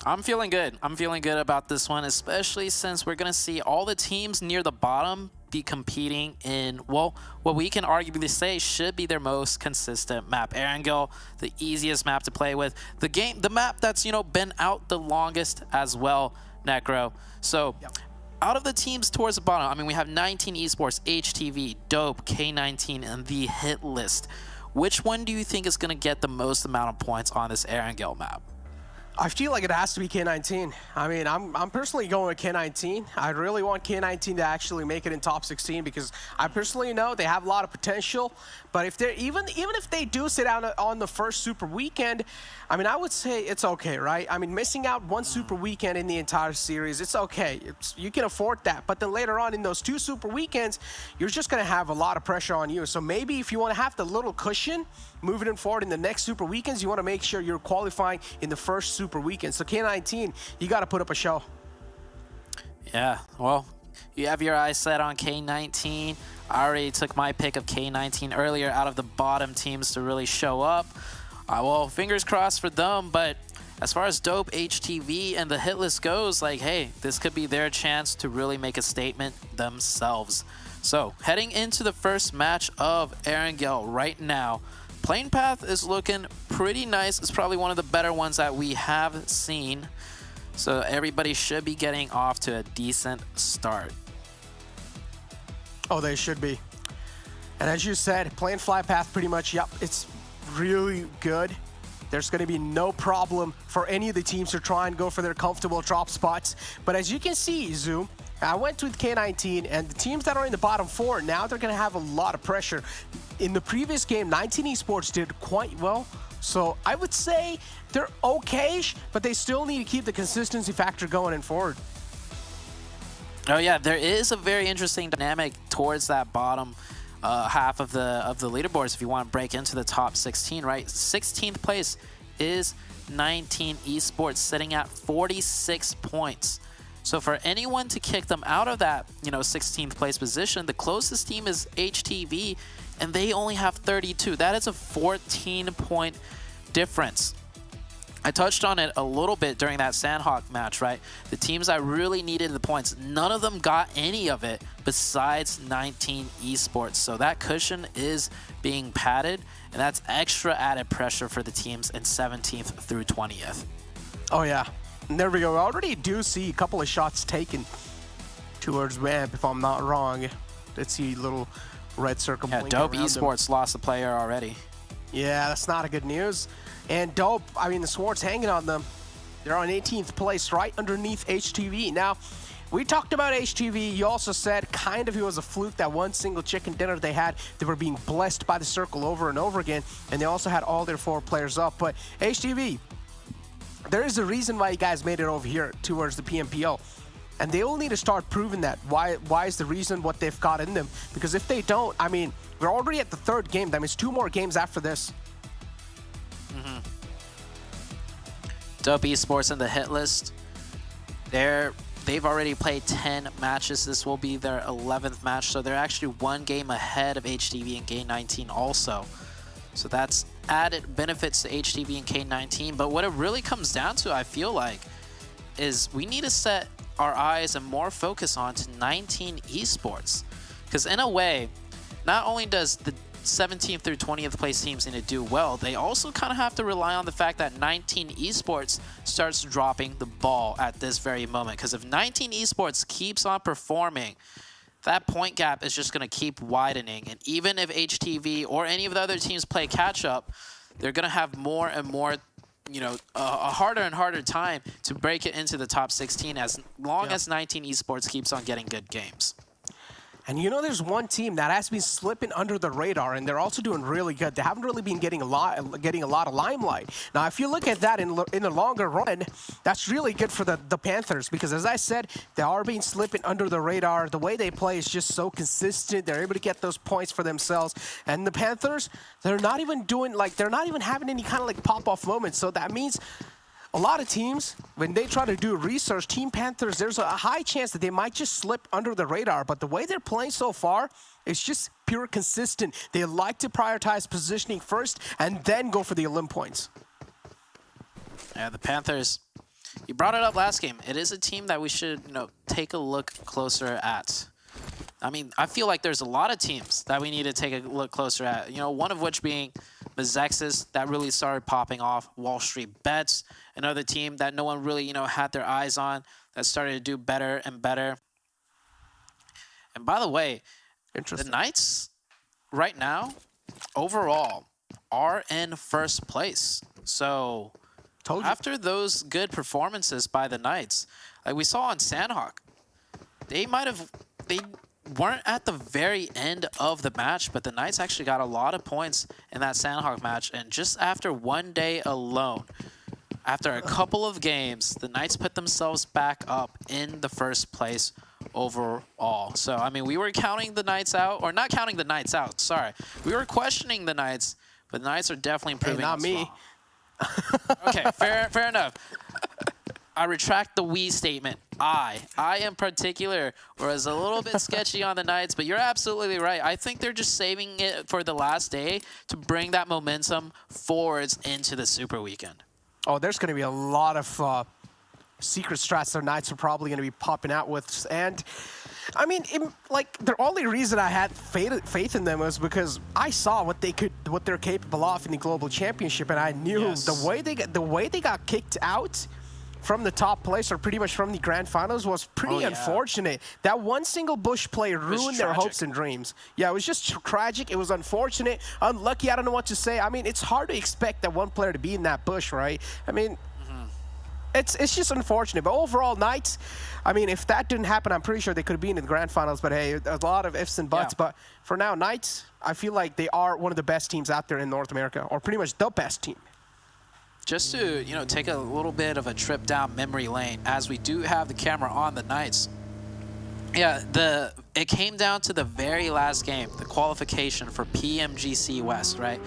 [SPEAKER 8] I'm feeling good. I'm feeling good about this one, especially since we're going to see all the teams near the bottom be competing in, well, what we can arguably say should be their most consistent map. Erangel, the easiest map to play with. The map that's, you know, been out the longest as well, Necro. So, out of the teams towards the bottom, I mean, we have 19 Esports, HTV, Dope, K19, and the Hitlist. Which one do you think is going to get the most amount of points on this Erangel map?
[SPEAKER 9] I feel like it has to be K19. I mean, I'm personally going with K19. I really want K19 to actually make it in top 16 because I personally know they have a lot of potential. But if they're even if they do sit out on the first Super Weekend, I mean, I would say it's okay, right? I mean, missing out one Super Weekend in the entire series, it's okay. You can afford that. But then later on in those 2 Super Weekends, you're just going to have a lot of pressure on you. So maybe if you want to have the little cushion moving forward in the next Super Weekends, you want to make sure you're qualifying in the first Super Weekend. So K19, you got to put up a show.
[SPEAKER 8] Yeah, well, you have your eyes set on K19. I already took my pick of K19 earlier out of the bottom teams to really show up. Well, fingers crossed for them, but as far as Dope, HTV, and the Hitlist goes, like, hey, this could be their chance to really make a statement themselves. So, heading into the first match of Erangel right now, Plane Path is looking pretty nice. It's probably one of the better ones that we have seen. So everybody should be getting off to a decent start.
[SPEAKER 9] Oh, they should be. And as you said, Plane Fly Path pretty much, yep, it's really good. There's going to be no problem for any of the teams to try and go for their comfortable drop spots. But as you can see, Zoom, I went with K19, and the teams that are in the bottom 4, now they're going to have a lot of pressure. In the previous game, 19 Esports did quite well. So I would say they're okay-ish, but they still need to keep the consistency factor going and forward.
[SPEAKER 8] Oh yeah, there is a very interesting dynamic towards that bottom half of the leaderboards if you want to break into the top 16, right? 16th place is 19 Esports sitting at 46 points. So for anyone to kick them out of that, 16th place position, the closest team is HTV, and they only have 32. That is a 14-point difference. I touched on it a little bit during that Sanhok match, right? The teams that really needed the points, none of them got any of it besides 19 Esports. So that cushion is being padded, and that's extra added pressure for the teams in 17th through 20th.
[SPEAKER 9] Oh, yeah. And there we go. We already do see a couple of shots taken towards Vamp, if I'm not wrong. Let's see little red circle.
[SPEAKER 8] Yeah, Dope Esports lost a player already.
[SPEAKER 9] Yeah, that's not a good news. And Dope, I mean, the sword's hanging on them. They're on 18th place, right underneath HTV. Now, we talked about HTV. You also said kind of it was a fluke, that one single chicken dinner they had. They were being blessed by the circle over and over again, and they also had all their 4 players up. But HTV, there is a reason why you guys made it over here towards the PMPL. And they all need to start proving that. Why is the reason what they've got in them? Because if they don't, I mean, we're already at the 3rd game. That means 2 more games after this.
[SPEAKER 8] Dope Esports and the Hitlist, they've already played 10 matches. This will be their 11th match, so they're actually 1 game ahead of HTV and K19 also. So that's added benefits to HTV and K19. But what it really comes down to, I feel like, is we need to set our eyes and more focus on to 19 Esports. Because in a way, not only does the 17th through 20th place teams need to do well, they also kind of have to rely on the fact that 19 Esports starts dropping the ball at this very moment. Because if 19 Esports keeps on performing, that point gap is just going to keep widening. And even if HTV or any of the other teams play catch up, they're going to have more and more, you know, a harder and harder time to break it into the top 16 as long as 19 Esports keeps on getting good games.
[SPEAKER 9] And you know, there's one team that has been slipping under the radar, and they're also doing really good. They haven't really been getting a lot of limelight. Now, if you look at that in the longer run, that's really good for the Panthers, because as I said, they are being slipping under the radar. The way they play is just so consistent. They're able to get those points for themselves. And the Panthers, they're not even having any kind of like pop-off moments. So that means a lot of teams, when they try to do research, Team Panthers, there's a high chance that they might just slip under the radar. But the way they're playing so far, it's just pure consistent. They like to prioritize positioning first and then go for the elim points.
[SPEAKER 8] Yeah, the Panthers, you brought it up last game. It is a team that we should, you know, take a look closer at. I mean, I feel like there's a lot of teams that we need to take a look closer at. You know, one of which being Mezexis, that really started popping off. WallStreetBets, another team that no one really, you know, had their eyes on, that started to do better and better. And by the way, the Knights right now, overall, are in first place. So after those good performances by the Knights, like we saw on Sanhok, they weren't at the very end of the match, but the Knights actually got a lot of points in that Sanhok match. And just after one day alone, after a couple of games, the Knights put themselves back up in the first place overall. So, I mean, we were counting the Knights out, or not counting the Knights out, sorry. We were questioning the Knights, but the Knights are definitely improving.
[SPEAKER 9] Hey, not me.
[SPEAKER 8] Okay, fair enough. I retract the we statement. I in particular was a little bit sketchy on the Knights, but you're absolutely right. I think they're just saving it for the last day to bring that momentum forwards into the Super Weekend.
[SPEAKER 9] Oh, there's going to be a lot of secret strats the Knights are probably going to be popping out with. And, I mean, like, the only reason I had faith in them was because I saw what they're capable of in the Global Championship, and I knew the way they got kicked out from the top place, or pretty much from the grand finals, was pretty unfortunate. That one single bush play ruined their hopes and dreams. Yeah, it was just tragic. It was unfortunate, unlucky. I don't know what to say. I mean, it's hard to expect that one player to be in that bush, right? I mean, it's just unfortunate. But overall, Knights, I mean, if that didn't happen, I'm pretty sure they could have been in the grand finals. But hey, a lot of ifs and buts. But for now, Knights, I feel like they are one of the best teams out there in North America, or pretty much the best team.
[SPEAKER 8] Just to, you know, take a little bit of a trip down memory lane, as we do have the camera on the Knights. Yeah, it came down to the very last game, the qualification for PMGC West, right?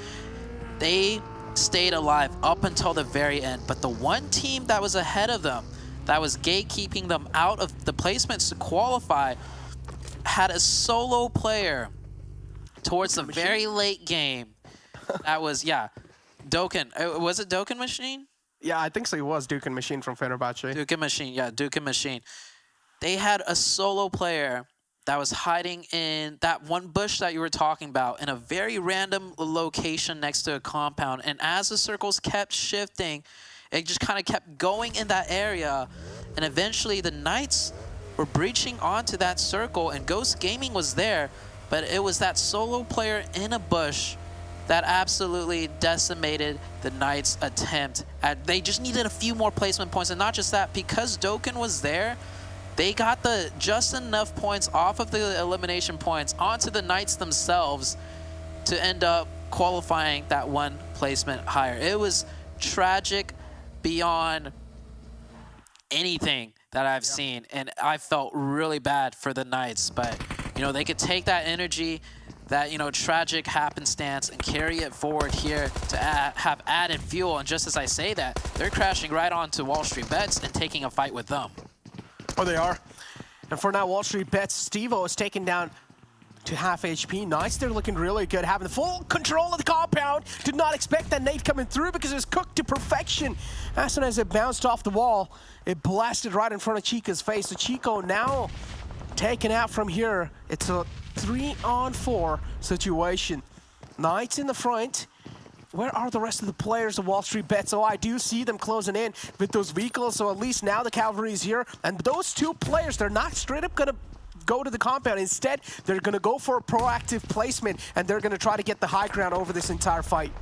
[SPEAKER 8] They stayed alive up until the very end, but the one team that was ahead of them, that was gatekeeping them out of the placements to qualify, had a solo player towards the very late game. That was, Dokkan. Was it Dokkan Machine?
[SPEAKER 9] Yeah, I think so. It was Dokkan Machine from Fenerbahce.
[SPEAKER 8] Dokkan Machine, yeah, Dokkan Machine. They had a solo player that was hiding in that one bush that you were talking about, in a very random location next to a compound. And as the circles kept shifting, it just kind of kept going in that area. And eventually the Knights were breaching onto that circle, and Ghost Gaming was there, but it was that solo player in a bush that absolutely decimated the Knights' attempt. They just needed a few more placement points, and not just that, because Dokkan was there, they got just enough points off of the elimination points onto the Knights themselves to end up qualifying that one placement higher. It was tragic beyond anything that I've seen, and I felt really bad for the Knights, but you know, they could take that energy, that, you know, tragic happenstance, and carry it forward here to have added fuel. And just as I say that, they're crashing right onto WallStreetBets and taking a fight with them.
[SPEAKER 9] Oh, they are. And for now, WallStreetBets, Steve-O is taken down to half HP. Nice, they're looking really good, having the full control of the compound. Did not expect that nade coming through because it was cooked to perfection. As soon as it bounced off the wall, it blasted right in front of Chica's face. So Chico now taken out from here. It's a 3-on-4 situation. Knights in the front. Where are the rest of the players of WallStreetBets? Oh, I do see them closing in with those vehicles, so at least now the cavalry is here. And those two players, they're not straight up gonna go to the compound. Instead, they're gonna go for a proactive placement, and they're gonna try to get the high ground over this entire fight.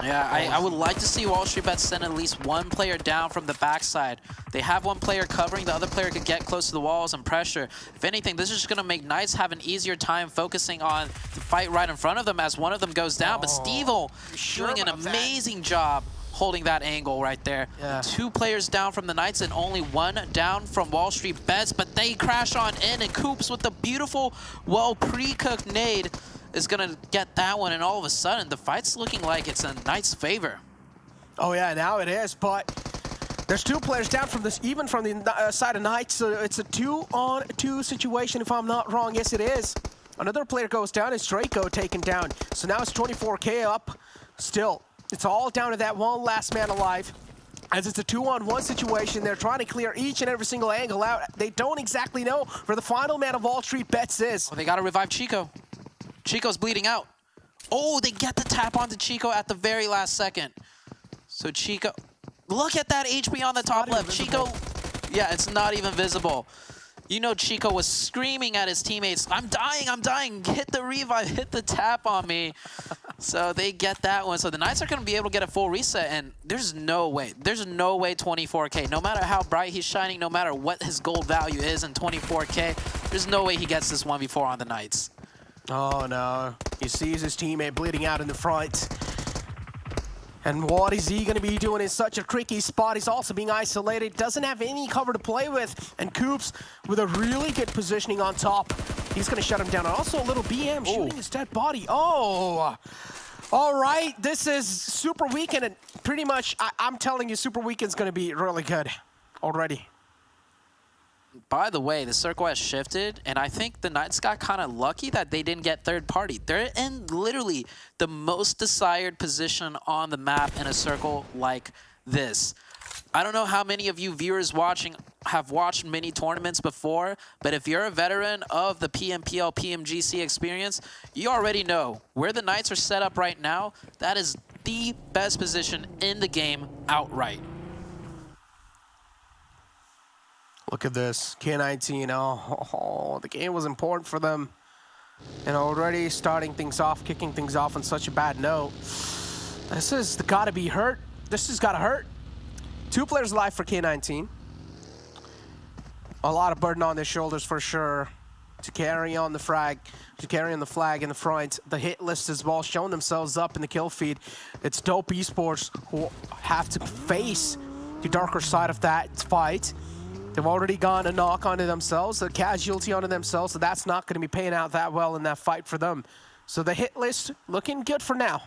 [SPEAKER 8] Yeah, I would like to see WallStreetBets send at least one player down from the backside. They have one player covering, the other player could get close to the walls and pressure. If anything, this is just going to make Knights have an easier time focusing on the fight right in front of them as one of them goes down. But Stevel doing an amazing job holding that angle right there.
[SPEAKER 9] Yeah.
[SPEAKER 8] 2 players down from the Knights and only 1 down from WallStreetBets, but they crash on in, and Coops with the beautiful, well pre-cooked nade is going to get that one, and all of a sudden the fight's looking like it's in Knights' favor.
[SPEAKER 9] Oh yeah, now it is, but there's 2 players down from this, even from the side of Knights, so it's a 2-on-2 situation if I'm not wrong. Yes, it is. Another player goes down, it's Draco taken down. So now it's 24K up. Still, it's all down to that one last man alive. As it's a 2-on-1 situation, they're trying to clear each and every single angle out. They don't exactly know where the final man of WallStreetBets is.
[SPEAKER 8] Oh, they got to revive Chico. Chico's bleeding out. Oh, they get the tap onto Chico at the very last second. So Chico, look at that HP on the top left. Chico, yeah, it's not even visible. You know Chico was screaming at his teammates, I'm dying, hit the revive, hit the tap on me. So they get that one. So the Knights are going to be able to get a full reset, and there's no way 24K, no matter how bright he's shining, no matter what his gold value is in 24K, there's no way he gets this 1v4 on the Knights.
[SPEAKER 9] Oh no, he sees his teammate bleeding out in the front. And what is he going to be doing in such a tricky spot? He's also being isolated, doesn't have any cover to play with. And Coops with a really good positioning on top. He's going to shut him down. And also a little BM shooting his dead body. Oh, all right. This is Super Weekend, and pretty much, I'm telling you, Super Weekend's going to be really good already.
[SPEAKER 8] By the way, the circle has shifted, and I think the Knights got kind of lucky that they didn't get third party. They're in literally the most desired position on the map in a circle like this. I don't know how many of you viewers watching have watched mini tournaments before, but if you're a veteran of the PMPL, PMGC experience, you already know where the Knights are set up right now. That is the best position in the game outright.
[SPEAKER 9] Look at this, K19, oh, the game was important for them. And already starting things off, kicking things off on such a bad note. This has gotta be hurt. This has gotta hurt. 2 players alive for K19. A lot of burden on their shoulders for sure. To carry on the flag in the front. The hit list as well, showing themselves up in the kill feed. It's Dope Esports who have to face the darker side of that fight. They've already gone a knock onto themselves, a casualty onto themselves, so that's not going to be paying out that well in that fight for them. So the hit list looking good for now.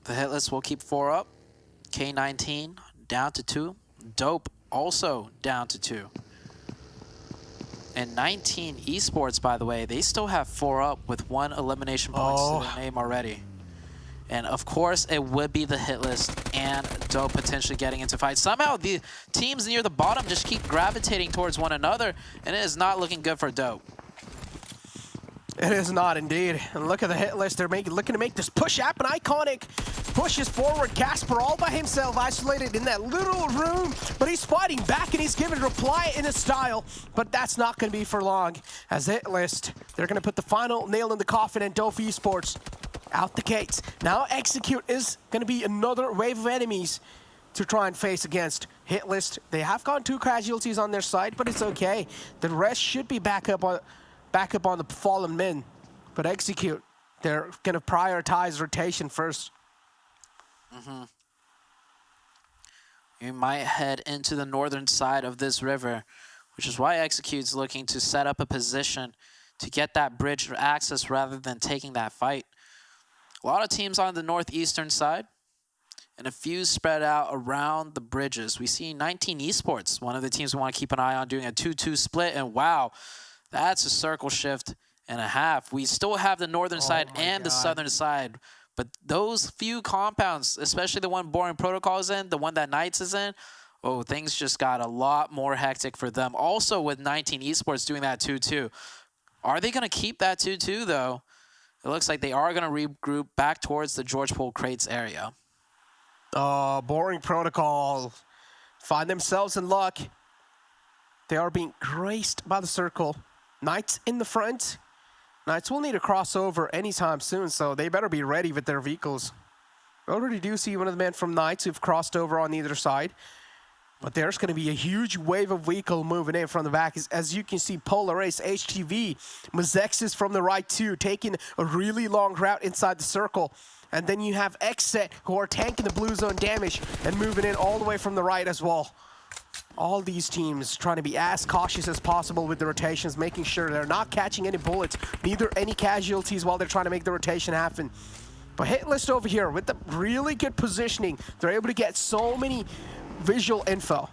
[SPEAKER 8] The hit list will keep 4 up. K19 down to 2. Dope also down to 2. And 19 Esports, by the way, they still have 4 up with 1 elimination points to their name already. And of course, it would be the hit list and Dope potentially getting into fights. Somehow, the teams near the bottom just keep gravitating towards one another, and it is not looking good for Dope.
[SPEAKER 9] It is not indeed. And look at the hit list. They're looking to make this push happen. Iconic pushes forward. Casper all by himself, isolated in that little room. But he's fighting back, and he's giving reply in his style. But that's not going to be for long. As hit list, they're going to put the final nail in the coffin, and Dope Esports out the gates. Now Execute is going to be another wave of enemies to try and face against. Hit list, they have gotten 2 casualties on their side, but it's okay. The rest should be back up on the fallen men. But Execute, they're going to prioritize rotation first.
[SPEAKER 8] You might head into the northern side of this river, which is why Execute's looking to set up a position to get that bridge access rather than taking that fight. A lot of teams on the northeastern side, and a few spread out around the bridges. We see 19 Esports, one of the teams we want to keep an eye on, doing a 2-2 split, and wow, that's a circle shift and a half. We still have the northern side and the southern side, but those few compounds, especially the one Boring Protocol is in, the one that Knights is in, oh, things just got a lot more hectic for them. Also with 19 Esports doing that 2-2. Are they going to keep that 2-2, though? It looks like they are going to regroup back towards the George Pool Crates area.
[SPEAKER 9] Boring Protocol find themselves in luck. They are being graced by the circle. Knights in the front. Knights will need to cross over anytime soon, so they better be ready with their vehicles. We already do see one of the men from Knights who've crossed over on either side. But there's going to be a huge wave of vehicle moving in from the back. As you can see, Polar Ace, HTV, Mezexis from the right too, taking a really long route inside the circle. And then you have XSET who are tanking the blue zone damage and moving in all the way from the right as well. All these teams trying to be as cautious as possible with the rotations, making sure they're not catching any bullets, neither any casualties while they're trying to make the rotation happen. But Hitlist over here with the really good positioning, they're able to get so many visual info.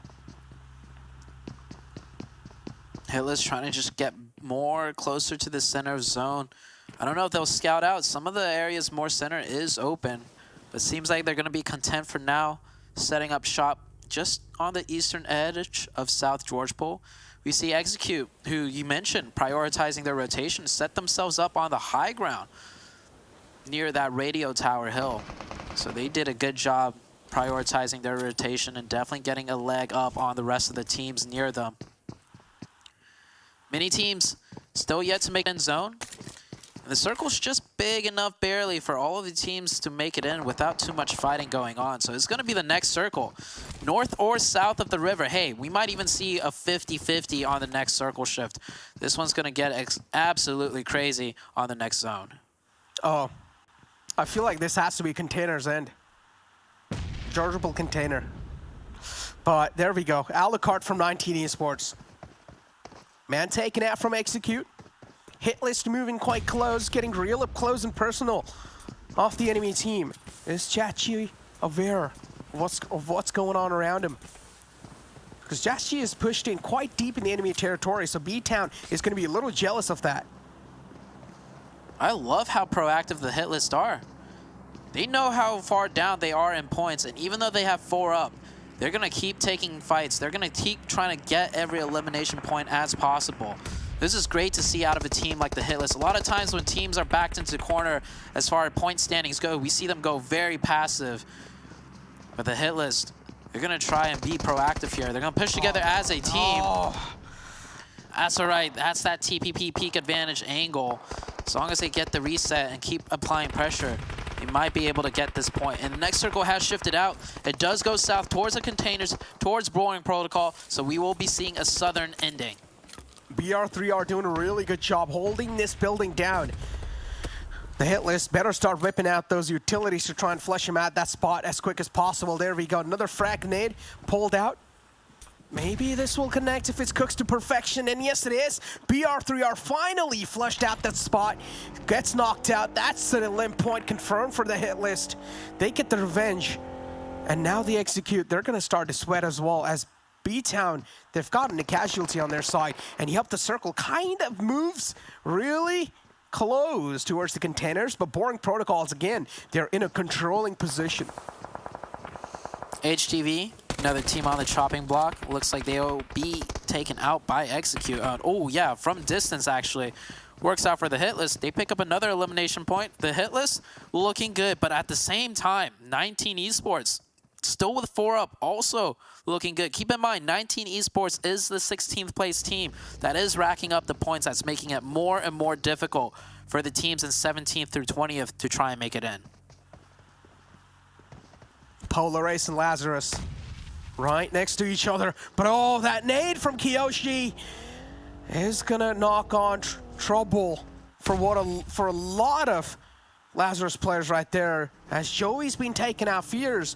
[SPEAKER 8] Hitlist trying to just get more closer to the center of zone. I don't know if they'll scout out. Some of the areas more center is open, but seems like they're going to be content for now, setting up shop just on the eastern edge of South George Pole. We see Execute, who you mentioned, prioritizing their rotation, set themselves up on the high ground near that radio tower hill. So they did a good job prioritizing their rotation and definitely getting a leg up on the rest of the teams near them. Many teams still yet to make end zone. And the circle's just big enough barely for all of the teams to make it in without too much fighting going on. So it's going to be the next circle. North or south of the river. Hey, we might even see a 50-50 on the next circle shift. This one's going to get absolutely crazy on the next zone.
[SPEAKER 9] Oh, I feel like this has to be Container's end. Georgeable Container. But there we go. A la carte from 19 Esports. Man taken out from Execute. Hitlist moving quite close, getting real up close and personal off the enemy team. Is Chachi aware of what's going on around him? Because Chachi is pushed in quite deep in the enemy territory, so BTOWN is going to be a little jealous of that.
[SPEAKER 8] I love how proactive the Hitlist are. They know how far down they are in points, and even though they have 4 up, they're going to keep taking fights. They're going to keep trying to get every elimination point as possible. This is great to see out of a team like the Hitlist. A lot of times when teams are backed into the corner as far as point standings go, we see them go very passive. But the Hitlist, they're going to try and be proactive here. They're going to push together as a team. That's all right. That's that TPP peak advantage angle. As long as they get the reset and keep applying pressure, they might be able to get this point. And the next circle has shifted out. It does go south towards the containers, towards Brewing Protocol, so we will be seeing a southern ending.
[SPEAKER 9] BR3 are doing a really good job holding this building down. The Hitlist better start whipping out those utilities to try and flush him out that spot as quick as possible. There we go. Another frag grenade pulled out. Maybe this will connect if it's cooked to perfection, and yes it is. BR3 are finally flushed out that spot. Gets knocked out. That's an elim point confirmed for the Hitlist. They get the revenge. And now the Execute, they're going to start to sweat as well as BTOWN, they've gotten a casualty on their side, and yep, the circle kind of moves really close towards the containers, but Boring Protocols, again, they're in a controlling position.
[SPEAKER 8] HTV, another team on the chopping block. Looks like they'll be taken out by Execute. Oh yeah, from distance actually. Works out for the Hitlist. They pick up another elimination point. The Hitlist looking good, but at the same time, 19 Esports still with 4 up, also looking good. Keep in mind, 19 Esports is the 16th place team that is racking up the points. That's making it more and more difficult for the teams in 17th through 20th to try and make it in.
[SPEAKER 9] Polar Ace and Lazarus right next to each other. But oh, that nade from Kiyoshi is gonna knock on trouble for a lot of Lazarus players right there. As Joey's been taken out, Fears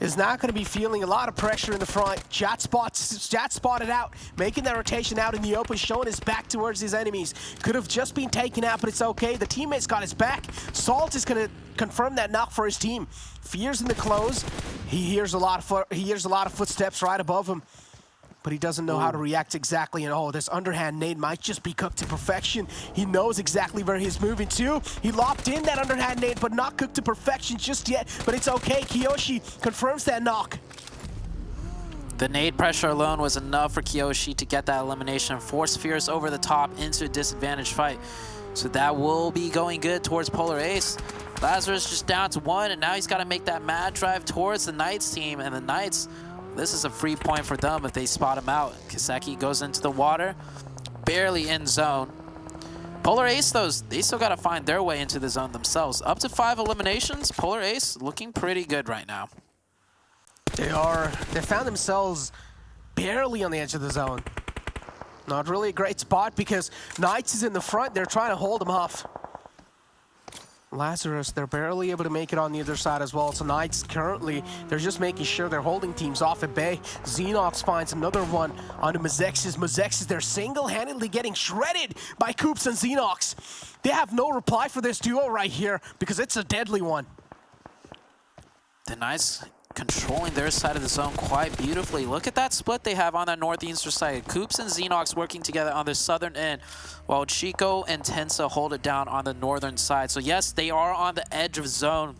[SPEAKER 9] is not going to be feeling a lot of pressure in the front. Jat spotted out, making that rotation out in the open, showing his back towards his enemies. Could have just been taken out, but it's okay. The teammate's got his back. Salt is going to confirm that knock for his team. Fears in the close. He hears a lot of footsteps right above him, but he doesn't know how to react exactly. And oh, this underhand nade might just be cooked to perfection. He knows exactly where he's moving to. He lopped in that underhand nade, but not cooked to perfection just yet. But it's okay. Kiyoshi confirms that knock.
[SPEAKER 8] The nade pressure alone was enough for Kiyoshi to get that elimination, force Fierce over the top into a disadvantaged fight. So that will be going good towards Polar Ace. Lazarus just down to 1, and now he's got to make that mad drive towards the Knights team. And the Knights, this is a free point for them if they spot him out. Kiseki goes into the water, barely in zone. Polar Ace, they still got to find their way into the zone themselves. Up to 5 eliminations, Polar Ace looking pretty good right now.
[SPEAKER 9] They found themselves barely on the edge of the zone. Not really a great spot because Knights is in the front. They're trying to hold them off. Lazarus, they're barely able to make it on the other side as well. So Knights currently, they're just making sure they're holding teams off at bay. Xenox finds another one onto Mezexis. Mezexis, they're single-handedly getting shredded by Coops and Xenox. They have no reply for this duo right here because it's a deadly one.
[SPEAKER 8] The Knights controlling their side of the zone quite beautifully. Look at that split they have on that northeastern side. Coops and Xenox working together on the southern end, while Chico and Tensa hold it down on the northern side. So yes, they are on the edge of zone,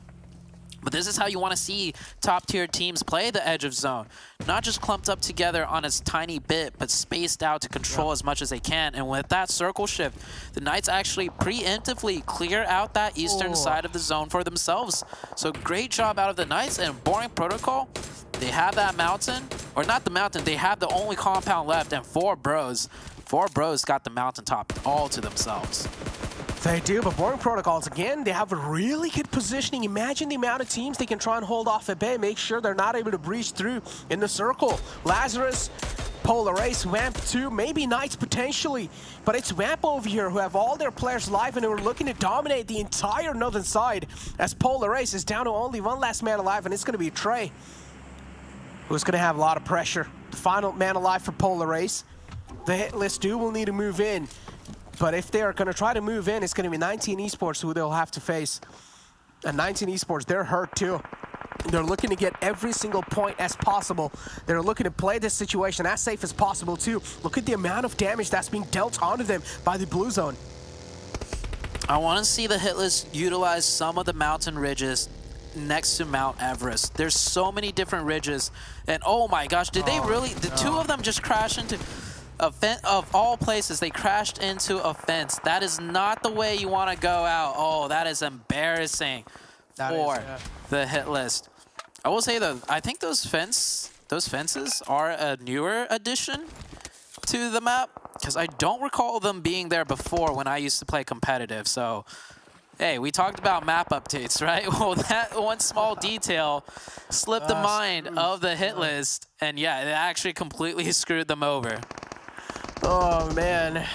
[SPEAKER 8] but this is how you want to see top-tier teams play the edge of zone. Not just clumped up together on a tiny bit, but spaced out to control as much as they can. And with that circle shift, the Knights actually preemptively clear out that eastern side of the zone for themselves. So great job out of the Knights. And Boring Protocol, they have that mountain, or not the mountain, they have the only compound left, and Four Bros got the mountaintop all to themselves.
[SPEAKER 9] They do, but Boring Protocols, again, they have a really good positioning. Imagine the amount of teams they can try and hold off at bay, make sure they're not able to breach through in the circle. Lazarus, Polar Ace, Vamp 2, maybe Knights potentially, but it's Vamp over here who have all their players live and who are looking to dominate the entire northern side, as Polar Ace is down to only one last man alive, and it's going to be Trey, who's going to have a lot of pressure. The final man alive for Polar Ace. The Hitlist will need to move in. But if they are going to try to move in, it's going to be 19 Esports who they'll have to face. And 19 Esports, they're hurt too. They're looking to get every single point as possible. They're looking to play this situation as safe as possible too. Look at the amount of damage that's being dealt onto them by the blue zone.
[SPEAKER 8] I want to see the Hitlist utilize some of the mountain ridges next to Mount Everest. There's so many different ridges. And oh my gosh, did they really, the two of them just crash into... Of all places, they crashed into a fence. That is not the way you want to go out. Oh, that is embarrassing for the Hitlist. I will say though, I think those fences are a newer addition to the map, because I don't recall them being there before when I used to play competitive. So, hey, we talked about map updates, right? Well, that one small detail slipped the mind of the Hitlist, and yeah, it actually completely screwed them over.
[SPEAKER 9] Oh, man.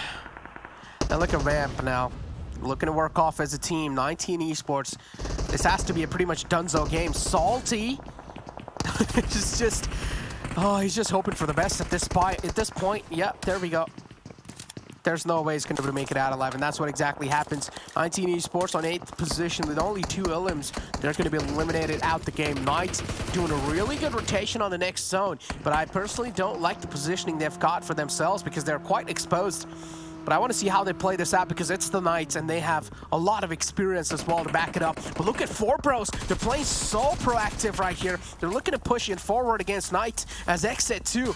[SPEAKER 9] Now look at Vamp now. Looking to work off as a team. 19 Esports. This has to be a pretty much donezo game. Salty. It's just... Oh, he's just hoping for the best at this point. Yep, there we go. There's no way he's going to be able to make it out alive, and that's what exactly happens. 19 Esports on 8th position with only 2 elims. They're going to be eliminated out the game. Knights doing a really good rotation on the next zone, but I personally don't like the positioning they've got for themselves because they're quite exposed. But I want to see how they play this out because it's the Knights, and they have a lot of experience as well to back it up. But look at Four Bros. They're playing so proactive right here. They're looking to push it forward against Knights as XSET 2.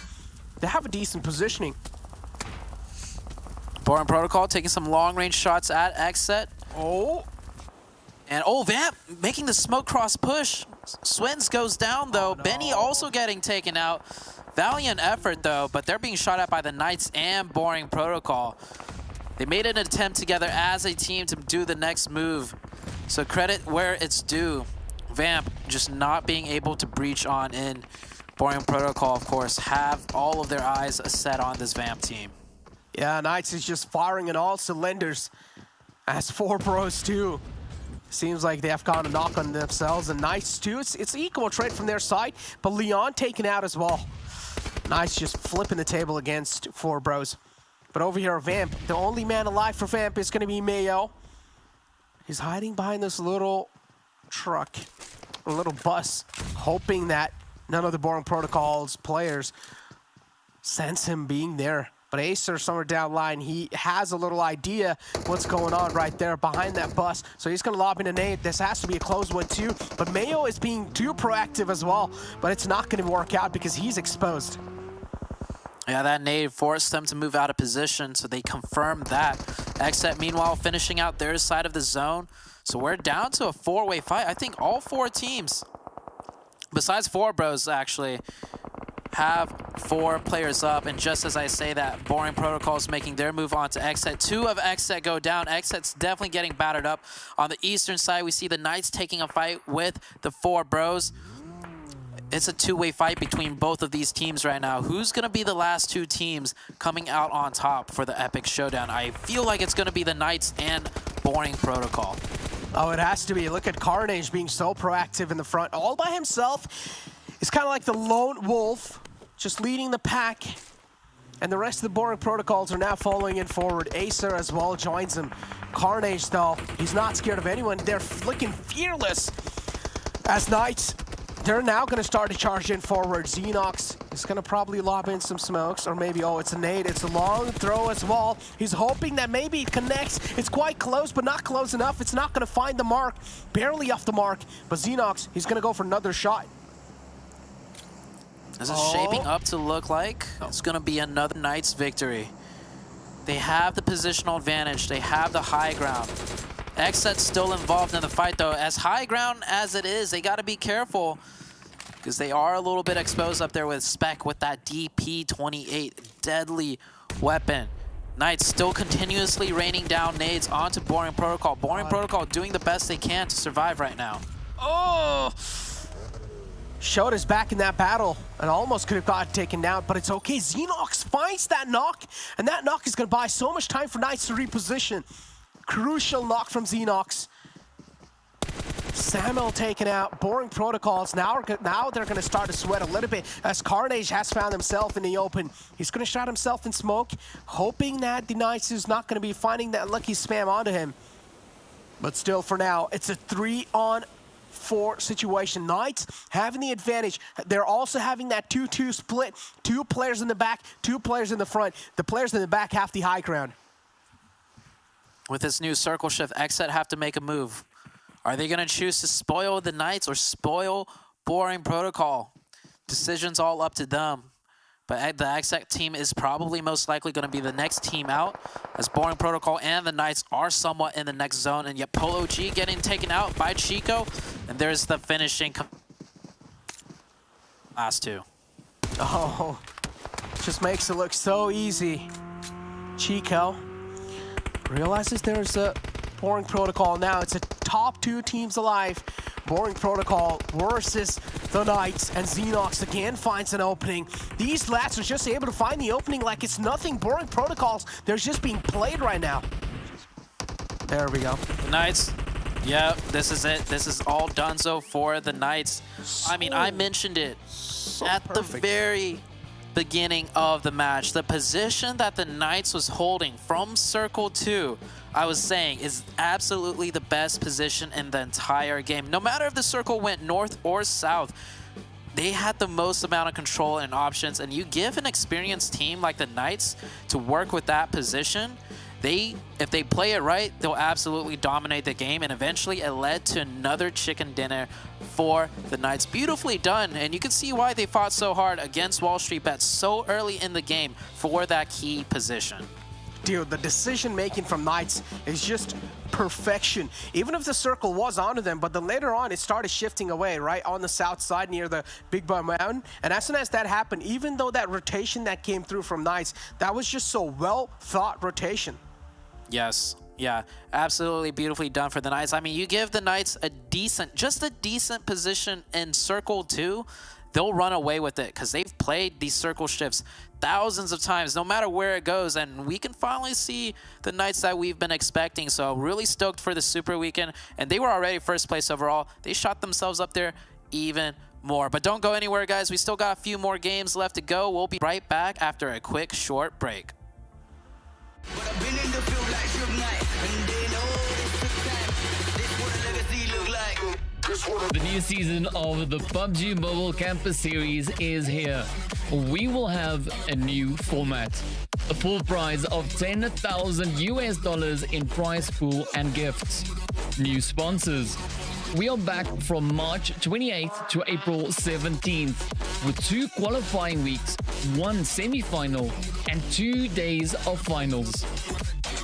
[SPEAKER 9] They have a decent positioning.
[SPEAKER 8] Boring Protocol taking some long-range shots at XSET.
[SPEAKER 9] Oh.
[SPEAKER 8] And Vamp making the smoke cross push. Swins goes down though. Oh, no. Benny also getting taken out. Valiant effort though, but they're being shot at by the Knights and Boring Protocol. They made an attempt together as a team to do the next move. So credit where it's due. Vamp just not being able to breach on in. Boring Protocol, of course, have all of their eyes set on this Vamp team.
[SPEAKER 9] Yeah, Knights is just firing in all cylinders. As Four Bros too. Seems like they have got a knock on themselves. And Knights too, it's equal trade from their side, but Leon taken out as well. Knights just flipping the table against Four Bros. But over here, Vamp, the only man alive for Vamp is going to be Mayo. He's hiding behind this little truck, a little bus, hoping that none of the Boring Protocol's players sense him being there. But Acer, somewhere down the line, he has a little idea what's going on right there behind that bus. So he's going to lob in a nade. This has to be a close one too. But Mayo is being too proactive as well. But it's not going to work out because he's exposed.
[SPEAKER 8] Yeah, that nade forced them to move out of position, so they confirmed that. XSET, meanwhile, finishing out their side of the zone. So we're down to a 4-way fight. I think all 4 teams, besides Four Bros, actually, have 4 players up, and just as I say that, Boring Protocol is making their move on to XSET. 2 of XSET go down. XSET's definitely getting battered up. On the eastern side, we see the Knights taking a fight with the 4 Bros. It's a two-way fight between both of these teams right now. Who's going to be the last 2 teams coming out on top for the Epic Showdown? I feel like it's going to be the Knights and Boring Protocol.
[SPEAKER 9] Oh, it has to be. Look at Carnage being so proactive in the front, all by himself. It's kind of like the lone wolf, just leading the pack. And the rest of the Boring Protocols are now following in forward. Acer as well joins him. Carnage, though, he's not scared of anyone. They're looking fearless as Knights. They're now going to start to charge in forward. Xenox is going to probably lob in some smokes, or maybe, oh, it's a nade. It's a long throw as well. He's hoping that maybe it connects. It's quite close, but not close enough. It's not going to find the mark. Barely off the mark. But Xenox, he's going to go for another shot.
[SPEAKER 8] This is shaping up to look like it's going to be another Knights victory. They have the positional advantage. They have the high ground. XSET's still involved in the fight, though. As high ground as it is, they got to be careful because they are a little bit exposed up there with Spec with that DP28 deadly weapon. Knights still continuously raining down nades onto Boring Protocol. Boring Protocol doing the best they can to survive right now.
[SPEAKER 9] Oh! Shoda's back in that battle and almost could have got taken down, but it's okay. Xenox finds that knock, and that knock is going to buy so much time for Knights to reposition. Crucial knock from Xenox. Samuel taken out. Boring Protocols. Now they're going to start to sweat a little bit as Carnage has found himself in the open. He's going to shot himself in smoke, hoping that the Knights is not going to be finding that lucky spam onto him. But still, for now, it's a 3-on-4 situation. Knights having the advantage. They're also having that 2-2 split. 2 players in the back, 2 players in the front. The players in the back have the high ground.
[SPEAKER 8] With this new circle shift, XSET have to make a move. Are they going to choose to spoil the Knights or spoil Boring Protocol? Decision's all up to them. But the XSET team is probably most likely going to be the next team out, as Boring Protocol and the Knights are somewhat in the next zone. And yet Polo G getting taken out by Chico. And there's the finishing. Last 2.
[SPEAKER 9] Oh, just makes it look so easy. Chico realizes there's a Boring Protocol now. It's a top 2 teams alive. Boring Protocol versus the Knights, and Xenox again finds an opening. These lads are just able to find the opening like it's nothing. Boring Protocols, they're just being played right now. There we go.
[SPEAKER 8] The Knights, yeah, this is it. This is all donezo for the Knights. I mean, I mentioned it at the very beginning of the match. The position that the Knights was holding from Circle 2, I was saying, is absolutely the best position in the entire game. No matter if the circle went north or south, they had the most amount of control and options, and you give an experienced team like the Knights to work with that position, if they play it right, they'll absolutely dominate the game, and eventually it led to another chicken dinner for the Knights. Beautifully done, and you can see why they fought so hard against WallStreetBets so early in the game for that key position.
[SPEAKER 9] Dude, the decision-making from Knights is just perfection. Even if the circle was onto them, but then later on it started shifting away, right on the south side near the Big Bar Mountain. And as soon as that happened, even though that rotation that came through from Knights, that was just so well-thought rotation.
[SPEAKER 8] Yes, yeah, absolutely beautifully done for the Knights. I mean, you give the Knights just a decent position in Circle 2, they'll run away with it because they've played these circle shifts thousands of times, no matter where it goes, and we can finally see the Knights that we've been expecting. So really stoked for the Super Weekend, and they were already first place overall. They shot themselves up there even more. But don't go anywhere, guys. We still got a few more games left to go. We'll be right back after a quick short break.
[SPEAKER 10] But I've been in the field like Suge Knight, and they know this took time. This what a legacy look like.
[SPEAKER 11] The new season of the PUBG Mobile Campus Series is here. We will have a new format. A full prize of $10,000 in prize pool and gifts. New sponsors. We are back from March 28th to April 17th with 2 qualifying weeks, 1 semi-final, and 2 days of finals.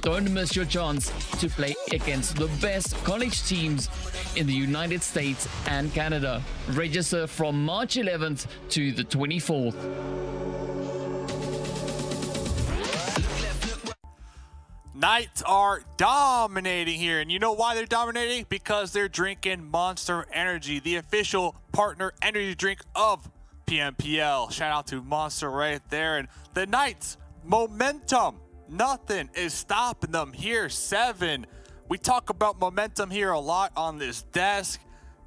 [SPEAKER 11] Don't miss your chance to play against the best college teams in the United States and Canada. Register from March 11th to the 24th.
[SPEAKER 5] Knights are dominating here, and you know why they're dominating? Because they're drinking Monster Energy, the official partner energy drink of PMPL. Shout out to Monster right there. And the Knights, momentum. Nothing is stopping them here. 7. We talk about momentum here a lot on this desk.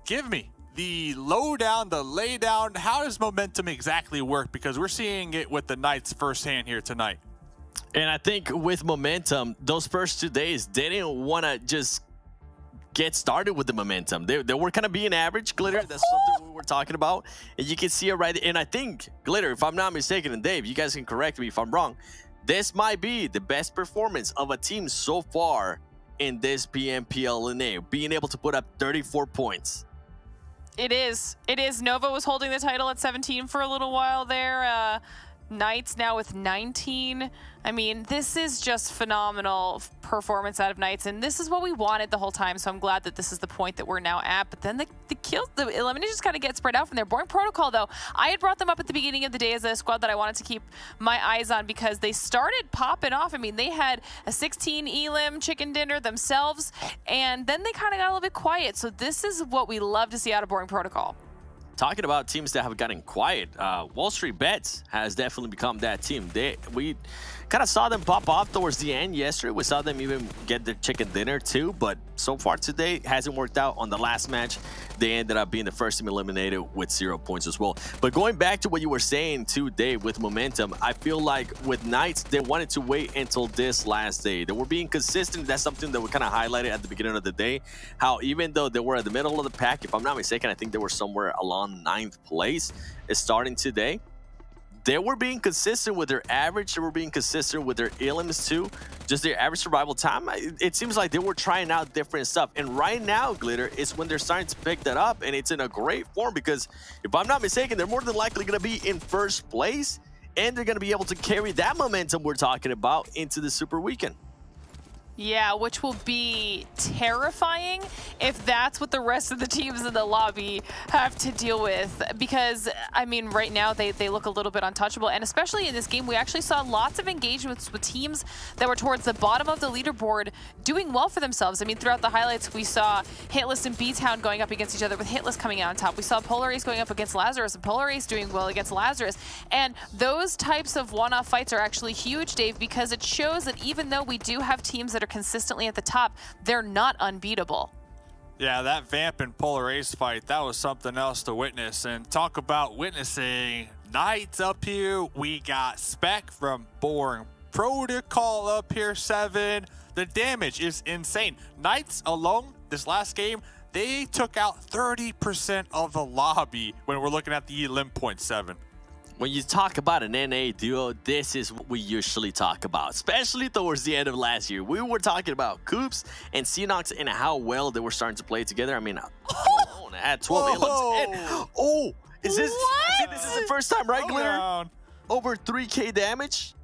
[SPEAKER 5] Give me the lowdown, the laydown. How does momentum exactly work? Because we're seeing it with the Knights firsthand here tonight.
[SPEAKER 7] And I think with momentum, those first 2 days, they didn't want to just get started with the momentum. They were kind of being average, Glitter. That's something we were talking about. And you can see it right. And I think, Glitter, if I'm not mistaken, and Dave, you guys can correct me if I'm wrong, this might be the best performance of a team so far in this PMPL NA, being able to put up 34 points.
[SPEAKER 6] It is. It is. Nova was holding the title at 17 for a little while there. Knights now with 19. I mean, this is just phenomenal performance out of Knights, and this is what we wanted the whole time, so I'm glad that this is the point that we're now at. But then the kills, the eliminations kind of get spread out from there. Boring Protocol, though, I had brought them up at the beginning of the day as a squad that I wanted to keep my eyes on because they started popping off. I mean, they had a 16 elim chicken dinner themselves, and then they kind of got a little bit quiet. So this is what we love to see out of Boring Protocol.
[SPEAKER 7] Talking about teams that have gotten quiet, WallStreetBets has definitely become that team. We kind of saw them pop off towards the end yesterday. We saw them even get their chicken dinner too, but so far today hasn't worked out. On the last match, they ended up being the first team eliminated with 0 points as well. But going back to what you were saying too, Dave, with momentum, I feel like with Knights, they wanted to wait until this last day. They were being consistent. That's something that we kind of highlighted at the beginning of the day, how even though they were at the middle of the pack, if I'm not mistaken, I think they were somewhere along 9th place starting today. They were being consistent with their average. They were being consistent with their elims too. Just their average survival time. It seems like they were trying out different stuff. And right now, Glitter, is when they're starting to pick that up. And it's in a great form because if I'm not mistaken, they're more than likely going to be in first place. And they're going to be able to carry that momentum we're talking about into the Super Weekend.
[SPEAKER 6] Yeah, which will be terrifying if that's what the rest of the teams in the lobby have to deal with. Because, I mean, right now they look a little bit untouchable. And especially in this game, we actually saw lots of engagements with teams that were towards the bottom of the leaderboard doing well for themselves. I mean, throughout the highlights, we saw Hitlist and BTOWN going up against each other with Hitlist coming out on top. We saw Polar Ace going up against Lazarus and Polar Ace doing well against Lazarus. And those types of one-off fights are actually huge, Dave, because it shows that even though we do have teams that are consistently at the top, they're not unbeatable.
[SPEAKER 5] Yeah, that Vamp and Polar Ace fight, that was something else to witness. And talk about witnessing. Knights up here. We got Spec from Boring Protocol up here, 7. The damage is insane. Knights alone, this last game, they took out 30% of the lobby when we're looking at the elim point 7.
[SPEAKER 7] When you talk about an NA duo, this is what we usually talk about, especially towards the end of last year. We were talking about Coops and Sanhok and how well they were starting to play together. I mean, alone at 12 elims. Is this? I think this is the first time, right, Glitter? Over 3K damage?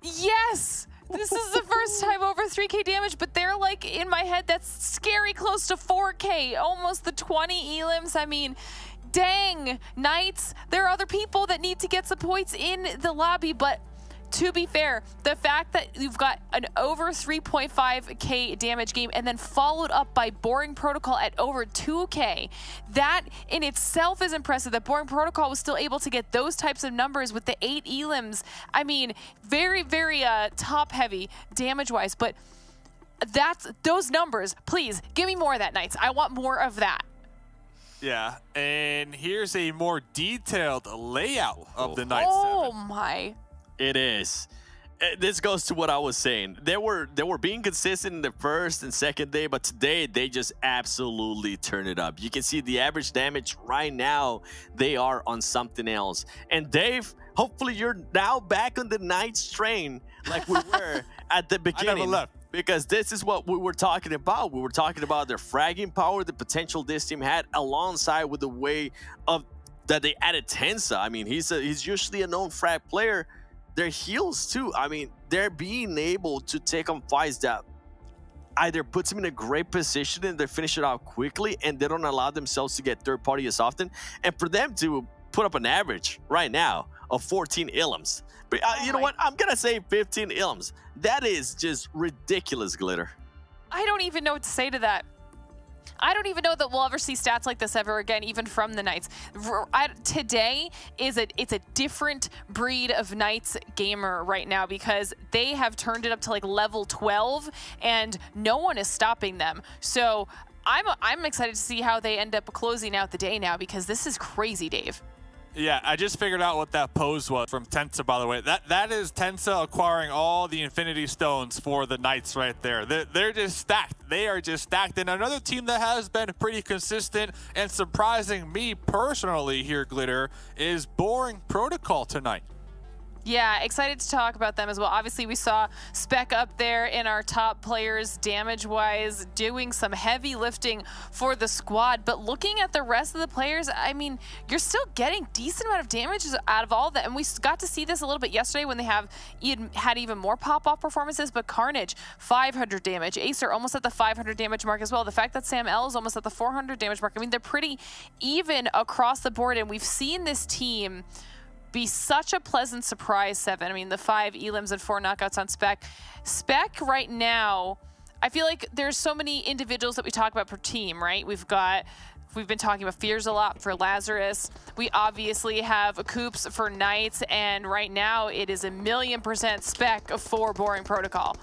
[SPEAKER 6] Yes! This is the first time over 3K damage, but they're like, in my head, that's scary close to 4K, almost the 20 elims. I mean, dang, Knights, there are other people that need to get some points in the lobby, but to be fair, the fact that you've got an over 3.5K damage game and then followed up by Boring Protocol at over 2K, that in itself is impressive that Boring Protocol was still able to get those types of numbers with the 8 elims. I mean, very, very top heavy damage-wise, but that's those numbers. Please, give me more of that, Knights. I want more of that.
[SPEAKER 5] Yeah, and here's a more detailed layout of the Knights 7.
[SPEAKER 6] Oh my.
[SPEAKER 7] It is. This goes to what I was saying. They were being consistent in the first and second day, but today they just absolutely turn it up. You can see the average damage right now. They are on something else. And Dave, hopefully you're now back on the Knights train like we were at the beginning.
[SPEAKER 5] I never left.
[SPEAKER 7] Because this is what we were talking about. We were talking about their fragging power, the potential this team had, alongside with the way of that they added Tensa. I mean, he's usually a known frag player. Their heals too. I mean, they're being able to take on fights that either puts them in a great position and they finish it out quickly and they don't allow themselves to get third party as often. And for them to put up an average right now of 14 ilms. But you know what? I'm going to say 15 ilms. That is just ridiculous, Glitter.
[SPEAKER 6] I don't even know what to say to that. I don't even know that we'll ever see stats like this ever again, even from the Knights. Today it's a different breed of Knights gamer right now because they have turned it up to like level 12 and no one is stopping them. So I'm excited to see how they end up closing out the day now because this is crazy, Dave.
[SPEAKER 5] Yeah, I just figured out what that pose was from Tensa, by the way. That is Tensa acquiring all the Infinity Stones for the Knights right there. They're just stacked. They are just stacked. And another team that has been pretty consistent and surprising me personally here, Glitter, is Boring Protocol tonight.
[SPEAKER 6] Yeah, excited to talk about them as well. Obviously, we saw Spec up there in our top players damage-wise, doing some heavy lifting for the squad. But looking at the rest of the players, I mean, you're still getting decent amount of damage out of all of that. And we got to see this a little bit yesterday when they had even more pop-off performances. But Carnage, 500 damage. Acer almost at the 500 damage mark as well. The fact that Sam L is almost at the 400 damage mark. I mean, they're pretty even across the board. And we've seen this team be such a pleasant surprise, Seven. I mean, the 5 elims and 4 knockouts on Spec. Spec right now, I feel like there's so many individuals that we talk about per team, right? We've been talking about Fears a lot for Lazarus. We obviously have Coops for Knights, and right now it is 1,000,000% Spec for Boring Protocol.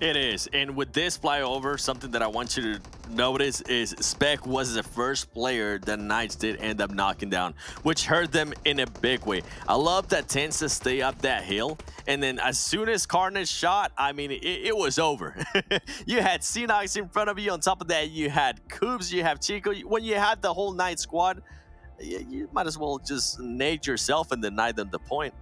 [SPEAKER 7] It is, and with this flyover, something that I want you to notice is Spec was the first player that Knights did end up knocking down, which hurt them in a big way. I love that tends to stay up that hill, and then as soon as Carnage shot, I mean, it was over. You had Cnox in front of you. On top of that, you had Coops, you have Chico. When you had the whole Knight squad, you might as well just nade yourself and deny them the point.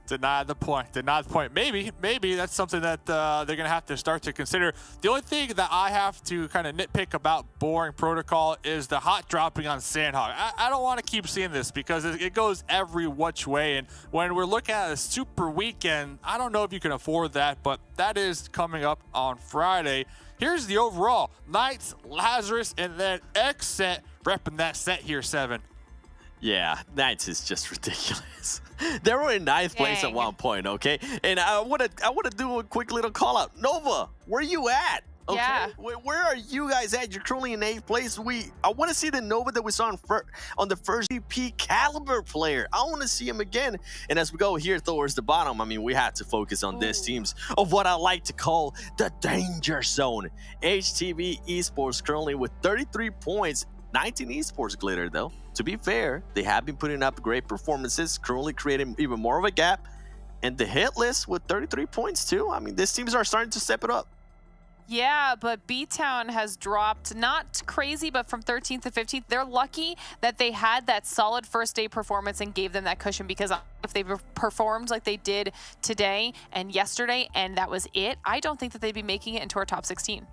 [SPEAKER 5] Deny the point. Deny the point. Maybe that's something that they're going to have to start to consider. The only thing that I have to kind of nitpick about Boring Protocol is the hot dropping on Sanhok. I don't want to keep seeing this because it goes every which way. And when we're looking at a super weekend, I don't know if you can afford that, but that is coming up on Friday. Here's the overall. Knights, Lazarus, and then XSET repping that set here, Seven.
[SPEAKER 7] Yeah, Knights is just ridiculous. They were in 9th place at one point, okay? And I want to do a quick little call out. Nova, where you at? Okay,
[SPEAKER 6] yeah.
[SPEAKER 7] Where are you guys at? You're currently in 8th place. I want to see the Nova that we saw on the first VP caliber player. I want to see him again. And as we go here towards the bottom, I mean, we have to focus on these teams of what I like to call the danger zone. HTV Esports currently with 33 points. 19 esports, Glitter, though. To be fair, they have been putting up great performances, currently creating even more of a gap. And the Hitlist with 33 points, too. I mean, these teams are starting to step it up.
[SPEAKER 6] Yeah, but BTOWN has dropped, not crazy, but from 13th to 15th. They're lucky that they had that solid first day performance and gave them that cushion, because if they performed like they did today and yesterday and that was it, I don't think that they'd be making it into our top 16.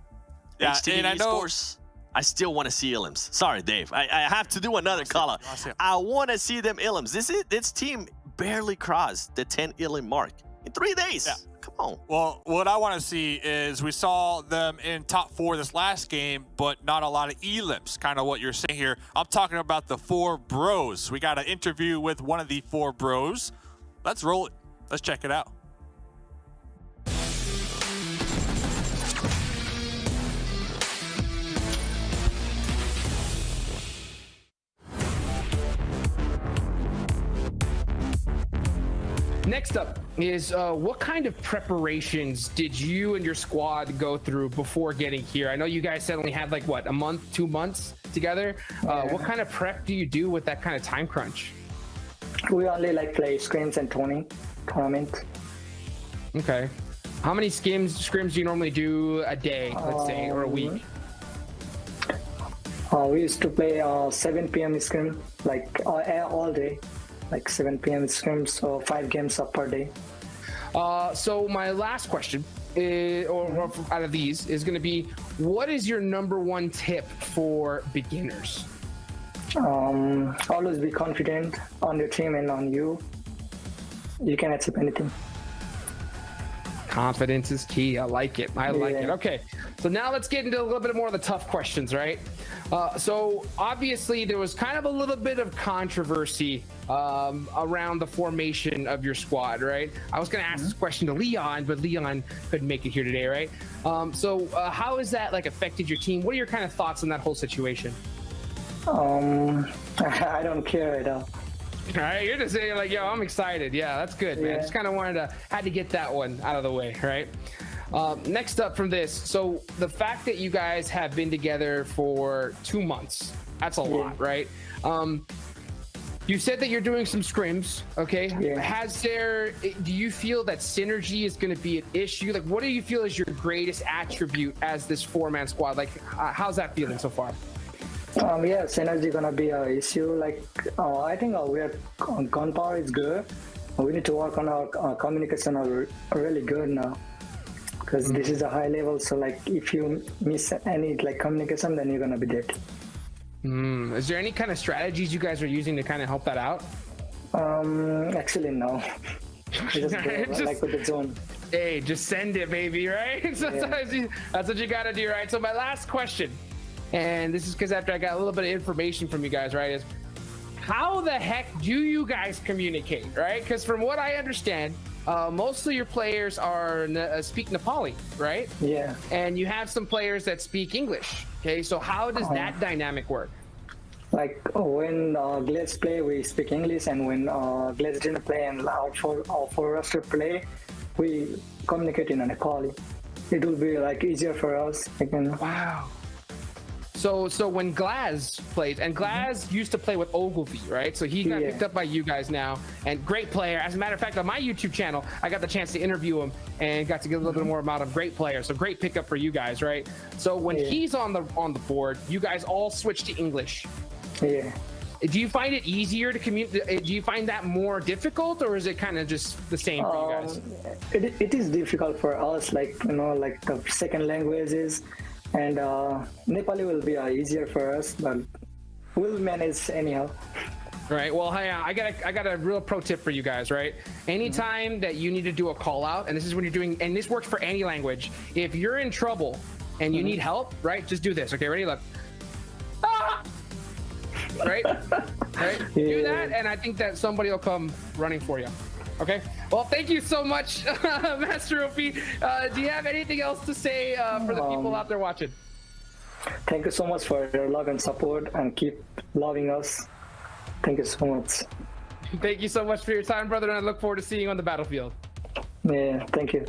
[SPEAKER 7] Yeah, HTV Esports, I still want to see Illims. Sorry, Dave. I have to do another call out. I want to see them Illims. This team barely crossed the 10 Illim mark in 3 days. Yeah. Come on.
[SPEAKER 5] Well, what I want to see is we saw them in top 4 this last game, but not a lot of Elims, kind of what you're saying here. I'm talking about the 4 bros. We got an interview with one of the 4 bros. Let's roll it. Let's check it out.
[SPEAKER 12] Next up is what kind of preparations did you and your squad go through before getting here? I know you guys said only had like, what, a month, 2 months together? What kind of prep do you do with that kind of time crunch?
[SPEAKER 13] We only like play scrims and tournament.
[SPEAKER 12] Okay. How many scrims do you normally do a day, let's say, or a week?
[SPEAKER 13] We used to play 7 p.m. scrim, like all day. Like 7 p.m. scrims, so 5 games up per day.
[SPEAKER 12] So my last question, or out of these, is going to be, what is your #1 tip for beginners?
[SPEAKER 13] Always be confident on your team and on you. You can achieve anything.
[SPEAKER 12] Confidence is key. I like it. I like it. Okay, so now let's get into a little bit more of the tough questions, right? So obviously there was kind of a little bit of controversy around the formation of your squad, right? I was going to ask this question to Leon, but Leon couldn't make it here today, right? So how has that like affected your team? What are your kind of thoughts on that whole situation?
[SPEAKER 13] I don't care at all.
[SPEAKER 12] All right, you're just saying like, yo, I'm excited. Yeah, that's good, man. Just kind of had to get that one out of the way, right? Next up from this, so the fact that you guys have been together for 2 months, that's a lot, right? You said that you're doing some scrims, okay? Do you feel that synergy is going to be an issue? Like, what do you feel is your greatest attribute as this 4-man squad? Like, how's that feeling so far?
[SPEAKER 13] Yeah, synergy gonna be an issue. Like, I think our gunpowder is good. We need to work on our communication are really good now, because this is a high level. So like, if you miss any like communication, then you're gonna be dead.
[SPEAKER 12] Is there any kind of strategies you guys are using to kind of help that out?
[SPEAKER 13] Actually, no. Just go, like with the zone.
[SPEAKER 12] Hey, just send it, baby, right? Sometimes that's what you gotta do, right? So my last question, and this is because after I got a little bit of information from you guys, right, is how the heck do you guys communicate, right? Because from what I understand, most of your players are speak Nepali, right?
[SPEAKER 13] Yeah.
[SPEAKER 12] And you have some players that speak English, okay? So how does that dynamic work?
[SPEAKER 13] Like when Glades play, we speak English, and when Glades didn't play and our four roster play, we communicate in Nepali. It will be like easier for us.
[SPEAKER 12] Wow. So when Glaz plays, and Glaz used to play with Ogilvy, right? So he got picked up by you guys now, and great player. As a matter of fact, on my YouTube channel, I got the chance to interview him and got to get a little bit more about him. Great player, so great pickup for you guys, right? So when he's on the board, you guys all switch to English.
[SPEAKER 13] Yeah.
[SPEAKER 12] Do you find it easier to communicate? Do you find that more difficult, or is it kind of just the same for you guys?
[SPEAKER 13] It is difficult for us, like, you know, like the second languages. And Nepali will be easier for us, but we'll manage anyhow.
[SPEAKER 12] Right. Well, hey, I got a real pro tip for you guys, right? Anytime that you need to do a call out, and this is when you're doing, and this works for any language, if you're in trouble and you need help, right, just do this. Okay, ready? Look. Ah! Right? Right? Do that, and I think that somebody will come running for you. Okay. Well, thank you so much, Master OP. Do you have anything else to say for the people out there watching?
[SPEAKER 13] Thank you so much for your love and support, and keep loving us. Thank you so much.
[SPEAKER 12] Thank you so much for your time, brother, and I look forward to seeing you on the battlefield.
[SPEAKER 13] Yeah, thank you.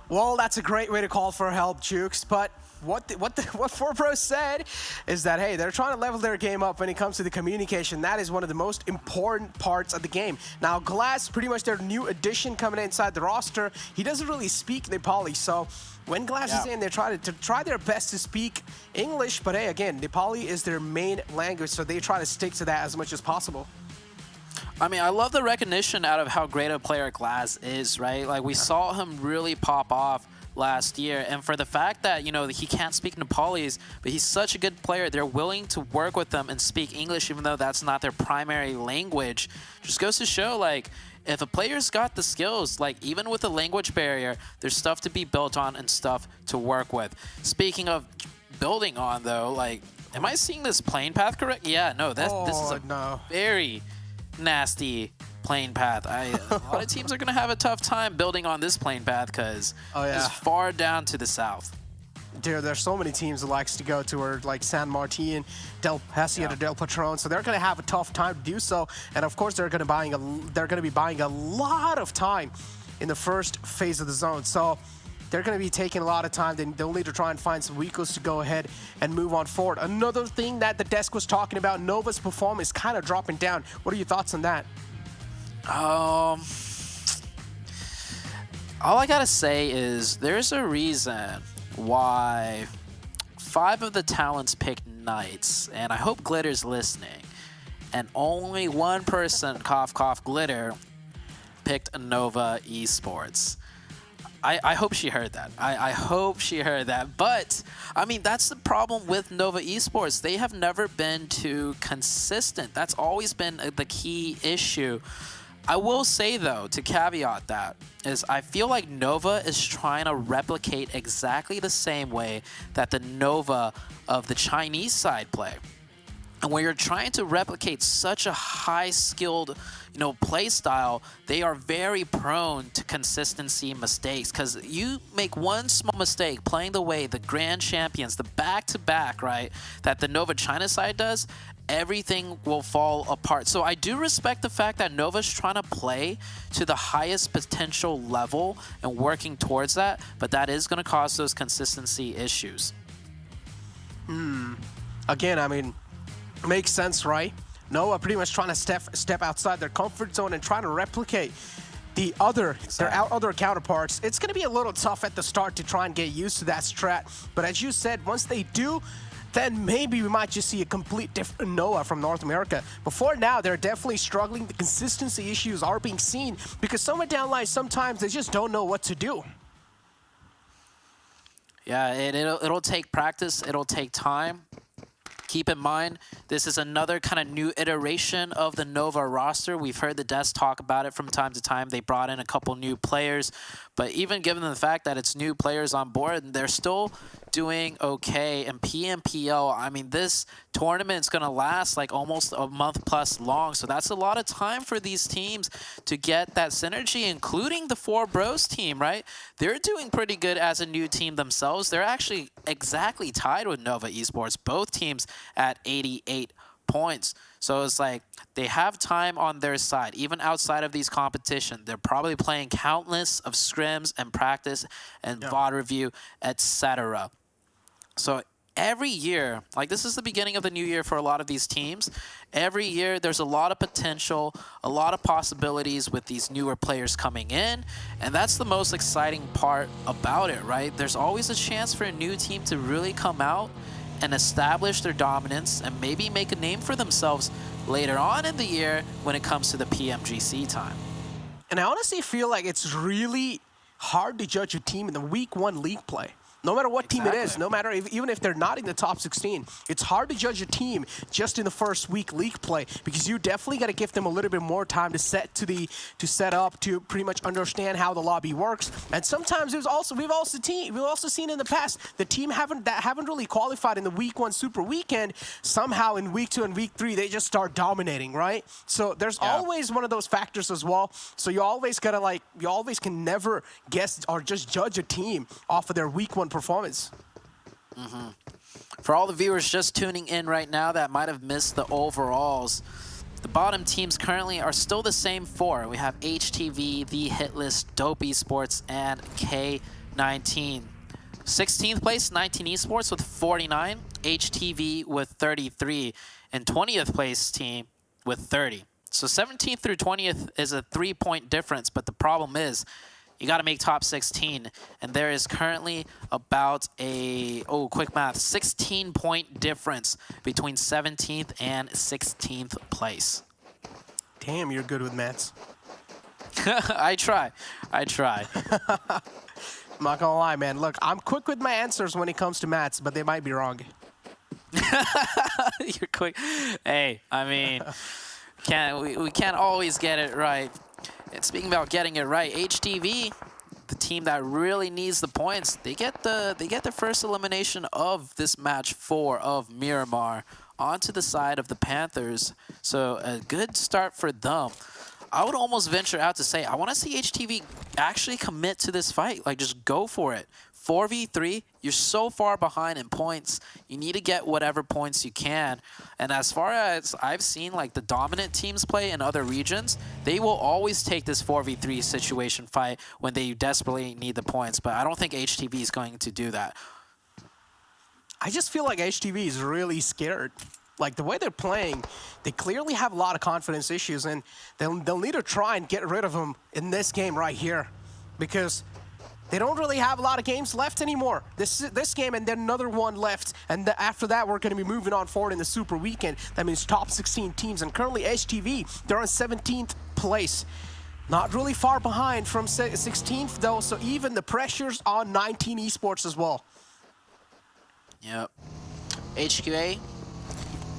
[SPEAKER 9] Well, that's a great way to call for help, Jukes. But what 4Pro said is that, hey, they're trying to level their game up when it comes to the communication. That is one of the most important parts of the game. Now, Glass, pretty much their new addition coming inside the roster. He doesn't really speak Nepali, so when Glass is in, they try their best to speak English. But hey, again, Nepali is their main language, so they try to stick to that as much as possible.
[SPEAKER 8] I mean, I love the recognition out of how great a player Glaz is, right? Like, we saw him really pop off last year, and for the fact that, you know, he can't speak Nepalese, but he's such a good player, they're willing to work with him and speak English, even though that's not their primary language. Just goes to show, like, if a player's got the skills, like, even with a language barrier, there's stuff to be built on and stuff to work with. Speaking of building on, though, like, am I seeing this plane path correct? Yeah, no, this is a very nasty plane path. A lot of teams are going to have a tough time building on this plane path because it's far down to the south.
[SPEAKER 9] Dude, there's so many teams that likes to go to where, like San Martin, Del Paciente, Del Patron, so they're going to have a tough time to do so. And of course, they're going to be buying a lot of time in the first phase of the zone. So they're going to be taking a lot of time. Then they'll need to try and find some weakos to go ahead and move on forward. Another thing that the desk was talking about, Nova's performance kind of dropping down. What are your thoughts on that?
[SPEAKER 8] All I got to say is there's a reason why 5 of the talents picked Knights, and I hope Glitter's listening, and only one person, cough, cough, Glitter, picked Nova Esports. I hope she heard that. I hope she heard that. But, I mean, that's the problem with Nova Esports. They have never been too consistent. That's always been the key issue. I will say, though, to caveat that, is I feel like Nova is trying to replicate exactly the same way that the Nova of the Chinese side play. And when you're trying to replicate such a high-skilled, play style, they are very prone to consistency mistakes. Because you make one small mistake playing the way the grand champions, the back-to-back, right, that the Nova China side does, everything will fall apart. So I do respect the fact that Nova's trying to play to the highest potential level and working towards that, but that is going to cause those consistency issues.
[SPEAKER 9] Again, I mean, makes sense, right? Nova pretty much trying to step outside their comfort zone and trying to replicate their other counterparts. It's going to be a little tough at the start to try and get used to that strat, but as you said, once they do, then maybe we might just see a complete different Nova from North America. Before now, they're definitely struggling. The consistency issues are being seen because somewhere down the line, sometimes they just don't know what to do.
[SPEAKER 8] Yeah, it'll take practice. It'll take time. Keep in mind, this is another kind of new iteration of the Nova roster. We've heard the devs talk about it from time to time. They brought in a couple new players, but even given the fact that it's new players on board, they're still doing okay. And PMPL, I mean, this tournament's going to last like almost a month plus long, so that's a lot of time for these teams to get that synergy, including the 4Bros team, right? They're doing pretty good as a new team themselves. They're actually exactly tied with Nova Esports, both teams at 88 points. So it's like they have time on their side, even outside of these competitions. They're probably playing countless of scrims and practice and VOD review, etc. So every year, like this is the beginning of the new year for a lot of these teams. Every year there's a lot of potential, a lot of possibilities with these newer players coming in, and that's the most exciting part about it, right? There's always a chance for a new team to really come out and establish their dominance and maybe make a name for themselves later on in the year when it comes to the PMGC time.
[SPEAKER 9] And I honestly feel like it's really hard to judge a team in the week 1 league play. No matter what team it is, no matter even if they're not in the top 16, it's hard to judge a team just in the first week league play because you definitely got to give them a little bit more time to set up to pretty much understand how the lobby works. And sometimes we've also seen in the past the team that haven't really qualified in the week 1 super weekend, somehow in week 2 and week 3 they just start dominating, right? So there's always one of those factors as well. So you always can never guess or just judge a team off of their week 1 performance.
[SPEAKER 8] For all the viewers just tuning in right now that might have missed the overalls, the bottom teams currently are still the same 4. We have HTV, the Hitlist, Dope Esports, and K19. 16th place, 19 Esports with 49, HTV with 33, and 20th place team with 30. So 17th through 20th is a 3-point difference, but the problem is you got to make top 16, and there is currently about a, quick math, 16-point difference between 17th and 16th place.
[SPEAKER 9] Damn, you're good with maths.
[SPEAKER 8] I try.
[SPEAKER 9] I'm not gonna lie, man. Look, I'm quick with my answers when it comes to maths, but they might be wrong.
[SPEAKER 8] You're quick. Hey, I mean, we can't always get it right. And speaking about getting it right, HTV, the team that really needs the points, they get the first elimination of this match 4 of Miramar onto the side of the Panthers. So a good start for them. I would almost venture out to say I want to see HTV actually commit to this fight. Like, just go for it. 4v3, you're so far behind in points. You need to get whatever points you can. And as far as I've seen, like, the dominant teams play in other regions, they will always take this 4v3 situation fight when they desperately need the points. But I don't think HTV is going to do that.
[SPEAKER 9] I just feel like HTV is really scared. Like, the way they're playing, they clearly have a lot of confidence issues, and they'll need to try and get rid of them in this game right here, because they don't really have a lot of games left anymore. This game and then another one left, and after that we're going to be moving on forward in the Super Weekend. That means top 16 teams, and currently HTV, they're on 17th place. Not really far behind from 16th though, so even the pressure's on 19 Esports as well.
[SPEAKER 8] Yep. HQA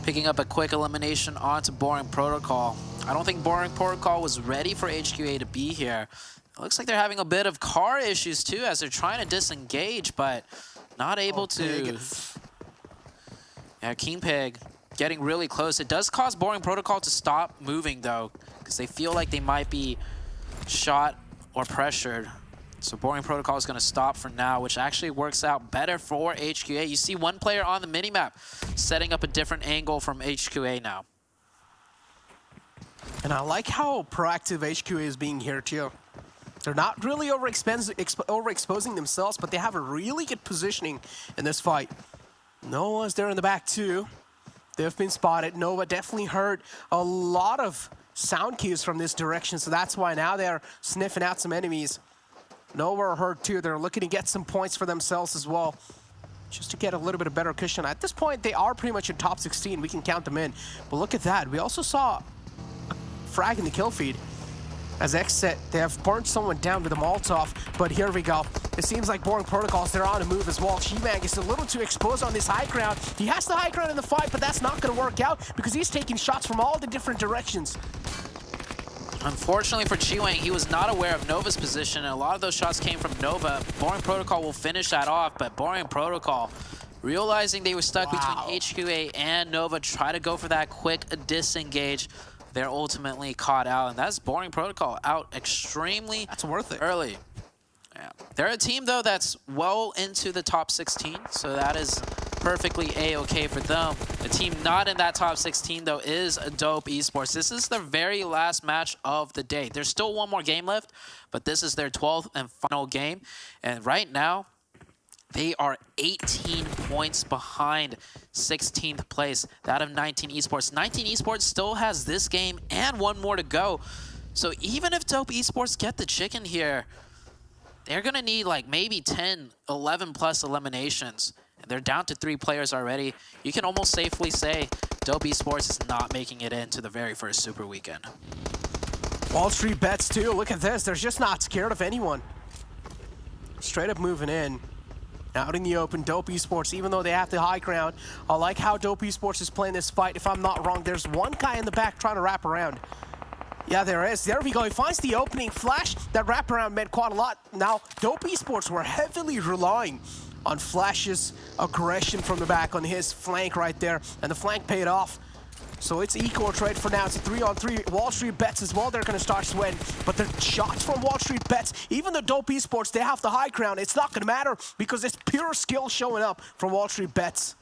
[SPEAKER 8] picking up a quick elimination onto Boring Protocol. I don't think Boring Protocol was ready for HQA to be here. It looks like they're having a bit of car issues too as they're trying to disengage, but not able to. Yeah, King Pig getting really close. It does cause Boring Protocol to stop moving though, because they feel like they might be shot or pressured. So Boring Protocol is going to stop for now, which actually works out better for HQA. You see one player on the minimap setting up a different angle from HQA now.
[SPEAKER 9] And I like how proactive HQA is being here too. They're not really overexposing themselves, but they have a really good positioning in this fight. Nova's there in the back too. They've been spotted. Nova definitely heard a lot of sound cues from this direction, so that's why now they're sniffing out some enemies. Nova are hurt too. They're looking to get some points for themselves as well, just to get a little bit of better cushion. At this point, they are pretty much in top 16. We can count them in. But look at that. We also saw a frag in the kill feed. As XSET, they have burnt someone down with a Molotov, but here we go. It seems like Boring Protocols, they're on a move as well. Chimang is a little too exposed on this high ground. He has the high ground in the fight, but that's not going to work out because he's taking shots from all the different directions.
[SPEAKER 8] Unfortunately for Chiwang, he was not aware of Nova's position, and a lot of those shots came from Nova. Boring Protocol will finish that off, but Boring Protocol, realizing they were stuck between HQA and Nova, try to go for that quick disengage. They're ultimately caught out, and that's Boring Protocol out extremely early. Yeah. They're a team, though, that's well into the top 16, so that is perfectly A-okay for them. The team not in that top 16, though, is Dope Esports. This is their very last match of the day. There's still one more game left, but this is their 12th and final game. And right now, they are 18 points behind 16th place, that of 19 Esports. 19 Esports still has this game and one more to go. So even if Dope Esports get the chicken here, they're going to need like maybe 10, 11 plus eliminations. And they're down to 3 players already. You can almost safely say Dope Esports is not making it into the very first Super Weekend.
[SPEAKER 9] WallStreetBets too. Look at this. They're just not scared of anyone. Straight up moving in. Out in the open, Dope Esports, even though they have the high ground, I like how Dope Esports is playing this fight. If I'm not wrong, there's one guy in the back trying to wrap around. Yeah, there is. There we go. He finds the opening. Flash, that wraparound meant quite a lot. Now, Dope Esports were heavily relying on Flash's aggression from the back on his flank right there, and the flank paid off. So it's equal trade for now. It's a 3-on-3. WallStreetBets as well, they're going to start sweating. But the shots from WallStreetBets, even the Dope Esports, they have the high ground. It's not going to matter because it's pure skill showing up from WallStreetBets.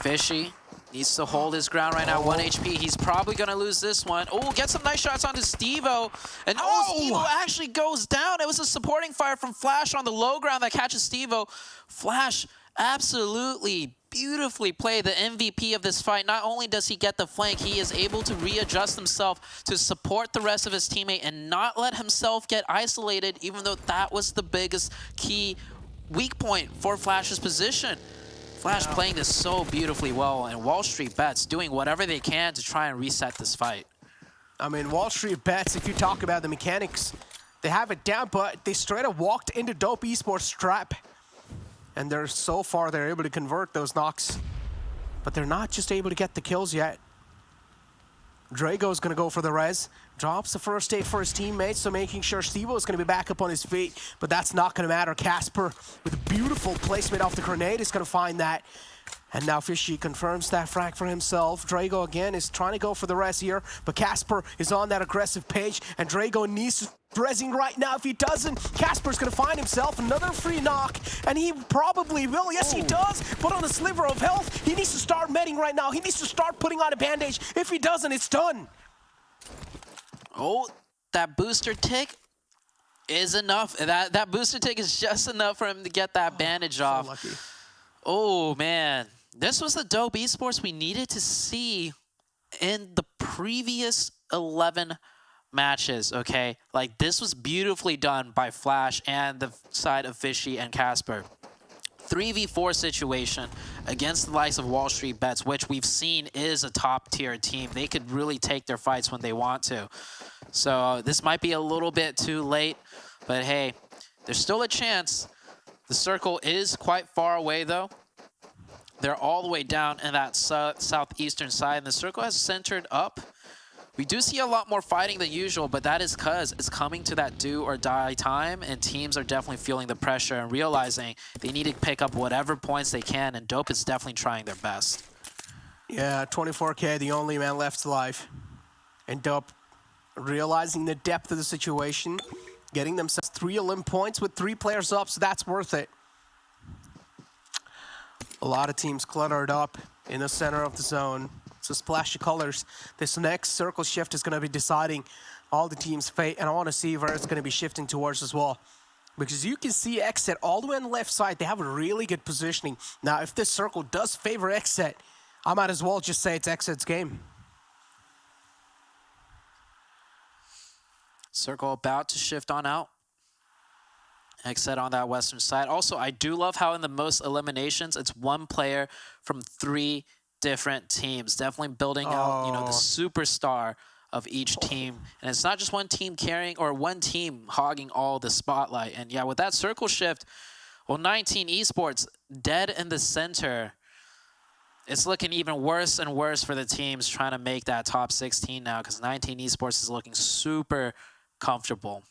[SPEAKER 8] Fishy needs to hold his ground right now. 1 HP. He's probably going to lose this one. Oh, get some nice shots onto Stevo. And Stevo actually goes down. It was a supporting fire from Flash on the low ground that catches Stevo. Flash absolutely beautifully played the MVP of this fight. Not only does he get the flank, he is able to readjust himself to support the rest of his teammate and not let himself get isolated, even though that was the biggest key weak point for Flash's position. Flash playing this so beautifully well, and WallStreetBets doing whatever they can to try and reset this fight.
[SPEAKER 9] I mean, WallStreetBets, if you talk about the mechanics, they have it down, but they straight up walked into Dope Esports' trap. And so far, they're able to convert those knocks. But they're not just able to get the kills yet. Drago's going to go for the res. Drops the first aid for his teammates, so making sure Stevo is going to be back up on his feet. But that's not going to matter. Casper, with a beautiful placement off the grenade, is going to find that. And now Fishy confirms that frag for himself. Drago, again, is trying to go for the res here. But Casper is on that aggressive page. And Drago needs to rezzing right now. If he doesn't, Casper's going to find himself another free knock. And he probably will. Yes, he does. But on a sliver of health, he needs to start medding right now. He needs to start putting on a bandage. If he doesn't, it's done.
[SPEAKER 8] Oh, that booster tick is enough. That booster tick is just enough for him to get that bandage off.
[SPEAKER 9] Lucky.
[SPEAKER 8] Oh, man. This was the Dope Esports we needed to see in the previous 11 matches, okay? Like, this was beautifully done by Flash and the side of Fishy and Casper. 3v4 situation against the likes of WallStreetBets, which we've seen is a top-tier team. They could really take their fights when they want to. So this might be a little bit too late, but hey, there's still a chance. The circle is quite far away, though. They're all the way down in that southeastern side, and the circle has centered up. We do see a lot more fighting than usual, but that is because it's coming to that do or die time, and teams are definitely feeling the pressure and realizing they need to pick up whatever points they can, and Dope is definitely trying their best.
[SPEAKER 9] Yeah, 24K, the only man left alive. And Dope, realizing the depth of the situation, getting themselves 3 elim points with 3 players up, so that's worth it. A lot of teams cluttered up in the center of the zone. It's a splash of colors. This next circle shift is going to be deciding all the team's fate, and I want to see where it's going to be shifting towards as well. Because you can see XSET all the way on the left side. They have a really good positioning. Now, if this circle does favor XSET, I might as well just say it's XSET's game.
[SPEAKER 8] Circle about to shift on out. XSET on that western side. Also, I do love how in the most eliminations, it's 1 player from 3 different teams. Definitely building out, you know, the superstar of each team. And it's not just one team carrying or one team hogging all the spotlight. And yeah, with that circle shift, well, 19 Esports dead in the center. It's looking even worse and worse for the teams trying to make that top 16 now, because 19 Esports is looking super comfortable.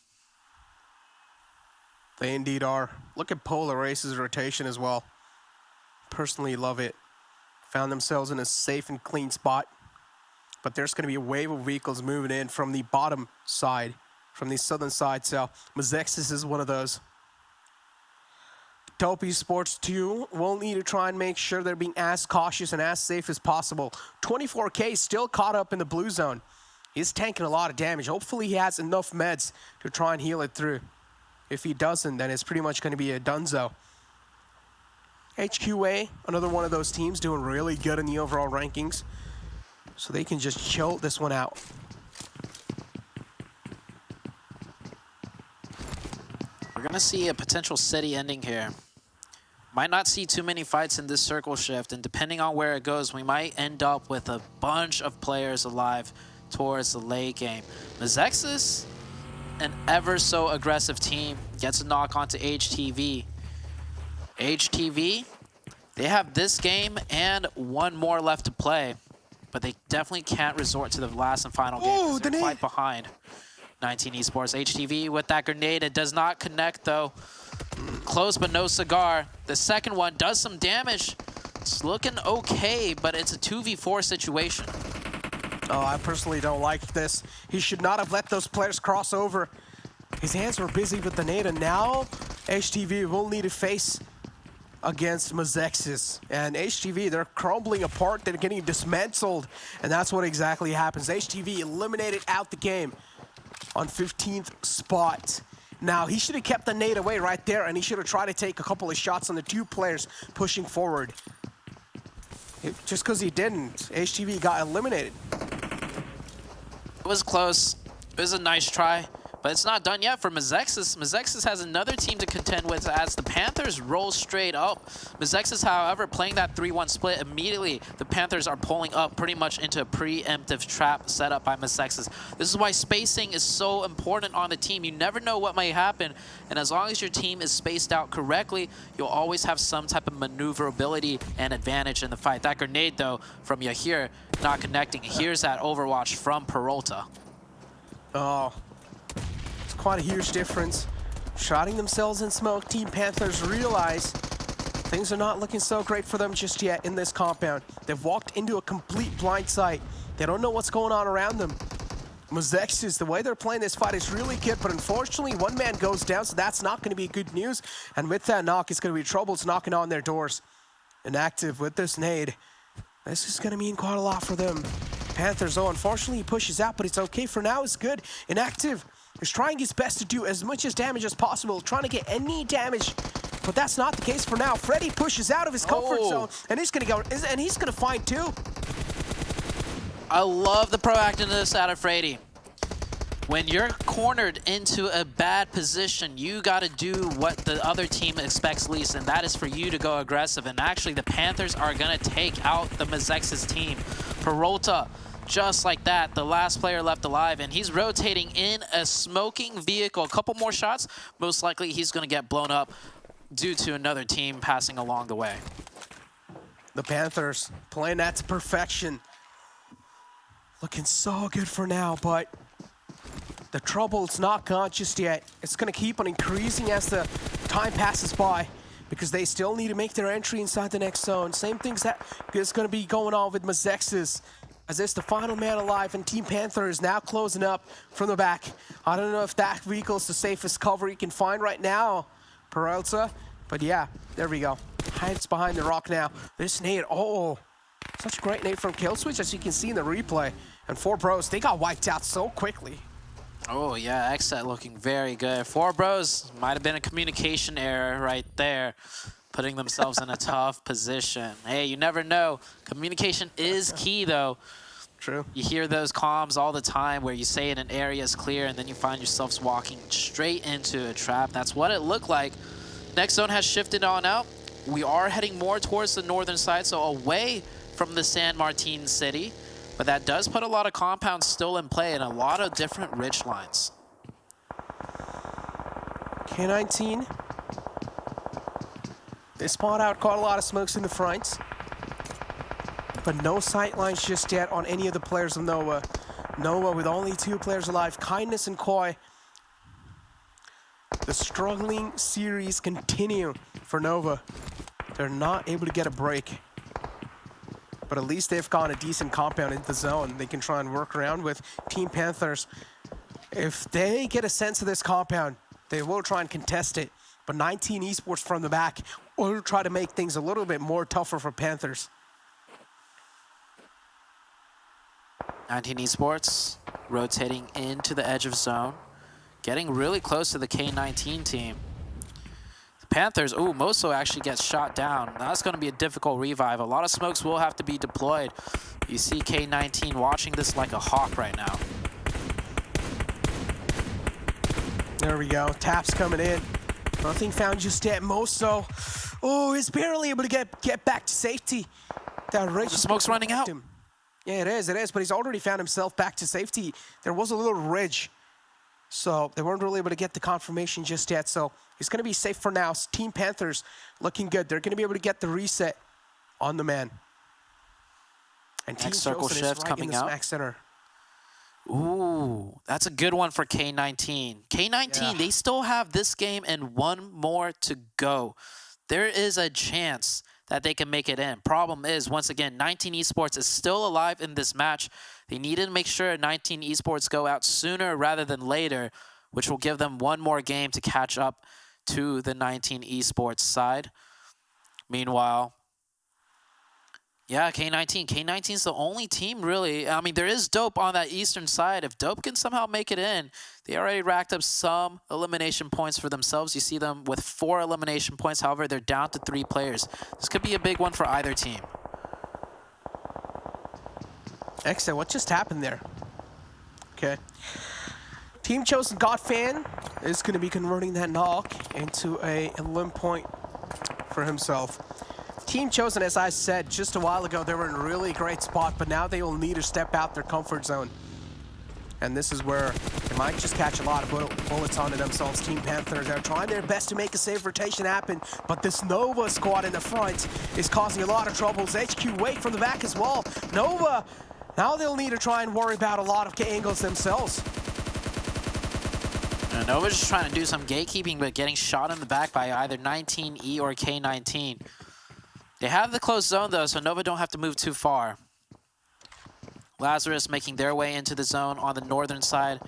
[SPEAKER 9] They indeed are. Look at Polar Ace's rotation as well. Personally love it. Found themselves in a safe and clean spot. But there's going to be a wave of vehicles moving in from the bottom side, from the southern side. So Mezexis is one of those. Dope Esports 2 will need to try and make sure they're being as cautious and as safe as possible. 24K still caught up in the blue zone. He's tanking a lot of damage. Hopefully he has enough meds to try and heal it through. If he doesn't, then it's pretty much going to be a donezo. HQA, another one of those teams doing really good in the overall rankings. So they can just chill this one out.
[SPEAKER 8] We're going to see a potential city ending here. Might not see too many fights in this circle shift, and depending on where it goes, we might end up with a bunch of players alive towards the late game. Mezexis, an ever so aggressive team, gets a knock onto HTV. HTV, they have this game and 1 more left to play, but they definitely can't resort to the last and final game. They're quite behind 19 Esports. HTV with that grenade, it does not connect though. Close but no cigar. The second one does some damage. It's looking okay, but it's a 2v4 situation.
[SPEAKER 9] Oh, I personally don't like this. He should not have let those players cross over. His hands were busy with the nade, and now HTV will need to face against Mezexis. And HTV, they're crumbling apart, they're getting dismantled, and that's what exactly happens. HTV eliminated out the game on 15th spot. Now, he should have kept the nade away right there, and he should have tried to take a couple of shots on the 2 players pushing forward. Just because he didn't, HTV got eliminated.
[SPEAKER 8] It was close. It was a nice try, but it's not done yet for Mezexis. Mezexis has another team to contend with as the Panthers roll straight up. Mezexis, however, playing that 3-1 split immediately. The Panthers are pulling up pretty much into a preemptive trap set up by Mezexis. This is why spacing is so important on the team. You never know what may happen, and as long as your team is spaced out correctly, you'll always have some type of maneuverability and advantage in the fight. That grenade, though, from Yahir, not connecting. Here's that overwatch from Peralta.
[SPEAKER 9] Oh. Quite a huge difference. Shotting themselves in smoke, Team Panthers realize things are not looking so great for them just yet in this compound. They've walked into a complete blind sight. They don't know what's going on around them. Mezexis, the way they're playing this fight is really good, but unfortunately 1 man goes down, so that's not going to be good news. And with that knock, it's going to be trouble. It's knocking on their doors. Inactive with this nade. This is going to mean quite a lot for them. Panthers, oh, unfortunately he pushes out, but it's okay for now. It's good. Inactive is trying his best to do as much as damage as possible, trying to get any damage, but that's not the case for now. Freddy pushes out of his comfort zone, and he's gonna go, and he's gonna find 2.
[SPEAKER 8] I love the proactiveness out of Freddy. When you're cornered into a bad position, you got to do what the other team expects least, and that is for you to go aggressive. And actually, the Panthers are going to take out the Mezexis team. Peralta, just like that, the last player left alive, and he's rotating in a smoking vehicle. A couple more shots, most likely he's going to get blown up due to another team passing along the way.
[SPEAKER 9] The Panthers playing that to perfection. Looking so good for now, but the trouble's not gone just yet. It's going to keep on increasing as the time passes by because they still need to make their entry inside the next zone. Same things that is going to be going on with Mezexis, as it's the final man alive, and Team Panther is now closing up from the back. I don't know if that vehicle is the safest cover you can find right now, Peralta, but yeah, there we go. Hides behind the rock now. This nade, oh, such a great nade from Killswitch, as you can see in the replay. And 4Bros, they got wiped out so quickly.
[SPEAKER 8] Oh yeah, XSET looking very good. 4Bros might have been a communication error right there, putting themselves in a tough position. Hey, you never know. Communication is key though.
[SPEAKER 9] True. You
[SPEAKER 8] hear those comms all the time where you say an area is clear and then you find yourselves walking straight into a trap. That's what it looked like. Next zone has shifted on out. We are heading more towards the northern side, so away from the San Martin city. But that does put a lot of compounds still in play and a lot of different ridge lines.
[SPEAKER 9] K19. They spot out quite a lot of smokes in the front. But no sight lines just yet on any of the players of Nova. Nova with only 2 players alive, Kindness and Koi. The struggling series continue for Nova. They're not able to get a break. But at least they've got a decent compound in the zone they can try and work around with. Team Panthers, if they get a sense of this compound, they will try and contest it. But 19 Esports from the back will try to make things a little bit more tougher for Panthers.
[SPEAKER 8] 19 Esports rotating into the edge of zone, getting really close to the K19 team. Panthers, ooh, Moso actually gets shot down. That's going to be a difficult revive. A lot of smokes will have to be deployed. You see K19 watching this like a hawk right now.
[SPEAKER 9] There we go. Taps coming in. Nothing found just yet. Moso, oh, is barely able to get back to safety. That ridge,
[SPEAKER 8] the smoke's running out.
[SPEAKER 9] Yeah, it is, but he's already found himself back to safety. There was a little ridge, so they weren't really able to get the confirmation just yet. So he's going to be safe for now. Team Panthers looking good. They're going to be able to get the reset on the man. And
[SPEAKER 8] next circle shift coming out.
[SPEAKER 9] Smack center.
[SPEAKER 8] Ooh, that's a good one for K19. K19, they still have this game and one more to go. There is a chance that they can make it in. Problem is, once again, 19 Esports is still alive in this match. They needed to make sure 19 Esports go out sooner rather than later, which will give them one more game to catch up to the 19 Esports side. Meanwhile, yeah, K19 is the only team really. I mean, there is Dope on that eastern side. If Dope can somehow make it in, they already racked up some elimination points for themselves. You see them with 4 elimination points. However, they're down to 3 players. This could be a big one for either team.
[SPEAKER 9] Excellent. What just happened there? Okay. Team Chosen Godfan is going to be converting that knock into a limb point for himself. Team Chosen, as I said just a while ago, they were in a really great spot, but now they will need to step out their comfort zone. And this is where they might just catch a lot of bullets onto themselves. Team Panthers are trying their best to make a safe rotation happen, but this Nova squad in the front is causing a lot of troubles. HQ wait from the back as well. Nova, now they'll need to try and worry about a lot of angles themselves.
[SPEAKER 8] And Nova's just trying to do some gatekeeping, but getting shot in the back by either 19E or K19. They have the closed zone though, so Nova don't have to move too far. Lazarus making their way into the zone on the northern side.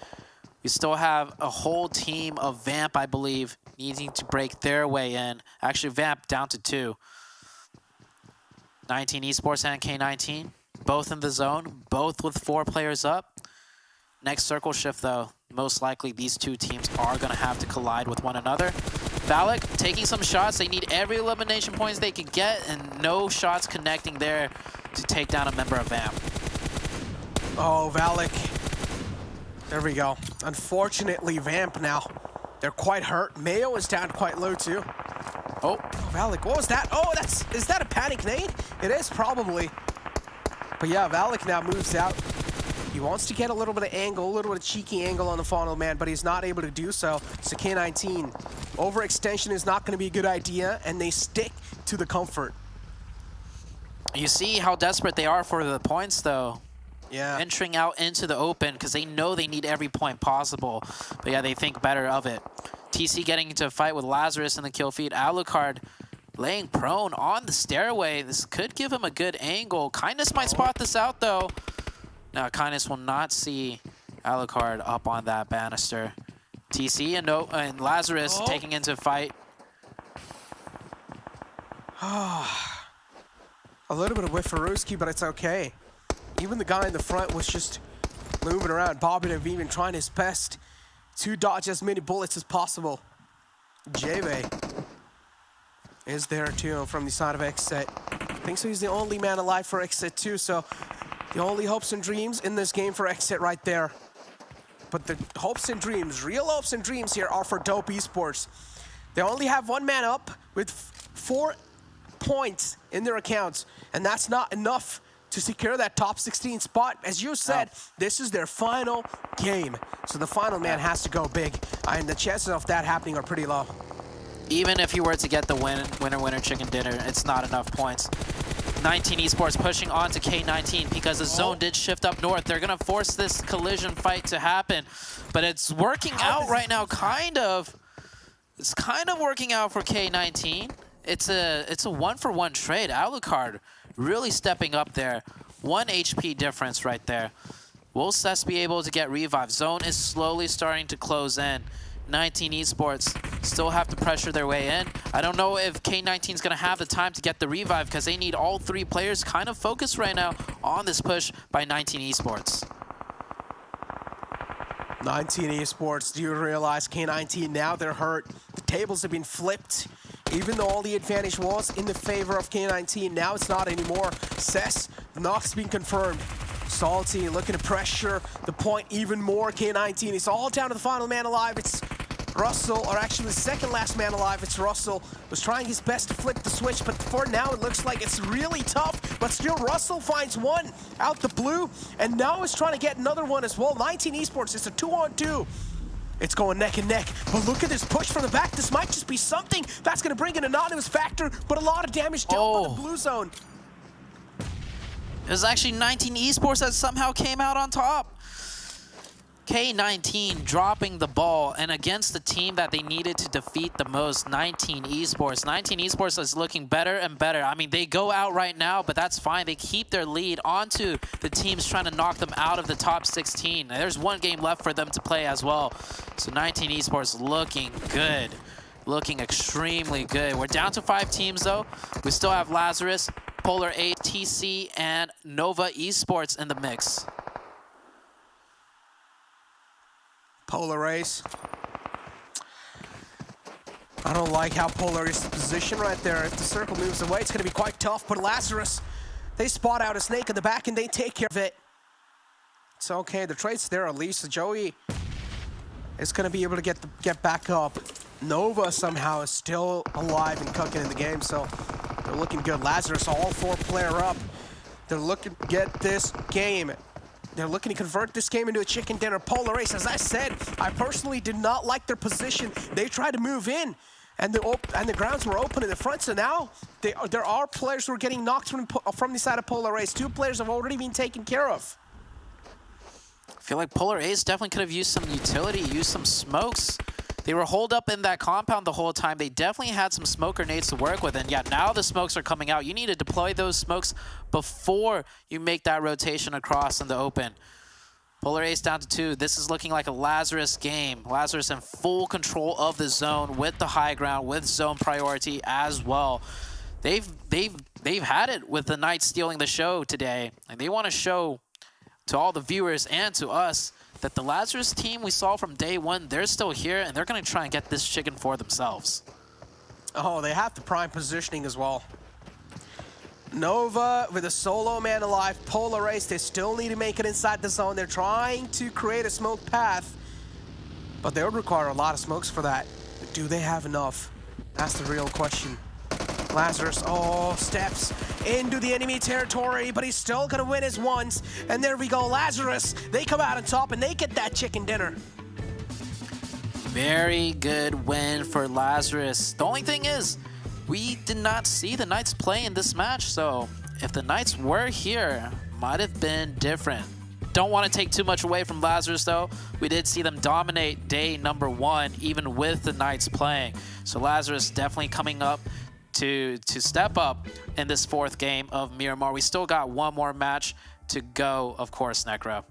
[SPEAKER 8] We still have a whole team of Vamp, I believe, needing to break their way in. Actually, Vamp down to 2. 19 Esports and K19, both in the zone, both with 4 players up. Next circle shift though, most likely these 2 teams are going to have to collide with one another. Valak taking some shots. They need every elimination points they can get, and no shots connecting there to take down a member of Vamp.
[SPEAKER 9] Oh, Valak. There we go. Unfortunately, Vamp now. They're quite hurt. Mayo is down quite low too. Oh, Valak, what was that? Oh, is that a panic nade? It is probably. But yeah, Valak now moves out. He wants to get a little bit of angle, a little bit of cheeky angle on the funnel man, but he's not able to do so. So K19, overextension is not going to be a good idea, and they stick to the comfort.
[SPEAKER 8] You see how desperate they are for the points, though.
[SPEAKER 9] Yeah.
[SPEAKER 8] Entering out into the open because they know they need every point possible. But yeah, they think better of it. TC getting into a fight with Lazarus in the kill feed. Alucard laying prone on the stairway. This could give him a good angle. Kindness might spot this out, though. Now, Kindness will not see Alucard up on that banister. TC and Lazarus taking into fight.
[SPEAKER 9] A little bit of whiff for Ruski, but it's okay. Even the guy in the front was just moving around. Bobbin and even trying his best to dodge as many bullets as possible. JV is there too from the side of XSET. I think so he's the only man alive for XSET too, so the only hopes and dreams in this game for XSET right there. But the hopes and dreams, real hopes and dreams here are for Dope Esports. They only have one man up with 4 points in their accounts, and that's not enough to secure that top 16 spot. As you said, this is their final game. So the final man has to go big, and the chances of that happening are pretty low.
[SPEAKER 8] Even if you were to get the winner chicken dinner, it's not enough points. 19 Esports pushing on to K19 because the zone did shift up north. They're going to force this collision fight to happen, but it's working out right now, kind of. It's kind of working out for K19. It's a 1-for-1 trade. Alucard really stepping up there. 1 HP difference right there. Will Cess be able to get revived? Zone is slowly starting to close in. 19 Esports still have to pressure their way in. I don't know if K19 is going to have the time to get the revive because they need all 3 players kind of focused right now on this push by 19 Esports.
[SPEAKER 9] 19 Esports, do you realize K19 now they're hurt? The tables have been flipped. Even though all the advantage was in the favor of K19, now it's not anymore. Cess, the knock's been confirmed. Salty looking to pressure the point even more. K19, it's all down to the final man alive. It's Russell, or actually the second last man alive. It's Russell. Was trying his best to flip the switch, but for now it looks like it's really tough. But still, Russell finds one out the blue, and now is trying to get another one as well. 19 Esports, it's a 2-on-2. It's going neck and neck, but look at this push from the back. This might just be something that's going to bring an anonymous factor, but a lot of damage dealt by the blue zone.
[SPEAKER 8] It was actually 19 Esports that somehow came out on top. K19 dropping the ball, and against the team that they needed to defeat the most, 19 Esports. 19 Esports is looking better and better. I mean, they go out right now, but that's fine. They keep their lead onto the teams trying to knock them out of the top 16. There's 1 game left for them to play as well. So 19 Esports looking good. Looking extremely good. We're down to 5 teams, though. We still have Lazarus, Polar 8, TC, and Nova Esports in the mix.
[SPEAKER 9] Polar Race. I don't like how Polar is positioned right there. If the circle moves away, it's going to be quite tough. But Lazarus, they spot out a snake in the back and they take care of it. It's okay. The trade's there at least. So Joey is going to be able to get back up. Nova somehow is still alive and cooking in the game, so they're looking good. Lazarus, all 4 player up. They're looking to get this game. They're looking to convert this game into a chicken dinner. Polar Ace, as I said, I personally did not like their position. They tried to move in, and the grounds were open in the front. So now there are players who are getting knocked from the side of Polar Ace. 2 players have already been taken care of.
[SPEAKER 8] I feel like Polar Ace definitely could have used some utility, used some smokes. They were holed up in that compound the whole time. They definitely had some smoke grenades to work with. And yeah, now the smokes are coming out. You need to deploy those smokes before you make that rotation across in the open. Polar Ace down to 2. This is looking like a Lazarus game. Lazarus in full control of the zone with the high ground, with zone priority as well. They've had it with the Knights stealing the show today. And they want to show to all the viewers and to us that the Lazarus team we saw from day 1, they're still here, and they're going to try and get this chicken for themselves.
[SPEAKER 9] Oh, they have the prime positioning as well. Nova with a solo man alive, Polar Ace, they still need to make it inside the zone. They're trying to create a smoke path, but they would require a lot of smokes for that. But do they have enough? That's the real question. Lazarus, steps into the enemy territory, but he's still gonna win his ones. And there we go, Lazarus, they come out on top and they get that chicken dinner.
[SPEAKER 8] Very good win for Lazarus. The only thing is, we did not see the Knights play in this match, so if the Knights were here, might have been different. Don't want to take too much away from Lazarus, though. We did see them dominate day number 1, even with the Knights playing. So Lazarus definitely coming up to step up in this 4th game of Miramar. We still got one more match to go, of course, Necro.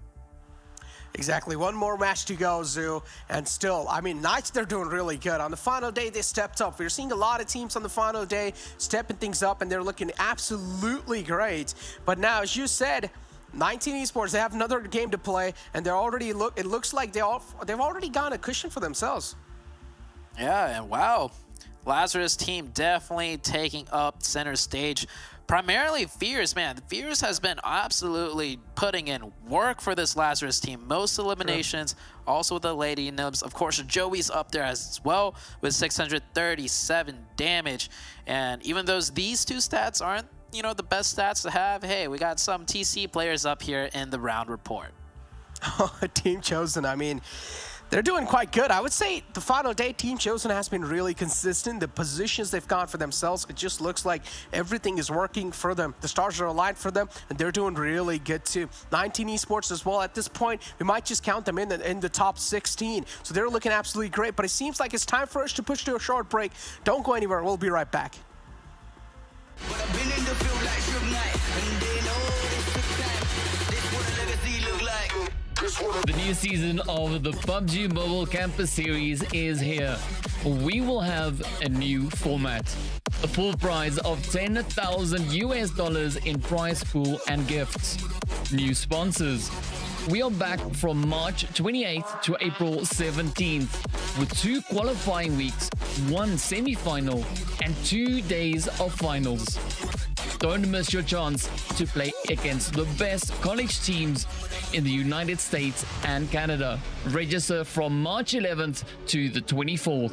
[SPEAKER 9] Exactly, one more match to go, Zoo. And still, I mean, Knights, they're doing really good. On the final day, they stepped up. We're seeing a lot of teams on the final day stepping things up, and they're looking absolutely great. But now, as you said, 19 Esports, they have another game to play, and they're already it looks like they've already gotten a cushion for themselves.
[SPEAKER 8] Yeah, and wow. Lazarus team definitely taking up center stage. Primarily Fierce, man. Fierce has been absolutely putting in work for this Lazarus team. Most eliminations, also with the Lady Nubs. Of course, Joey's up there as well with 637 damage. And even though these two stats aren't, the best stats to have, hey, we got some TC players up here in the round report.
[SPEAKER 9] Team Chosen, I mean, they're doing quite good. I would say the final day, Team Chosen has been really consistent. The positions they've gone for themselves, it just looks like everything is working for them. The stars are aligned for them, and they're doing really good too. 19 Esports as well. At this point, we might just count them in the top 16. So they're looking absolutely great, but it seems like it's time for us to push to a short break. Don't go anywhere. We'll be right back.
[SPEAKER 10] But I've been in the field like Suge Knight, and they know this took time. This what a legacy look like.
[SPEAKER 11] The new season of the PUBG Mobile Campus Series is here. We will have a new format. A full prize of $10,000 in prize pool and gifts. New sponsors. We are back from March 28th to April 17th with 2 qualifying weeks, 1 semi-final, and 2 days of finals. Don't miss your chance to play against the best college teams in the United States and Canada. Register from March 11th to the 24th.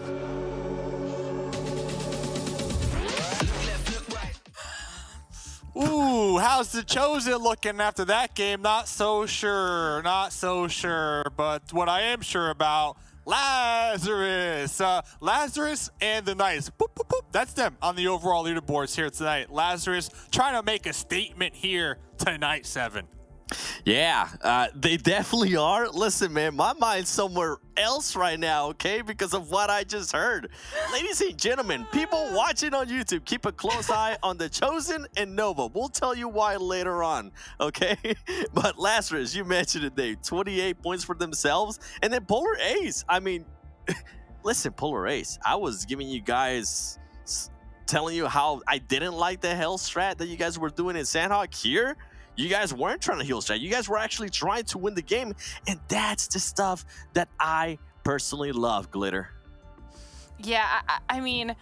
[SPEAKER 5] Ooh, how's the Chosen looking after that game? Not so sure. But what I am sure about, Lazarus. Lazarus and the Knights. Boop, boop, boop. That's them on the overall leaderboards here tonight. Lazarus trying to make a statement here tonight, 7.
[SPEAKER 7] Yeah, they definitely are. Listen, man, my mind's somewhere else right now, okay, because of what I just heard. Ladies and gentlemen, people watching on YouTube, keep a close eye on the Chosen and Nova. We'll tell you why later on, okay? But Lazarus, you mentioned it, Dave. 28 points for themselves. And then Polar Ace. I mean, listen, Polar Ace, I was giving you guys, telling you how I didn't like the hell strat that you guys were doing in Sanhok here. You guys weren't trying to heal strat. You guys were actually trying to win the game. And that's the stuff that I personally love, Glitter.
[SPEAKER 6] Yeah, I mean,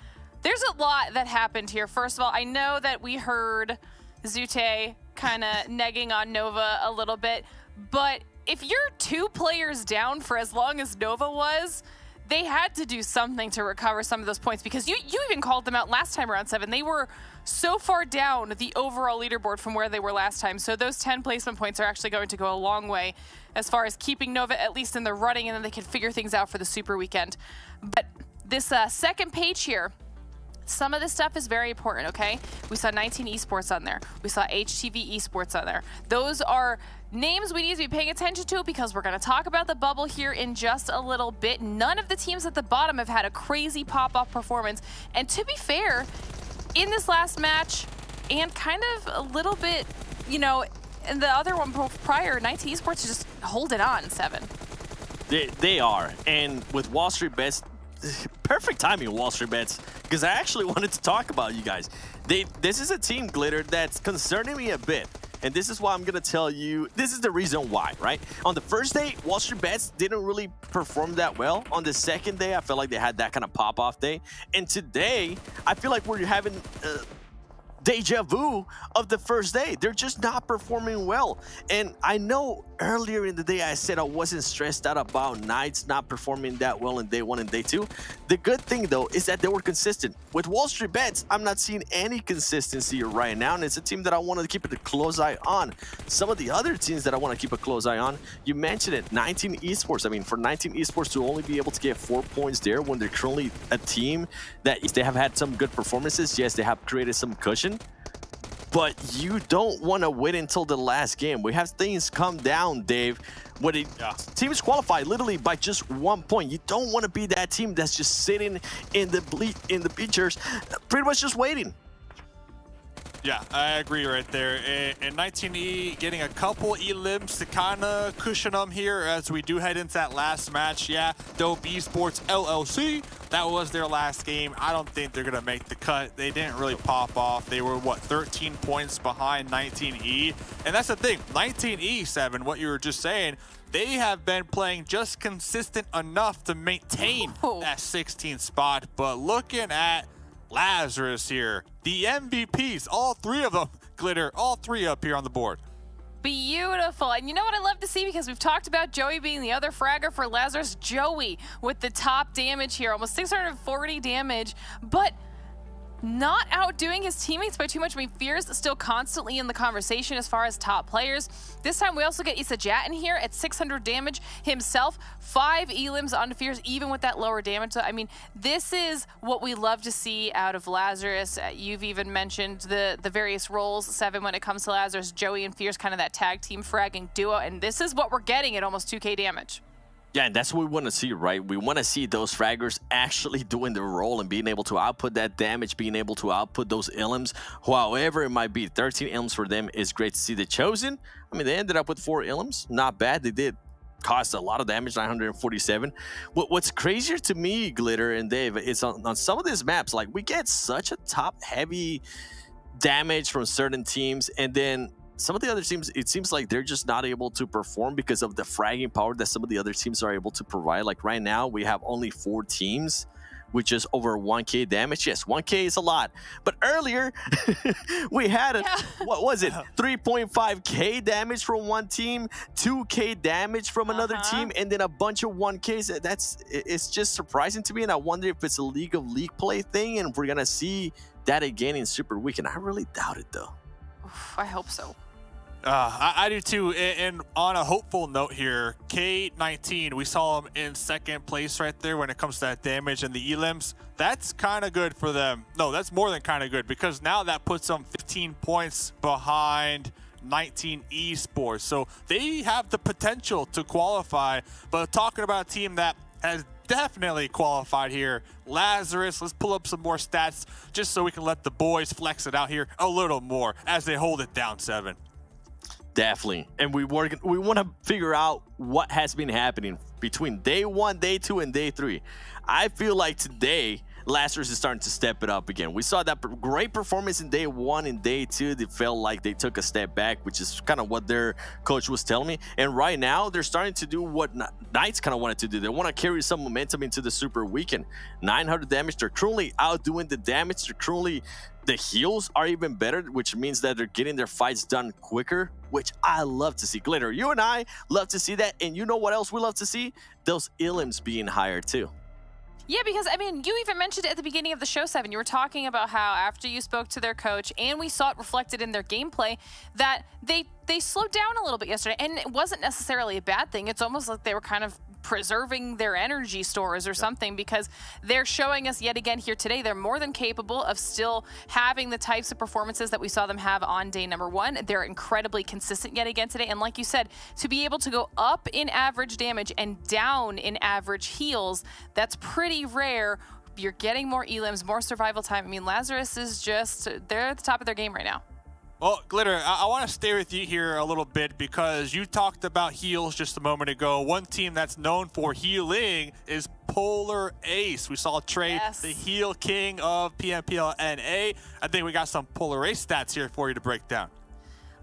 [SPEAKER 6] there's a lot that happened here. First of all, I know that we heard Zute kind of negging on Nova a little bit. But if you're 2 players down for as long as Nova was, they had to do something to recover some of those points, because you even called them out last time around 7. They were so far down the overall leaderboard from where they were last time. So those 10 placement points are actually going to go a long way as far as keeping Nova at least in the running, and then they can figure things out for the Super Weekend. But this second page here, some of this stuff is very important, okay? We saw 19 Esports on there. We saw HTV Esports on there. Those are names we need to be paying attention to, because we're going to talk about the bubble here in just a little bit. None of the teams at the bottom have had a crazy pop-off performance. And to be fair, in this last match, and kind of a little bit, in the other one prior, 19 Esports is just holding on, 7.
[SPEAKER 7] They are. And with WallStreetBets, perfect timing, WallStreetBets, because I actually wanted to talk about you guys. This is a team, Glitter, that's concerning me a bit. And this is why I'm going to tell you, this is the reason why, right? On the first day, WallStreetBets didn't really perform that well. On the second day, I felt like they had that kind of pop-off day. And today, I feel like we're having deja vu of the first day. They're just not performing well. And I know earlier in the day I said I wasn't stressed out about Knights not performing that well in day 1 and day 2. The good thing though is that they were consistent. With WallStreetBets, I'm not seeing any consistency right now, and it's a team that I want to keep a close eye on. Some of the other teams that I want to keep a close eye on, you mentioned it, 19 Esports. I mean, for 19 Esports to only be able to get 4 points there when they're currently a team that they have had some good performances. Yes, they have created some cushion, but you don't want to wait until the last game. We have things come down, Dave. When teams qualify literally by just 1 point, you don't want to be that team that's just sitting in the bleachers, pretty much just waiting.
[SPEAKER 5] Yeah, I agree right there. And 19E getting a couple elims to kind of cushion them here as we do head into that last match. Yeah, W1D3 Esports LLC, that was their last game. I don't think they're going to make the cut. They didn't really pop off. They were, what, 13 points behind 19E? And that's the thing, 19E, 7, what you were just saying, they have been playing just consistent enough to maintain that 16th spot. But looking at Lazarus here, the MVPs, all 3 of them, Glitter, all 3 up here on the board.
[SPEAKER 6] Beautiful. And you know what I love to see, because we've talked about Joey being the other fragger for Lazarus. Joey with the top damage here, almost 640 damage, but not outdoing his teammates by too much. I mean, Fears still constantly in the conversation as far as top players. This time we also get Isajat in here at 600 damage himself, 5 elims on Fears, even with that lower damage. So, I mean, this is what we love to see out of Lazarus. You've even mentioned the various roles, 7, when it comes to Lazarus. Joey and Fears, kind of that tag team fragging duo, and this is what we're getting at almost 2K damage.
[SPEAKER 7] Yeah, and that's what we want to see, right? We want to see those fraggers actually doing their role and being able to output that damage, being able to output those elims, however it might be. 13 elims for them is great to see. The Chosen, I mean, they ended up with 4 elims. Not bad. They did cost a lot of damage, 947. What's crazier to me, Glitter and Dave, is on some of these maps, like, we get such a top-heavy damage from certain teams, and then some of the other teams, it seems like they're just not able to perform because of the fragging power that some of the other teams are able to provide. Like right now, we have only 4 teams with just over 1K damage. Yes, 1K is a lot. But earlier, we had, what was it, 3.5K damage from one team, 2K damage from another team, and then a bunch of 1Ks. It's just surprising to me, and I wonder if it's a League of League play thing, and we're going to see that again in Super Weekend. I really doubt it, though.
[SPEAKER 6] Oof, I hope so.
[SPEAKER 5] I do too. And on a hopeful note here, K19, we saw him in 2nd place right there when it comes to that damage and the elims. That's kind of good for them. No, that's more than kind of good, because now that puts them 15 points behind 19 Esports. So they have the potential to qualify. But talking about a team that has definitely qualified here, Lazarus. Let's pull up some more stats just so we can let the boys flex it out here a little more as they hold it down, 7.
[SPEAKER 7] Definitely. And we want to figure out what has been happening between day 1, day 2, and day 3. I feel like today, Lazarus is starting to step it up again. We saw that great performance in day 1 and day 2. They felt like they took a step back, which is kind of what their coach was telling me. And right now, they're starting to do what Knights kind of wanted to do. They want to carry some momentum into the Super Weekend. 900 damage. They're currently outdoing the damage. They're currently... The heals are even better, which means that they're getting their fights done quicker, which I love to see. Glitter, you and I love to see that. And you know what else we love to see? Those elims being higher too.
[SPEAKER 6] Yeah, because, I mean, you even mentioned it at the beginning of the show, 7. You were talking about how after you spoke to their coach, and we saw it reflected in their gameplay, that they slowed down a little bit yesterday. And it wasn't necessarily a bad thing. It's almost like they were kind of preserving their energy stores or something, because they're showing us yet again here today they're more than capable of still having the types of performances that we saw them have on day number 1. They're incredibly consistent yet again today, and like you said, to be able to go up in average damage and down in average heals, that's pretty rare. You're getting more elims, more survival time. I mean, Lazarus is just, they're at the top of their game right now.
[SPEAKER 5] Well, Glitter, I want to stay with you here a little bit, because you talked about heals just a moment ago. One team that's known for healing is Polar Ace. We saw Trey, the heal king of PMPL NA. I think we got some Polar Ace stats here for you to break down.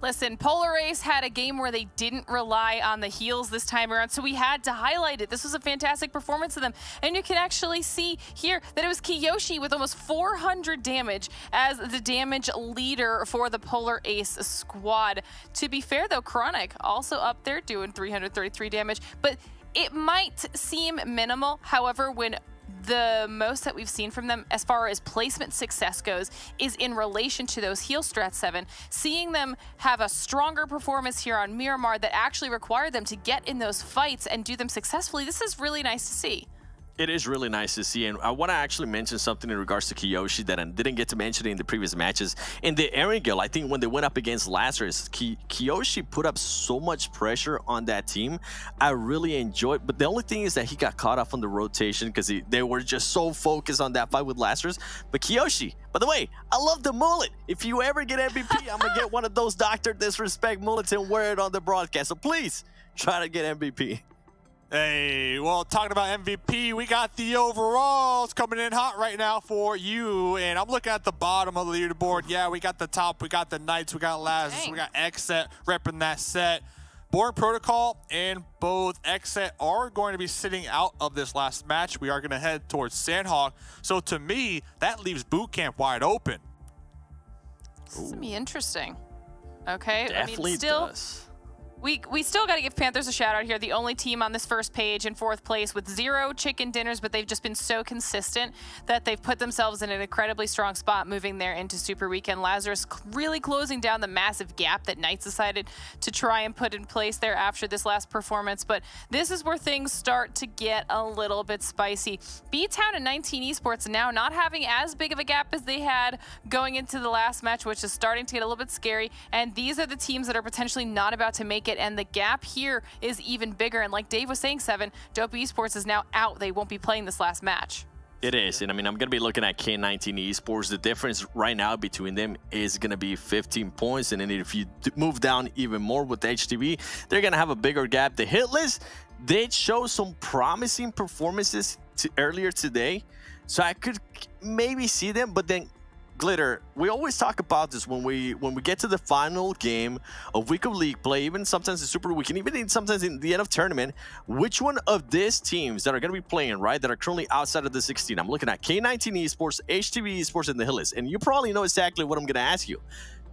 [SPEAKER 6] Listen, Polar Ace had a game where they didn't rely on the heals this time around, so we had to highlight it. This was a fantastic performance of them. And you can actually see here that it was Kiyoshi with almost 400 damage as the damage leader for the Polar Ace squad. To be fair, though, Chronic also up there doing 333 damage, but it might seem minimal. However, when the most that we've seen from them as far as placement success goes is in relation to those heal strats, 7. Seeing them have a stronger performance here on Miramar that actually required them to get in those fights and do them successfully, this is really nice to see.
[SPEAKER 7] It is really nice to see, and I want to actually mention something in regards to Kiyoshi that I didn't get to mention in the previous matches. In the Erangel, I think when they went up against Lazarus, Kiyoshi put up so much pressure on that team. I really enjoyed, but the only thing is that he got caught off on the rotation because they were just so focused on that fight with Lazarus. But Kiyoshi, by the way, I love the mullet. If you ever get MVP, I'm going to get one of those Dr. Disrespect mullets and wear it on the broadcast. So please, try to get MVP.
[SPEAKER 5] Hey, well, talking about MVP, we got the overalls coming in hot right now for you. And I'm looking at the bottom of the leaderboard. Yeah, we got the top, we got the Knights, we got Lazarus, we got XSET repping that set. Born Protocol and both XSET are going to be sitting out of this last match. We are going to head towards Sanhok. So to me, that leaves boot camp wide open.
[SPEAKER 6] This is going to be interesting. Okay,
[SPEAKER 7] Definitely
[SPEAKER 6] I mean, still.
[SPEAKER 7] does.
[SPEAKER 6] We still got to give Panthers a shout out here. The only team on this first page in 4th place with 0 chicken dinners, but they've just been so consistent that they've put themselves in an incredibly strong spot moving there into Super Weekend. Lazarus really closing down the massive gap that Knights decided to try and put in place there after this last performance. But this is where things start to get a little bit spicy. BTOWN and 19 Esports now not having as big of a gap as they had going into the last match, which is starting to get a little bit scary. And these are the teams that are potentially not about to make it. And the gap here is even bigger. And like Dave was saying, 7, W1D3 Esports is now out. They won't be playing this last match.
[SPEAKER 7] It is, and I mean, I'm going to be looking at K19 Esports. The difference right now between them is going to be 15 points, and then if you move down even more with HTV, they're going to have a bigger gap. The Hitlist did show some promising performances earlier today, so I could maybe see them, but then Glitter, we always talk about this when we get to the final game of week of league play, even sometimes the Super Weekend, even sometimes in the end of tournament, which one of these teams that are going to be playing, right, that are currently outside of the 16, I'm looking at K19 Esports, HTV Esports, and the Hitlist, and you probably know exactly what I'm going to ask you.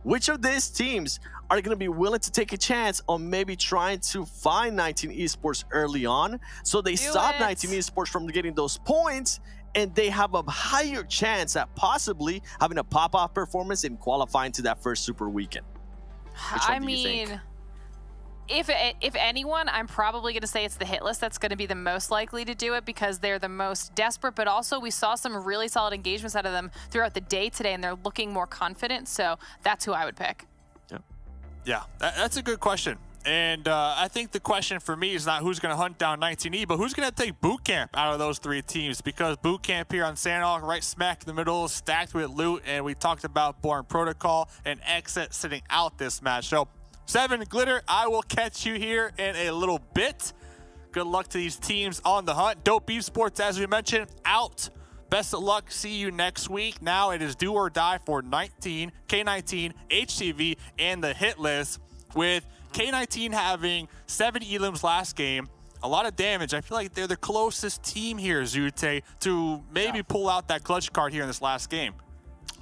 [SPEAKER 7] Which of these teams are going to be willing to take a chance on maybe trying to find 19 Esports early on so they stop 19 Esports from getting those points, and they have a higher chance at possibly having a pop-off performance and qualifying to that first Super Weekend?
[SPEAKER 6] I mean, if anyone, I'm probably going to say it's the Hitlist that's going to be the most likely to do it because they're the most desperate, but also we saw some really solid engagements out of them throughout the day today, and they're looking more confident, so that's who I would pick.
[SPEAKER 5] Yeah, that's a good question. And I think the question for me is not who's going to hunt down 19E, but who's going to take boot camp out of those 3 teams, because boot camp here on Sanhok, right smack in the middle, stacked with loot, and we talked about Born Protocol and XSET sitting out this match. So 7, Glitter, I will catch you here in a little bit. Good luck to these teams on the hunt. W1D3 Esports, as we mentioned, out. Best of luck. See you next week. Now it is do or die for 19, K19, HTV, and the Hitlist, with K19 having 7 elims last game. A lot of damage. I feel like they're the closest team here, Zute, to maybe pull out that clutch card here in this last game.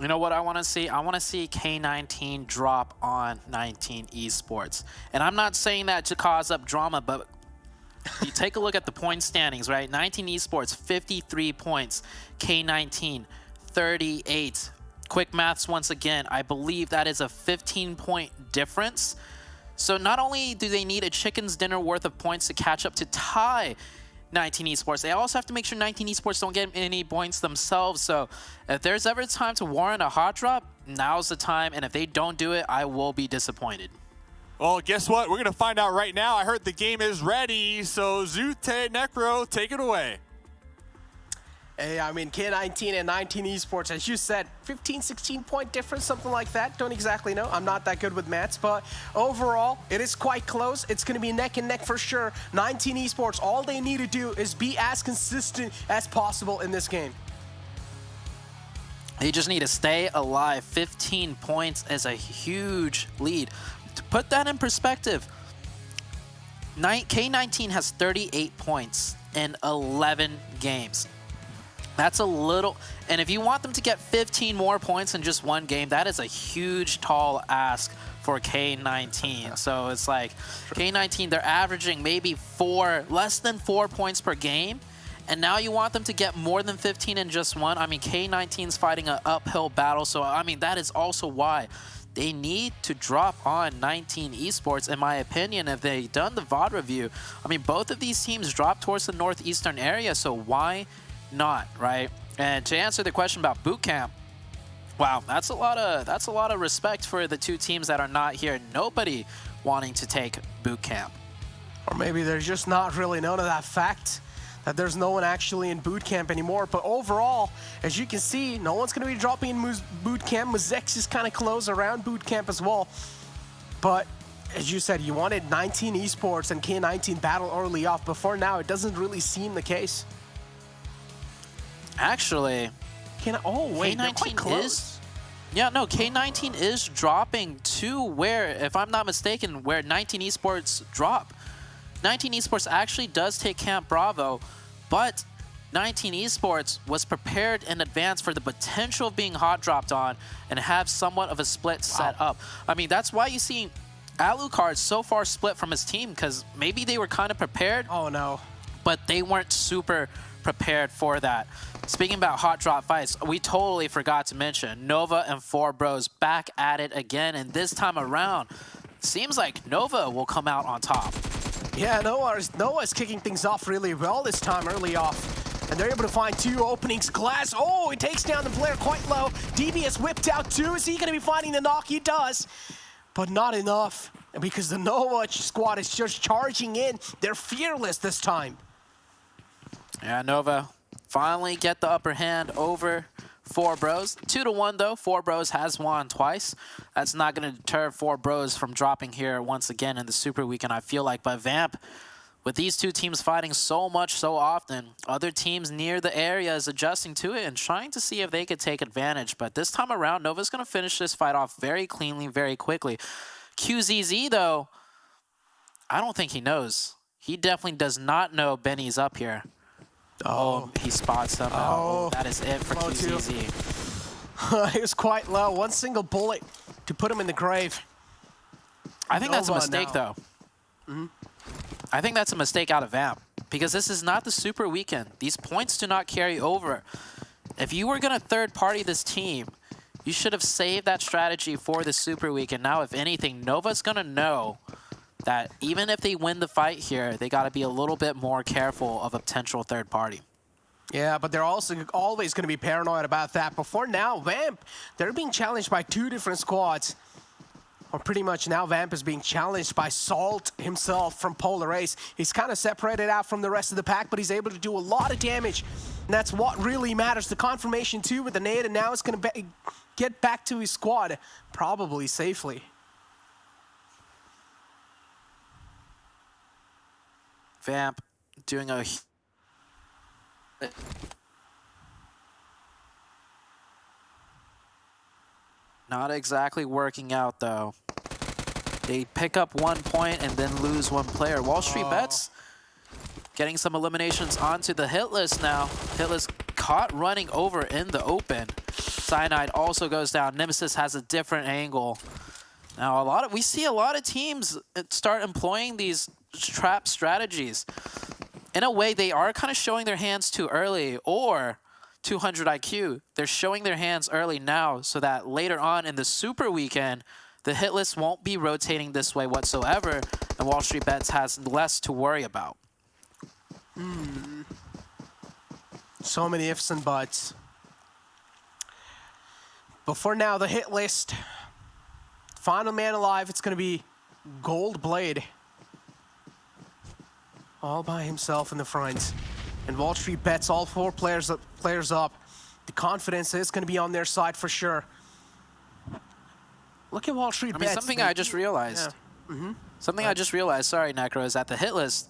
[SPEAKER 8] You know what I want to see? I want to see K19 drop on 19 Esports. And I'm not saying that to cause up drama, but you take a look at the point standings, right? 19 Esports, 53 points. K19, 38. Quick maths once again. I believe that is a 15-point difference. So not only do they need a chicken's dinner worth of points to catch up to tie 19 Esports, they also have to make sure 19 Esports don't get any points themselves. So if there's ever time to warrant a hot drop, now's the time. And if they don't do it, I will be disappointed.
[SPEAKER 5] Well, guess what? We're going to find out right now. I heard the game is ready. So Zute, Necro, take it away.
[SPEAKER 9] Hey, I mean, K19 and 19 Esports, as you said, 15, 16-point difference, something like that. Don't exactly know. I'm not that good with maths, but overall, it is quite close. It's going to be neck and neck for sure. 19 Esports, all they need to do is be as consistent as possible in this game.
[SPEAKER 8] They just need to stay alive. 15 points is a huge lead. To put that in perspective, K19 has 38 points in 11 games. That's a little, and if you want them to get 15 more points in just one game, that is a huge, tall ask for K19. So it's like K19, they're averaging maybe less than 4 points per game. And now you want them to get more than 15 in just one. I mean, K19's fighting an uphill battle. So, I mean, that is also why they need to drop on 19 Esports, in my opinion. If they've done the VOD review, I mean, both of these teams drop towards the northeastern area. So why not, right? And to answer the question about boot camp, wow, that's a lot of respect for the two teams that are not here. Nobody wanting to take boot camp.
[SPEAKER 9] Or maybe there's just not really known of that fact that there's no one actually in boot camp anymore. But overall, as you can see, no one's going to be dropping in boot camp. Mezexis is kind of close around boot camp as well. But as you said, you wanted 19 Esports and K19 battle early off. Before now, it doesn't really seem the case.
[SPEAKER 8] Actually,
[SPEAKER 9] K19
[SPEAKER 8] is. Yeah, no, K19 is dropping to where, if I'm not mistaken, where 19 Esports drop. 19 Esports actually does take Camp Bravo, but 19 Esports was prepared in advance for the potential of being hot dropped on and have somewhat of a split set up. I mean, that's why you see Alucard so far split from his team, because maybe they were kind of prepared.
[SPEAKER 9] Oh, no.
[SPEAKER 8] But they weren't super prepared for that. Speaking about hot drop fights, we totally forgot to mention Nova and 4Bros back at it again, and this time around, seems like Nova will come out on top.
[SPEAKER 9] Yeah, Noah's kicking things off really well this time early off. And they're able to find two openings. Glass, oh, he takes down the player quite low. DB is whipped out too. Is he going to be finding the knock? He does, but not enough. Because the Nova squad is just charging in. They're fearless this time.
[SPEAKER 8] Yeah, Nova finally get the upper hand over 4Bros. 2-1 though. 4Bros has won twice. That's not going to deter 4Bros from dropping here once again in the Super Weekend, I feel like. But Vamp, with these two teams fighting so much, so often, other teams near the area is adjusting to it and trying to see if they could take advantage. But this time around, Nova's going to finish this fight off very cleanly, very quickly. QZZ, though, I don't think he knows. He definitely does not know Benny's up here. Oh, he spots him. Oh, that is it for QZZ.
[SPEAKER 9] He was quite low. One single bullet to put him in the grave.
[SPEAKER 8] I think that's a mistake, though. I think that's a mistake out of Vamp, because this is not the Super Weekend. These points do not carry over. If you were going to third-party this team, you should have saved that strategy for the Super Weekend. Now, if anything, Nova's going to know that even if they win the fight here, they got to be a little bit more careful of a potential third party.
[SPEAKER 9] Yeah, but they're also always going to be paranoid about that. Before now, Vamp, they're being challenged by two different squads. Or pretty much now Vamp is being challenged by Salt himself from Polar Ace. He's kind of separated out from the rest of the pack, but he's able to do a lot of damage. And that's what really matters. The confirmation too with the nade, and now it's going to get back to his squad, probably safely.
[SPEAKER 8] Vamp doing a... Not exactly working out, though. They pick up 1 point and then lose one player. WallStreetBets getting some eliminations onto the hit list now. Hit list caught running over in the open. Cyanide also goes down. Nemesis has a different angle. Now, we see a lot of teams start employing these trap strategies. In a way, they are kind of showing their hands too early, or 200 IQ. They're showing their hands early now so that later on in the Super Weekend, the hit list won't be rotating this way whatsoever, and WallStreetBets has less to worry about.
[SPEAKER 9] So many ifs and buts. But for now, the hit list. Final man alive, it's going to be Gold Blade. All by himself in the front. And WallStreetBets, all four players up. The confidence is going to be on their side for sure. Look at WallStreetBets.
[SPEAKER 8] I mean, something I just realized.
[SPEAKER 9] Yeah.
[SPEAKER 8] Something I just realized, sorry, Necro, is that the hit list,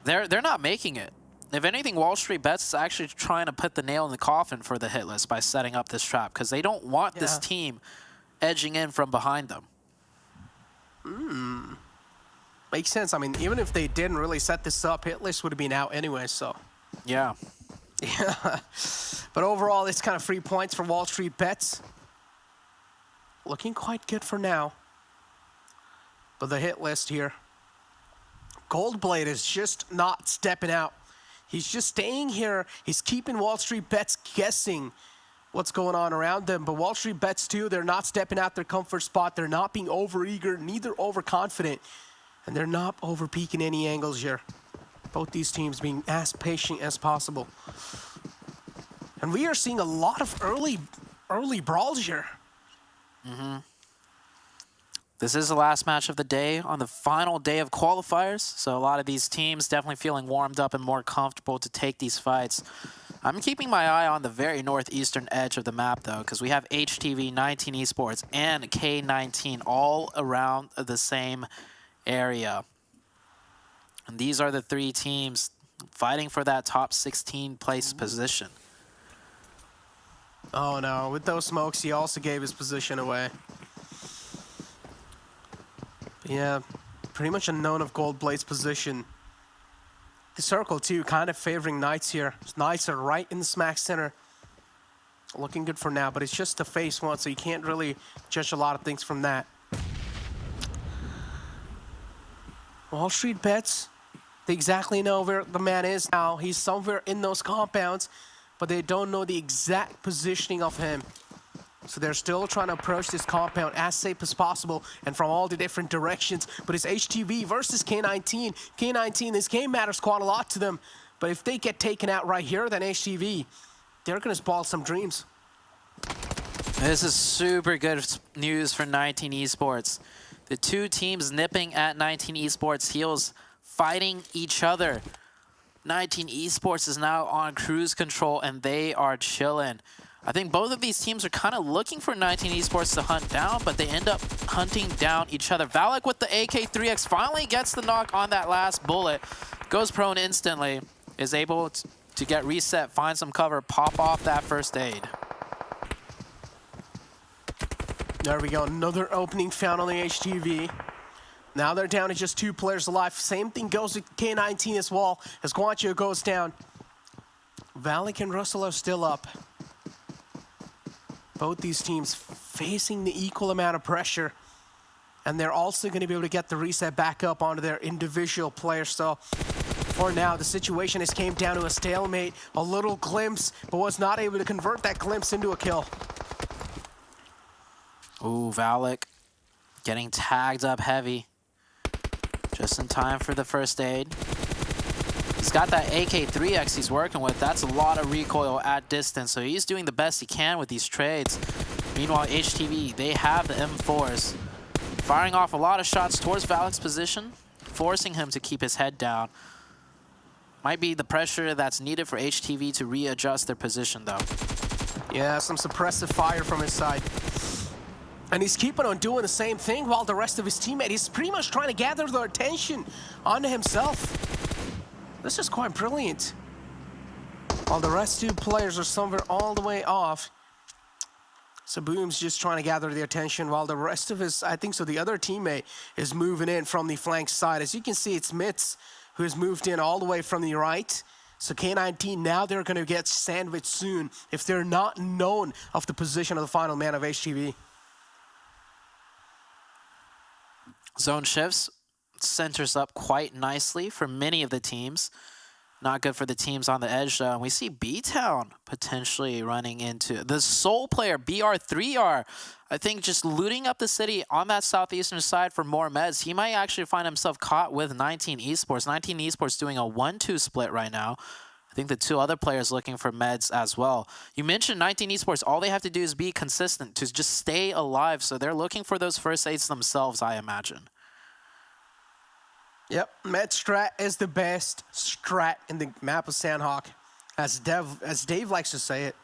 [SPEAKER 8] they're not making it. If anything, WallStreetBets is actually trying to put the nail in the coffin for the hit list by setting up this trap, because they don't want this team edging in from behind them.
[SPEAKER 9] Makes sense. I mean, even if they didn't really set this up, Hitlist would have been out anyway, so.
[SPEAKER 8] Yeah.
[SPEAKER 9] Yeah. But overall, it's kind of free points for WallStreetBets. Looking quite good for now. But the hit list here. Goldblade is just not stepping out. He's just staying here. He's keeping WallStreetBets guessing what's going on around them. But WallStreetBets too, they're not stepping out their comfort spot. They're not being overeager, neither overconfident. And they're not over-peaking any angles here. Both these teams being as patient as possible. And we are seeing a lot of early brawls here.
[SPEAKER 8] This is the last match of the day on the final day of qualifiers. So a lot of these teams definitely feeling warmed up and more comfortable to take these fights. I'm keeping my eye on the very northeastern edge of the map, though, because we have HTV, 19 Esports, and K19 all around the same area. And these are the three teams fighting for that top 16 place position.
[SPEAKER 9] Oh no, with those smokes, he also gave his position away. Yeah, pretty much unknown of Goldblade's position. The circle too, kind of favoring Knights here. Knights are right in the smack center. Looking good for now, but it's just the phase one, so you can't really judge a lot of things from that. WallStreetBets, they exactly know where the man is now. He's somewhere in those compounds, but they don't know the exact positioning of him. So they're still trying to approach this compound as safe as possible and from all the different directions. But it's HTV versus K19. K19, this game matters quite a lot to them. But if they get taken out right here, then HTV, they're going to spoil some dreams.
[SPEAKER 8] This is super good news for 19 Esports. The two teams nipping at 19 Esports' heels, fighting each other. 19 Esports is now on cruise control, and they are chilling. I think both of these teams are kind of looking for 19 Esports to hunt down, but they end up hunting down each other. Valak with the AK-3X finally gets the knock on that last bullet. Goes prone instantly. Is able to get reset, find some cover, pop off that first aid.
[SPEAKER 9] There we go. Another opening found on the HTV. Now they're down to just 2 players alive. Same thing goes with K19 as well, as Guancho goes down. Valak and Russell are still up. Both these teams facing the equal amount of pressure, and they're also going to be able to get the reset back up onto their individual players. So for now, the situation has came down to a stalemate, a little glimpse, but was not able to convert that glimpse into a kill.
[SPEAKER 8] Ooh, Valak getting tagged up heavy. Just in time for the first aid. He's got that AK-3X he's working with. That's a lot of recoil at distance, so he's doing the best he can with these trades. Meanwhile, HTV, they have the M4s. Firing off a lot of shots towards Valak's position, forcing him to keep his head down. Might be the pressure that's needed for HTV to readjust their position, though.
[SPEAKER 9] Yeah, some suppressive fire from his side. And he's keeping on doing the same thing while the rest of his teammates, he's pretty much trying to gather their attention onto himself. This is quite brilliant. While the rest 2 players are somewhere all the way off. So Boom's just trying to gather the attention while the rest of his, I think so, the other teammate is moving in from the flank side. As you can see, it's Mitz who has moved in all the way from the right. So K19, now they're going to get sandwiched soon if they're not known of the position of the final man of HTV.
[SPEAKER 8] Zone shifts, centers up quite nicely for many of the teams. Not good for the teams on the edge, though. And we see BTOWN potentially running into the sole player, BR3R. I think just looting up the city on that southeastern side for more meds. He might actually find himself caught with 19 Esports. 19 Esports doing a 1-2 split right now. I think the 2 other players looking for meds as well. You mentioned 19 Esports. All they have to do is be consistent to just stay alive. So they're looking for those first aids themselves, I imagine.
[SPEAKER 9] Yep, med strat is the best strat in the map of Sanhok, as Dave likes to say it.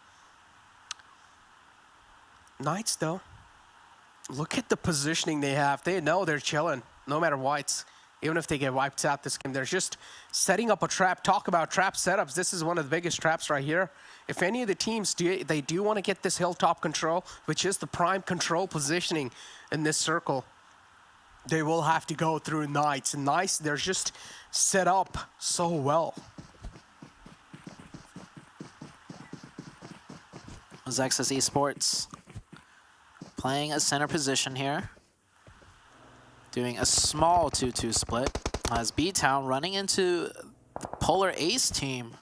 [SPEAKER 9] Knights, though, look at the positioning they have. They know they're chilling, no matter what. Even if they get wiped out this game, they're just setting up a trap. Talk about trap setups. This is one of the biggest traps right here. If any of the teams they do want to get this hilltop control, which is the prime control positioning in this circle, they will have to go through Knights. And Knights, they're just set up so well.
[SPEAKER 8] Mezexis Esports playing a center position here. Doing a small 2-2 split. As BTOWN running into the Polar Ace team.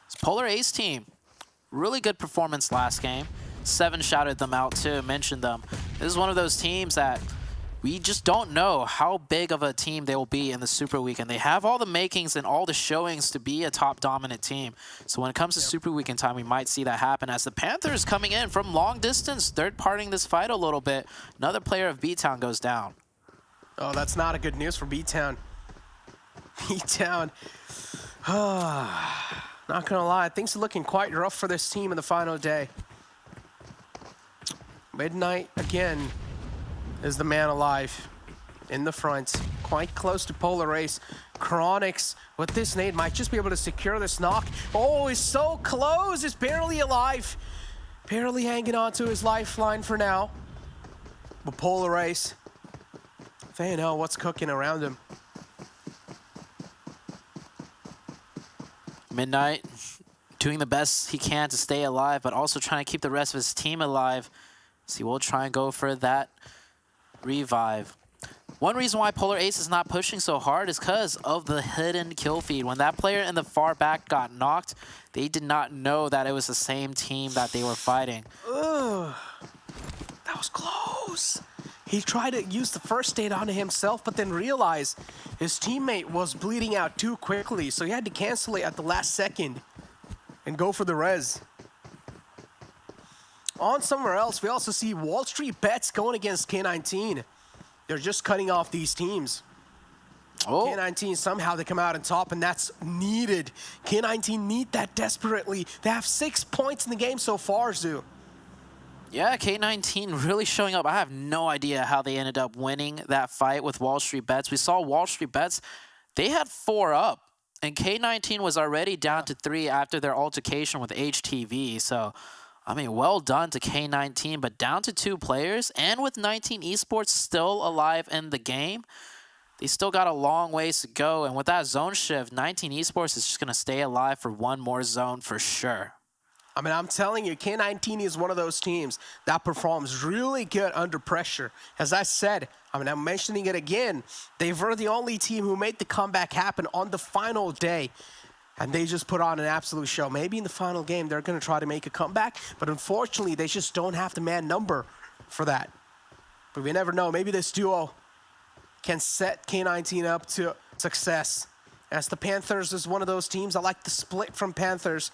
[SPEAKER 8] This Polar Ace team, really good performance last game. 7 shouted them out too, mentioned them. This is one of those teams that we just don't know how big of a team they will be in the Super Weekend. They have all the makings and all the showings to be a top dominant team. So when it comes to Super Weekend time, we might see that happen as the Panthers coming in from long distance, third-partying this fight a little bit. Another player of BTOWN goes down.
[SPEAKER 9] Oh, that's not a good news for BTOWN. BTOWN. Not gonna lie, things are looking quite rough for this team in the final day. Midnight again is the man alive in the front, quite close to Polar Ace. Chronix with this nade might just be able to secure this knock. Oh, he's so close, he's barely alive. Barely hanging on to his lifeline for now. But Polar Ace, they know what's cooking around him.
[SPEAKER 8] Midnight doing the best he can to stay alive, but also trying to keep the rest of his team alive. So he will try and go for that revive. One reason why Polar Ace is not pushing so hard is because of the hidden kill feed. When that player in the far back got knocked, they did not know that it was the same team that they were fighting.
[SPEAKER 9] Ugh, that was close. He tried to use the first aid onto himself, but then realized his teammate was bleeding out too quickly, so he had to cancel it at the last second and go for the res. On somewhere else, we also see WallStreetBets going against K19. They're just cutting off these teams. Oh. K19, somehow they come out on top, and that's needed. K19 need that desperately. They have 6 points in the game so far, Zoo.
[SPEAKER 8] Yeah, K19 really showing up. I have no idea how they ended up winning that fight with WallStreetBets. We saw WallStreetBets, they had 4 up, and K19 was already down to 3 after their altercation with HTV. So, I mean, well done to K19, but down to 2 players, and with 19 Esports still alive in the game, they still got a long ways to go. And with that zone shift, 19 Esports is just going to stay alive for one more zone for sure.
[SPEAKER 9] I mean, I'm telling you, K19 is one of those teams that performs really good under pressure. As I said, I mean, I'm mentioning it again, they were the only team who made the comeback happen on the final day. And they just put on an absolute show. Maybe in the final game, they're going to try to make a comeback, but unfortunately, they just don't have the man number for that. But we never know. Maybe this duo can set K19 up to success. As the Panthers is one of those teams, I like the split from Panthers.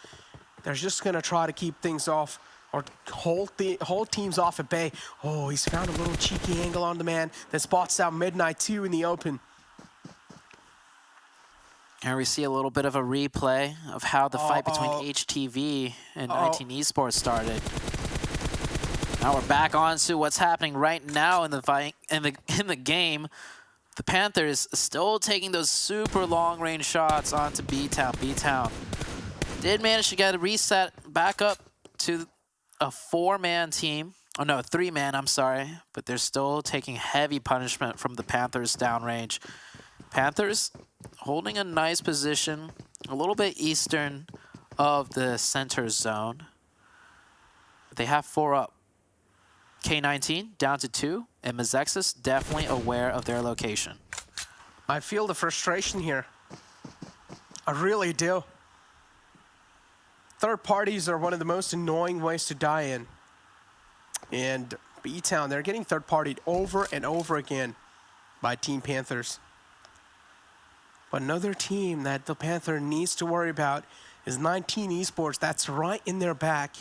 [SPEAKER 9] They're just going to try to keep things off or hold teams off at bay. Oh, he's found a little cheeky angle on the man that spots out Midnight 2 in the open.
[SPEAKER 8] Here we see a little bit of a replay of how the fight between HTV and 19 Esports started. Now we're back on to what's happening right now in the fight, in the game. The Panthers still taking those super long-range shots onto BTOWN. BTOWN did manage to get a reset back up to a 4-man team. Oh no, 3-man, I'm sorry. But they're still taking heavy punishment from the Panthers downrange. Panthers holding a nice position, a little bit eastern of the center zone. They have 4 up. K19 down to 2, and Mezexis definitely aware of their location.
[SPEAKER 9] I feel the frustration here. I really do. Third parties are one of the most annoying ways to die in. And BTOWN, they're getting third partied over and over again by Team Panthers. But another team that the Panther needs to worry about is 19 Esports. That's right in their back.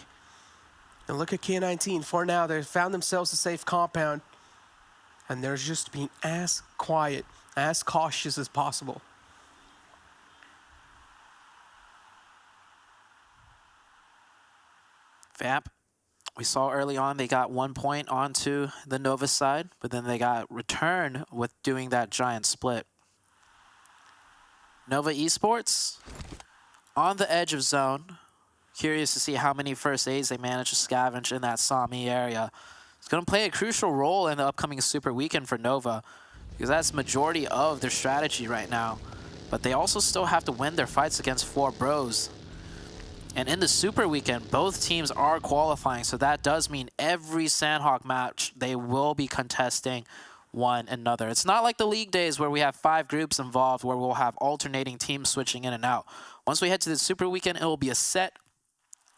[SPEAKER 9] And look at K19. For now, they've found themselves a safe compound. And they're just being as quiet, as cautious as possible.
[SPEAKER 8] Vamp, we saw early on they got 1 point onto the Nova side, but then they got return with doing that giant split. Nova Esports on the edge of zone. Curious to see how many first aids they manage to scavenge in that Sami area. It's going to play a crucial role in the upcoming Super Weekend for Nova. because that's majority of their strategy right now. But they also still have to win their fights against 4 bros. And in the Super Weekend, both teams are qualifying, so that does mean every Sanhok match, they will be contesting one another. It's not like the league days where we have 5 groups involved, where we'll have alternating teams switching in and out. Once we head to the Super Weekend, it will be a set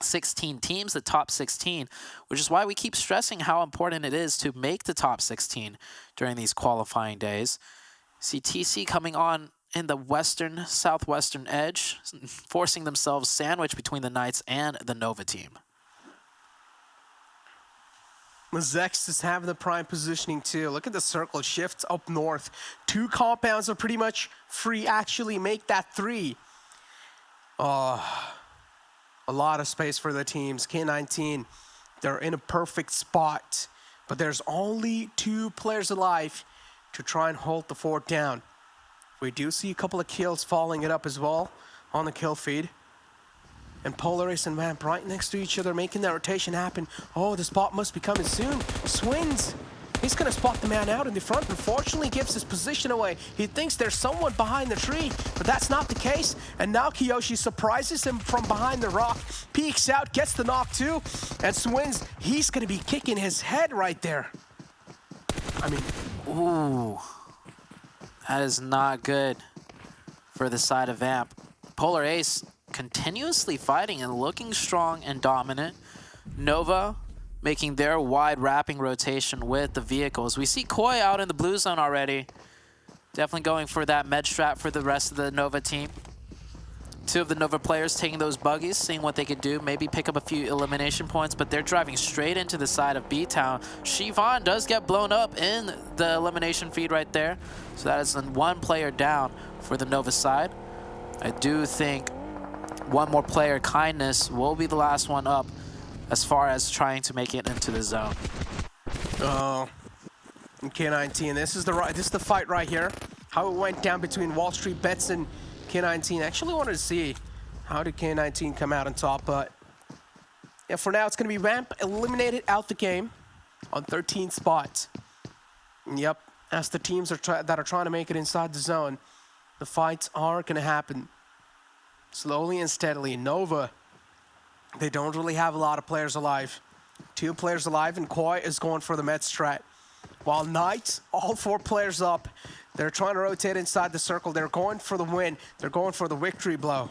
[SPEAKER 8] 16 teams, the top 16, which is why we keep stressing how important it is to make the top 16 during these qualifying days. See TC coming on in the western, southwestern edge, forcing themselves sandwiched between the Knights and the Nova team.
[SPEAKER 9] Mezexis is having the prime positioning too. Look at the circle shifts up north. 2 compounds are pretty much free. Actually make that 3. A lot of space for the teams. K19, they're in a perfect spot, but there's only 2 players alive to try and hold the fort down. We do see a couple of kills following it up as well on the kill feed. And Polaris and Vamp right next to each other, making that rotation happen. Oh, the spot must be coming soon. Swings. He's going to spot the man out in the front. Unfortunately, gives his position away. He thinks there's someone behind the tree, but that's not the case. And now Kiyoshi surprises him from behind the rock. Peeks out, gets the knock too. And Swings, he's going to be kicking his head right there. I mean,
[SPEAKER 8] ooh. That is not good for the side of Vamp. Polar Ace continuously fighting and looking strong and dominant. Nova making their wide wrapping rotation with the vehicles. We see Koi out in the blue zone already. Definitely going for that med strat for the rest of the Nova team. 2 of the Nova players taking those buggies, seeing what they could do, maybe pick up a few elimination points, but they're driving straight into the side of BTOWN. Shivan does get blown up in the elimination feed right there. So that is 1 player down for the Nova side. I do think 1 more player, Kindness, will be the last one up as far as trying to make it into the zone.
[SPEAKER 9] Oh, K19, this is the fight right here. How it went down between WallStreetBets and K19. Actually wanted to see how did K19 come out on top, but yeah, for now it's going to be Vamp eliminated out the game on 13 spots. Yep, as the teams that are trying to make it inside the zone, the fights are going to happen slowly and steadily. Nova, they don't really have a lot of players alive. 2 players alive, and Koi is going for the med strat. While Knights, all 4 players up. They're trying to rotate inside the circle. They're going for the win. They're going for the victory blow.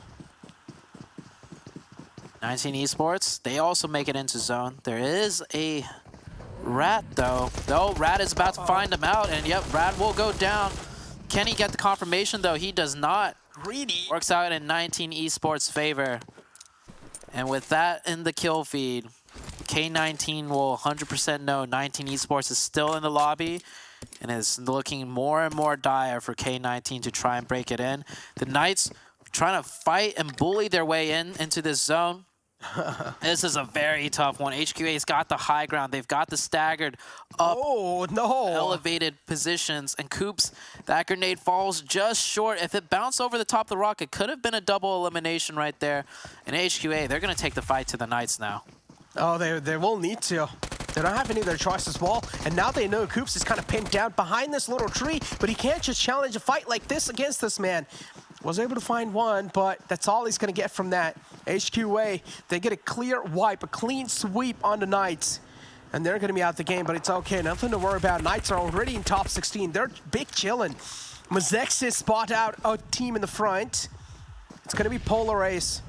[SPEAKER 8] 19 Esports, they also make it into zone. There is a Rat though. Rat is about to find him out, and yep, Rat will go down. Can he get the confirmation though? He does not.
[SPEAKER 9] Greedy.
[SPEAKER 8] Works out in 19 Esports' favor. And with that in the kill feed, K19 will 100% know 19 Esports is still in the lobby and is looking more and more dire for K19 to try and break it in. The Knights trying to fight and bully their way into this zone. This is a very tough one. HQA's got the high ground. They've got the staggered up elevated positions. And Coops, that grenade falls just short. If it bounced over the top of the rock, it could have been a double elimination right there. And HQA, they're going to take the fight to the Knights now.
[SPEAKER 9] Oh, they will need to. They don't have any other choice as well. And now they know Coops is kind of pinned down behind this little tree, but he can't just challenge a fight like this against this man. Was able to find one, but that's all he's going to get from that. HQA, they get a clear wipe, a clean sweep on the Knights. And they're going to be out the game, but it's okay. Nothing to worry about. Knights are already in top 16. They're big chilling. Mezexis spot out a team in the front. It's going to be Polar Ace.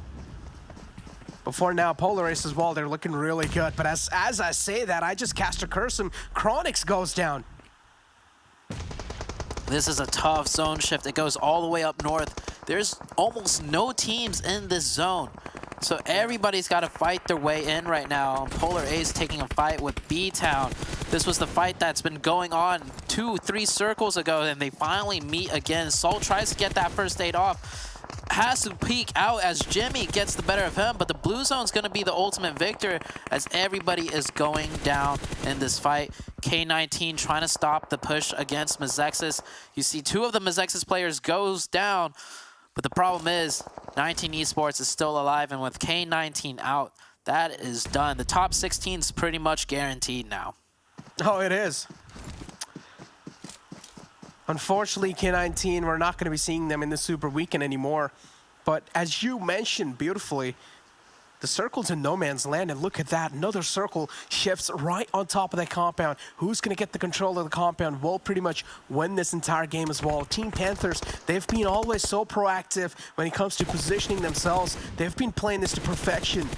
[SPEAKER 9] Before now, Polar Ace as well, they're looking really good. But as I say that, I just cast a curse and Chronix goes down.
[SPEAKER 8] This is a tough zone shift. It goes all the way up north. There's almost no teams in this zone. So everybody's got to fight their way in right now. Polar Ace taking a fight with BTOWN. This was the fight that's been going on 2-3 circles ago, and they finally meet again. Sol tries to get that first aid off. Has to peek out as Jimmy gets the better of him, but the blue zone's going to be the ultimate victor as everybody is going down in this fight. K19 trying to stop the push against Mezexis. You see 2 of the Mezexis players goes down, but the problem is 19 Esports is still alive, and with K19 out, that is done. The top 16 is pretty much guaranteed now.
[SPEAKER 9] Oh, it is. Unfortunately, K19, we're not going to be seeing them in the Super Weekend anymore. But as you mentioned beautifully, the circle's in no man's land, and look at that. Another circle shifts right on top of that compound. Who's going to get the control of the compound will pretty much win this entire game as well. Team Panthers, they've been always so proactive when it comes to positioning themselves. They've been playing this to perfection.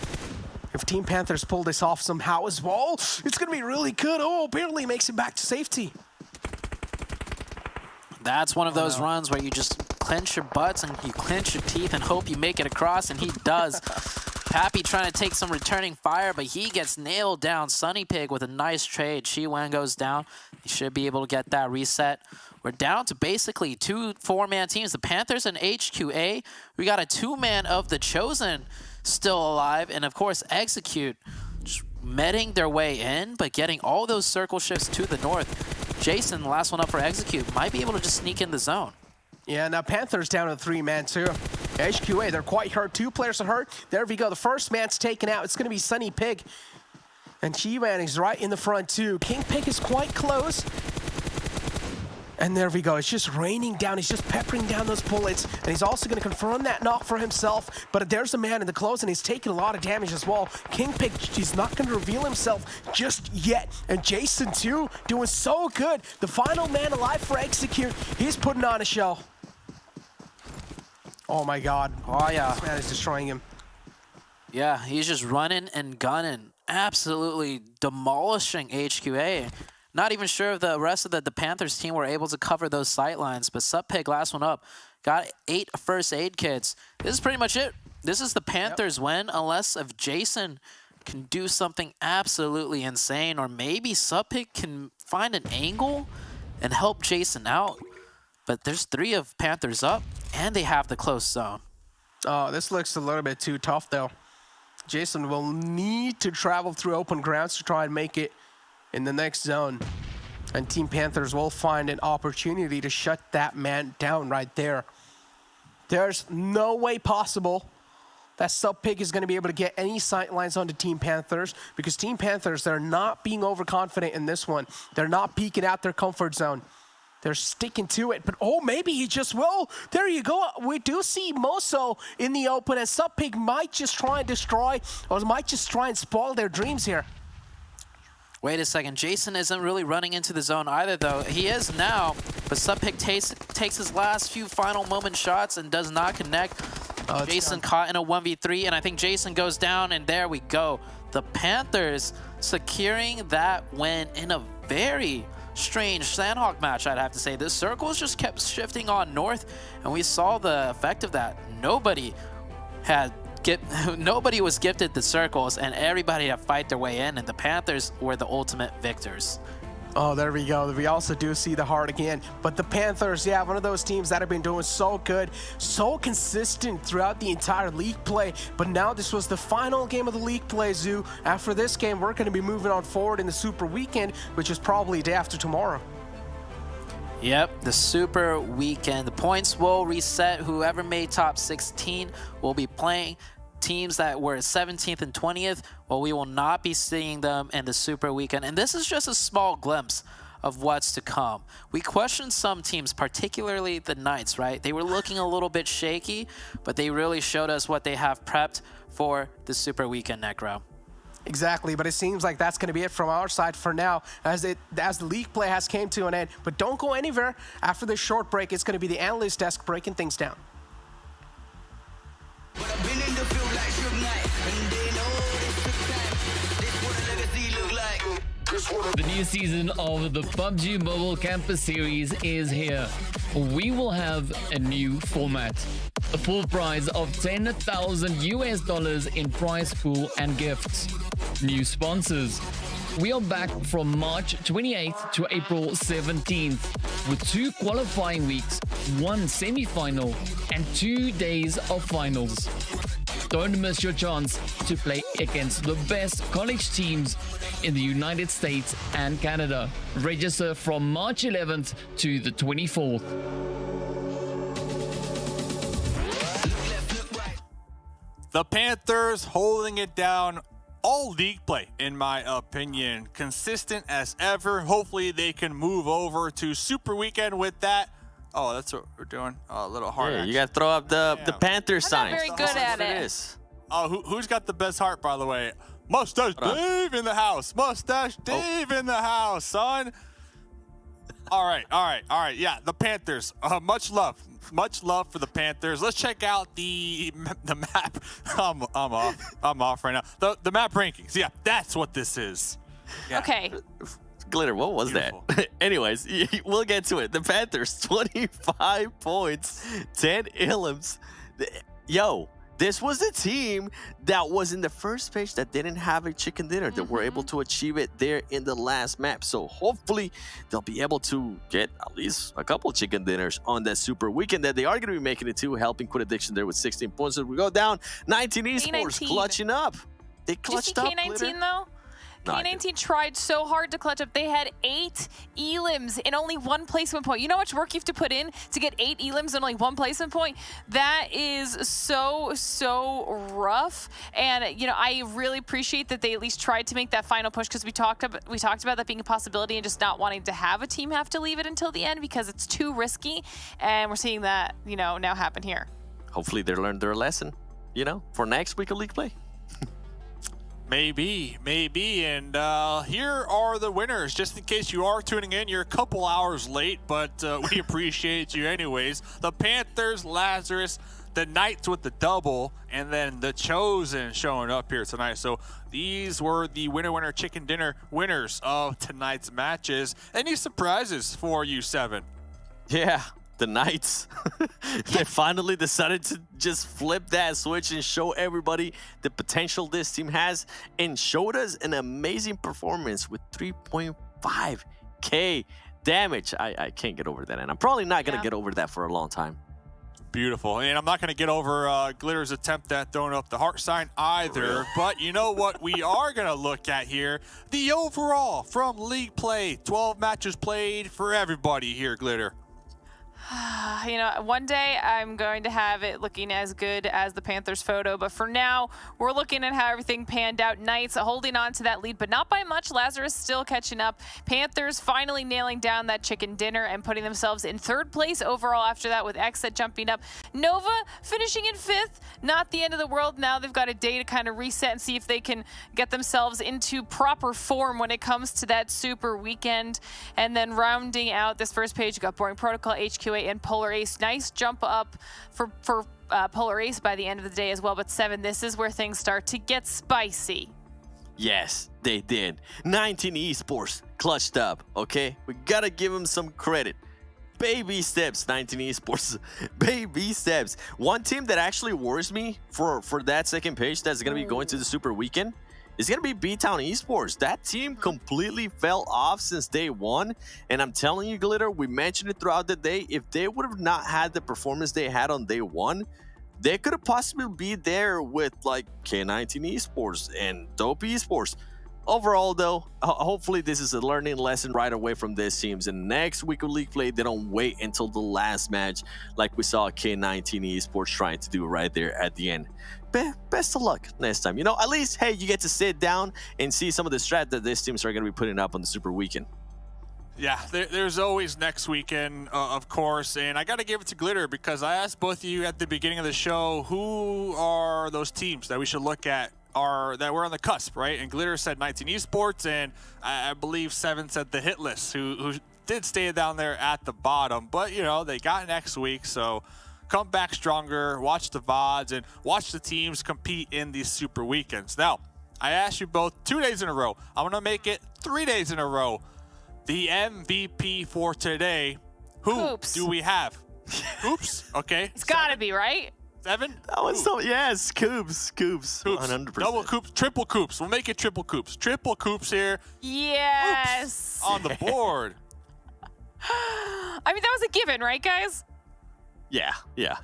[SPEAKER 9] If Team Panthers pull this off somehow as well, it's going to be really good. Oh, barely makes it back to safety.
[SPEAKER 8] That's one of those runs where you just clench your butts and you clench your teeth and hope you make it across, and he does. Pappy trying to take some returning fire, but he gets nailed down. Sunny Pig with a nice trade. Shiwan goes down. He should be able to get that reset. We're down to basically 2 4-man teams, the Panthers and HQA. We got a 2-man of the Chosen still alive, and of course Execute just meting their way in, but getting all those circle shifts to the north. Jason, the last one up for Execute, might be able to just sneak in the zone.
[SPEAKER 9] Yeah, now Panthers down to 3-man too. HQA, they're quite hurt. 2 players are hurt. There we go. The first man's taken out. It's going to be Sunny Pig. And G-Man is right in the front too. King Pig is quite close. And there we go. It's just raining down. He's just peppering down those bullets. And he's also going to confirm that knock for himself. But there's a man in the close, and he's taking a lot of damage as well. King Pig, he's not going to reveal himself just yet. And Jason, too, doing so good. The final man alive for Execute. He's putting on a show. Oh, my God.
[SPEAKER 8] Oh, yeah.
[SPEAKER 9] This man is destroying him.
[SPEAKER 8] Yeah, he's just running and gunning. Absolutely demolishing HQA. Not even sure if the rest of the Panthers team were able to cover those sight lines, but Subpig, last one up, got 8 first aid kits. This is pretty much it. This is the Panthers win, unless if Jason can do something absolutely insane, or maybe Subpig can find an angle and help Jason out. But there's 3 of Panthers up, and they have the close zone.
[SPEAKER 9] Oh, this looks a little bit too tough, though. Jason will need to travel through open grounds to try and make it in the next zone. And Team Panthers will find an opportunity to shut that man down right there. There's no way possible that Subpig is going to be able to get any sight lines onto Team Panthers, because Team Panthers, they're not being overconfident in this one. They're not peeking out their comfort zone. They're sticking to it, but oh, maybe he just will. There you go. We do see Moso in the open, and Subpig might just try and destroy, or might just try and spoil their dreams here.
[SPEAKER 8] Wait a second, Jason isn't really running into the zone either, though. He is now, but Subpig takes his last few final moment shots and does not connect. Jason caught in a 1v3, and I think Jason goes down, and there we go. The Panthers securing that win in a very strange Sanhok match, I'd have to say. The circles just kept shifting on north, and we saw the effect of that. Nobody was gifted the circles, and everybody had to fight their way in, and the Panthers were the ultimate victors.
[SPEAKER 9] Oh, there we go. We also do see the heart again. But the Panthers, yeah, one of those teams that have been doing so good, so consistent throughout the entire league play. But now this was the final game of the league play, Zoo. After this game, we're going to be moving on forward in the Super Weekend, which is probably day after tomorrow.
[SPEAKER 8] Yep, the Super Weekend. The points will reset. Whoever made top 16 will be playing. Teams that were 17th and 20th, well, we will not be seeing them in the Super Weekend. And this is just a small glimpse of what's to come. We questioned some teams, particularly the Knights, right? They were looking a little bit shaky, but they really showed us what they have prepped for the Super Weekend, Necro.
[SPEAKER 9] Exactly, but it seems like that's going to be it from our side for now, as the league play has came to an end. But don't go anywhere. After this short break, it's going to be the analyst desk breaking things down.
[SPEAKER 10] But I've been in the field like Suge Knight, and they know this took time. This what a legacy look like.
[SPEAKER 11] The new season of the PUBG Mobile Campus Series is here. We will have a new format. A full prize of $10,000 in prize pool and gifts. New sponsors. We are back from March 28th to April 17th with 2 qualifying weeks, 1 semi-final, and 2 days of finals. Don't miss your chance to play against the best college teams in the United States and Canada. Register from March 11th to the 24th.
[SPEAKER 5] The Panthers holding it down all league play, in my opinion, consistent as ever. Hopefully they can move over to Super Weekend with that. Oh, that's what we're doing. A little hard.
[SPEAKER 7] Yeah, you got to throw up the Panthers sign.
[SPEAKER 6] Very good at it.
[SPEAKER 5] Oh, who's got the best heart, by the way? Mustache Dave in the house. Mustache Dave in the house, son. All right. Yeah, the Panthers. Much love for the Panthers. Let's check out the map. I'm off right now. The map rankings. Yeah, that's what this is. Yeah.
[SPEAKER 6] Okay.
[SPEAKER 7] Glitter, what was
[SPEAKER 5] Beautiful.
[SPEAKER 7] that? Anyways, we'll get to it. The Panthers, 25 points, 10 elims. Yo, this was the team that was in the first page that didn't have a chicken dinner, that were able to achieve it there in the last map. So hopefully they'll be able to get at least a couple chicken dinners on that Super Weekend that they are going to be making it to, helping Quit Addiction there with 16 points. So we go down. 19 Esports clutching up. They clutched up.
[SPEAKER 6] Did you see K19 though? K19 tried so hard to clutch up. They had 8 elims and only 1 placement point. You know how much work you have to put in to get 8 elims and only 1 placement point? That is so rough. And, you know, I really appreciate that they at least tried to make that final push, because we talked about that being a possibility and just not wanting to have a team have to leave it until the end because it's too risky. And we're seeing that, you know, now happen here.
[SPEAKER 7] Hopefully they learned their lesson, you know, for next week of league play.
[SPEAKER 5] Maybe. And here are the winners. Just in case you are tuning in, you're a couple hours late, but we appreciate you anyways. The Panthers, Lazarus, the Knights with the double, and then the Chosen showing up here tonight. So these were the winner chicken dinner winners of tonight's matches. Any surprises for you, Seven?
[SPEAKER 7] Yeah. The Knights, they finally decided to just flip that switch and show everybody the potential this team has, and showed us an amazing performance with 3.5k damage. I can't get over that, and I'm probably not going to get over that for a long time.
[SPEAKER 5] Beautiful. And I'm not going to get over Glitter's attempt at throwing up the heart sign either. But you know what we are going to look at here? The overall from league play. 12 matches played for everybody here, Glitter.
[SPEAKER 6] You know, one day I'm going to have it looking as good as the Panthers photo, but for now, we're looking at how everything panned out. Knights holding on to that lead, but not by much. Lazarus still catching up. Panthers finally nailing down that chicken dinner and putting themselves in 3rd place overall after that, with XSET jumping up. Nova finishing in 5th. Not the end of the world. Now they've got a day to kind of reset and see if they can get themselves into proper form when it comes to that Super Weekend. And then rounding out this first page, you got Boring Protocol, HQA, and Polar Ace. Nice jump up for Polar Ace by the end of the day as well. But Seven, this is where things start to get spicy.
[SPEAKER 7] Yes, they did. 19 Esports clutched up, okay? We gotta give them some credit. Baby steps, 19 Esports. Baby steps. One team that actually worries me for that second page that's gonna be going to the Super Weekend is going to be BTOWN Esports. That team completely fell off since day one. And I'm telling you, Glitter, we mentioned it throughout the day. If they would have not had the performance they had on day one, they could have possibly be there with like K19 Esports and Dope Esports. Overall, though, hopefully this is a learning lesson right away from these teams. And next week of league play, they don't wait until the last match like we saw K19 Esports trying to do right there at the end. Best of luck next time. You know, at least, hey, you get to sit down and see some of the strat that these teams are going to be putting up on the Super Weekend.
[SPEAKER 5] Yeah, there's always next weekend, of course, and I got to give it to Glitter because I asked both of you at the beginning of the show, who are those teams that we should look at that we're on the cusp, right? And Glitter said 19 Esports, and I believe Seven said the Hitlist, who did stay down there at the bottom, but, you know, they got next week, so come back stronger, watch the VODs, and watch the teams compete in these Super Weekends. Now, I asked you both 2 days in a row. I'm going to make it 3 days in a row. The MVP for today, who do we have? Coops, okay.
[SPEAKER 6] It's got to be, right?
[SPEAKER 5] Seven?
[SPEAKER 7] That was so, yes, Coops, 100%.
[SPEAKER 5] Double Coops, triple Coops. We'll make it triple Coops. Triple Coops here.
[SPEAKER 6] Yes.
[SPEAKER 5] Coops on the board.
[SPEAKER 6] I mean, that was a given, right, guys?
[SPEAKER 7] Yeah,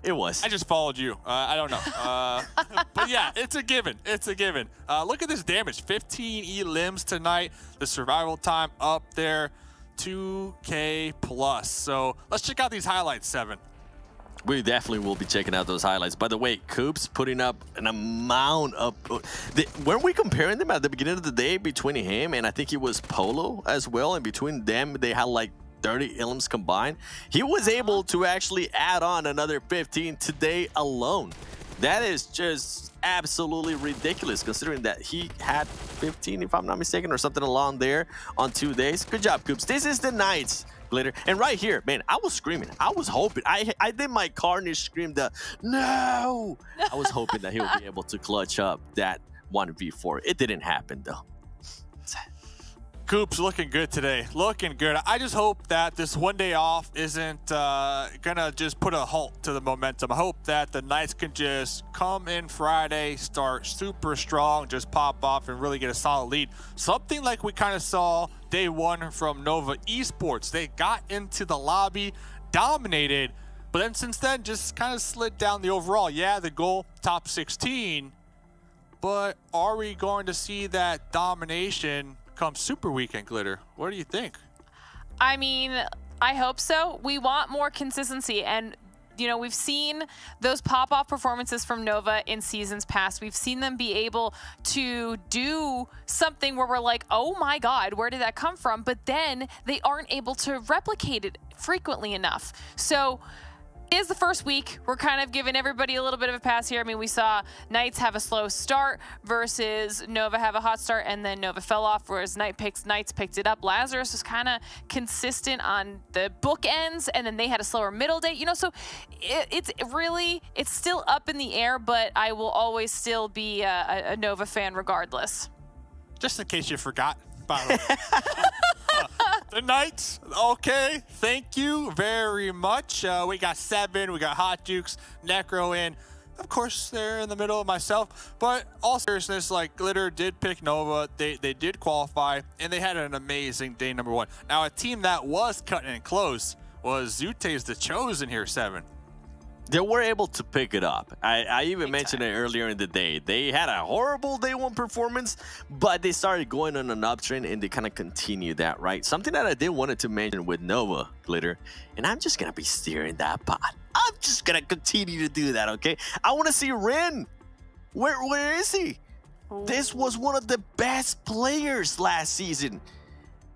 [SPEAKER 7] it was.
[SPEAKER 5] I just followed you. I don't know. But yeah, it's a given. It's a given. Look at this damage. 15 elims tonight. The survival time up there, 2K plus. So let's check out these highlights, Seven.
[SPEAKER 7] We definitely will be checking out those highlights. By the way, Coops putting up an amount of... weren't we comparing them at the beginning of the day between him and I think it was Polo as well? And between them, they had like 30 ilms combined. He was able to actually add on another 15 today alone. That is just absolutely ridiculous considering that he had 15, if I'm not mistaken, or something along there on 2 days. Good job, Coops. This is the Knights. Glitter. And right here, man, I was screaming. I was hoping. I did my Carnage scream the no. I was hoping that he would be able to clutch up that 1v4. It didn't happen though.
[SPEAKER 5] Coops looking good today. Looking good. I just hope that this 1 day off isn't gonna just put a halt to the momentum. I hope that the Knights can just come in Friday, start super strong, just pop off and really get a solid lead. Something like we kind of saw day one from Nova Esports. They got into the lobby, dominated, but then since then just kind of slid down the overall. Yeah, the goal, top 16, but are we going to see that domination come Super Weekend, Glitter? What do you think?
[SPEAKER 6] I mean, I hope so. We want more consistency, and you know, we've seen those pop-off performances from Nova in seasons past. We've seen them be able to do something where we're like, oh my god, where did that come from? But then they aren't able to replicate it frequently enough. So it is the first week. We're kind of giving everybody a little bit of a pass here. I mean, we saw Knights have a slow start versus Nova have a hot start, and then Nova fell off, whereas Knights picked it up. Lazarus was kind of consistent on the bookends, and then they had a slower middle day. You know, so it's still up in the air, but I will always still be a Nova fan regardless.
[SPEAKER 5] Just in case you forgot, by the way. The Knights, okay, thank you very much. We got 7, we got Hot Dukes, Necro in. Of course, they're in the middle of myself, but all seriousness, like Glitter did pick Nova, they did qualify, and they had an amazing day number 1. Now, a team that was cutting it close was Zute's The Chosen here, 7.
[SPEAKER 7] They were able to pick it up. I even mentioned it earlier in the day. They had a horrible day 1 performance, but they started going on an uptrend and they kind of continued that, right? Something that I did wanted to mention with Nova, Glitter, and I'm just going to be steering that pot. I'm just going to continue to do that, okay? I want to see Ren. Where is he? This was one of the best players last season.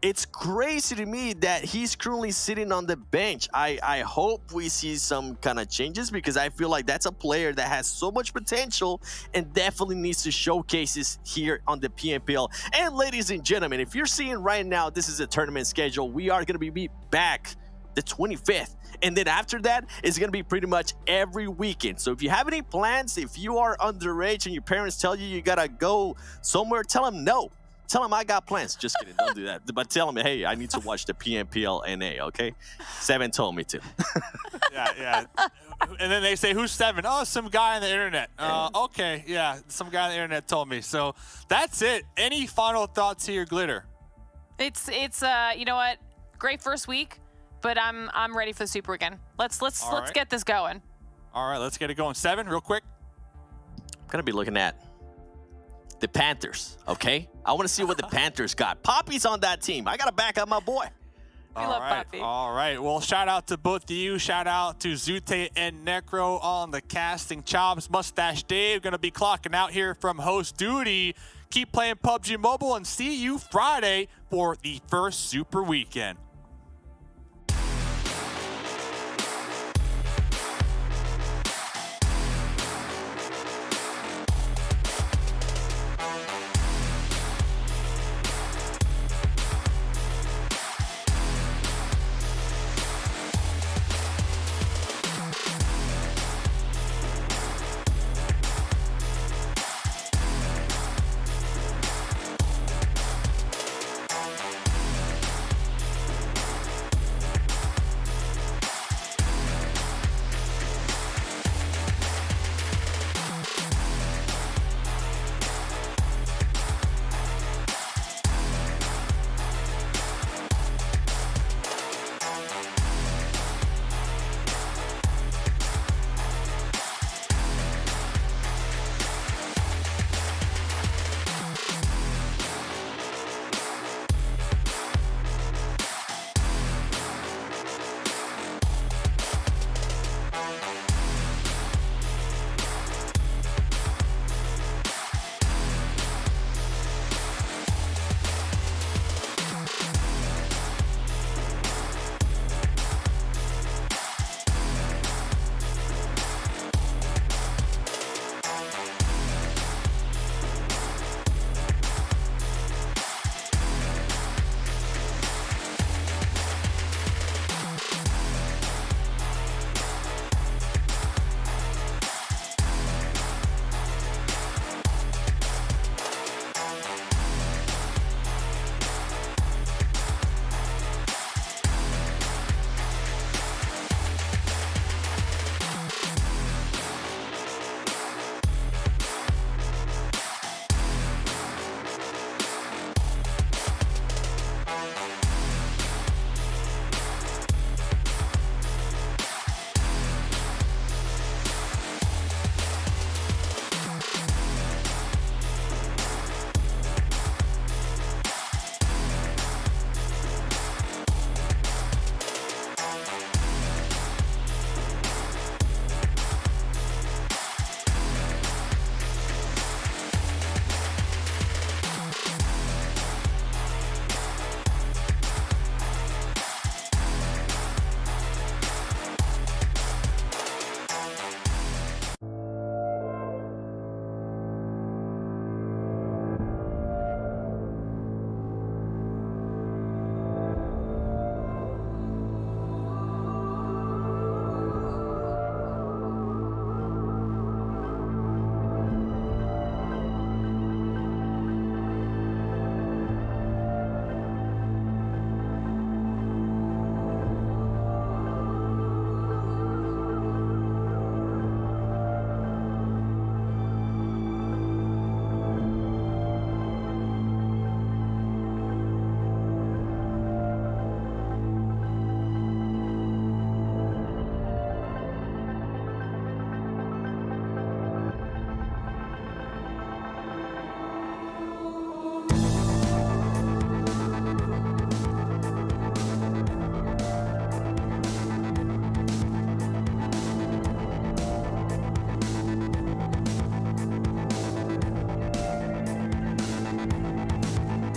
[SPEAKER 7] It's crazy to me that he's currently sitting on the bench. I hope we see some kind of changes because I feel like that's a player that has so much potential and definitely needs to showcase this here on the PMPL. And ladies and gentlemen, if you're seeing right now, this is a tournament schedule. We are going to be back the 25th. And then after that, it's going to be pretty much every weekend. So if you have any plans, if you are underage and your parents tell you you got to go somewhere, tell them no. Tell them I got plans. Just kidding. Don't do that. But tell them, hey, I need to watch the PMPL NA, okay? 7 told me to.
[SPEAKER 5] Yeah. And then they say, who's 7? Oh, some guy on the internet. Okay, yeah, some guy on the internet told me. So that's it. Any final thoughts here, Glitter?
[SPEAKER 6] It's you know what? Great first week, but I'm ready for the Super Weekend. Let's get this going.
[SPEAKER 5] All right, let's get it going. 7, real quick.
[SPEAKER 7] I'm gonna be looking at the Panthers, okay? I want to see what the Panthers got. Poppy's on that team. I got to back up my boy.
[SPEAKER 6] We love Poppy.
[SPEAKER 5] All right. Well, shout out to both of you. Shout out to Zute and Necro on the casting chops. Mustache Dave going to be clocking out here from host duty. Keep playing PUBG Mobile and see you Friday for the first Super Weekend.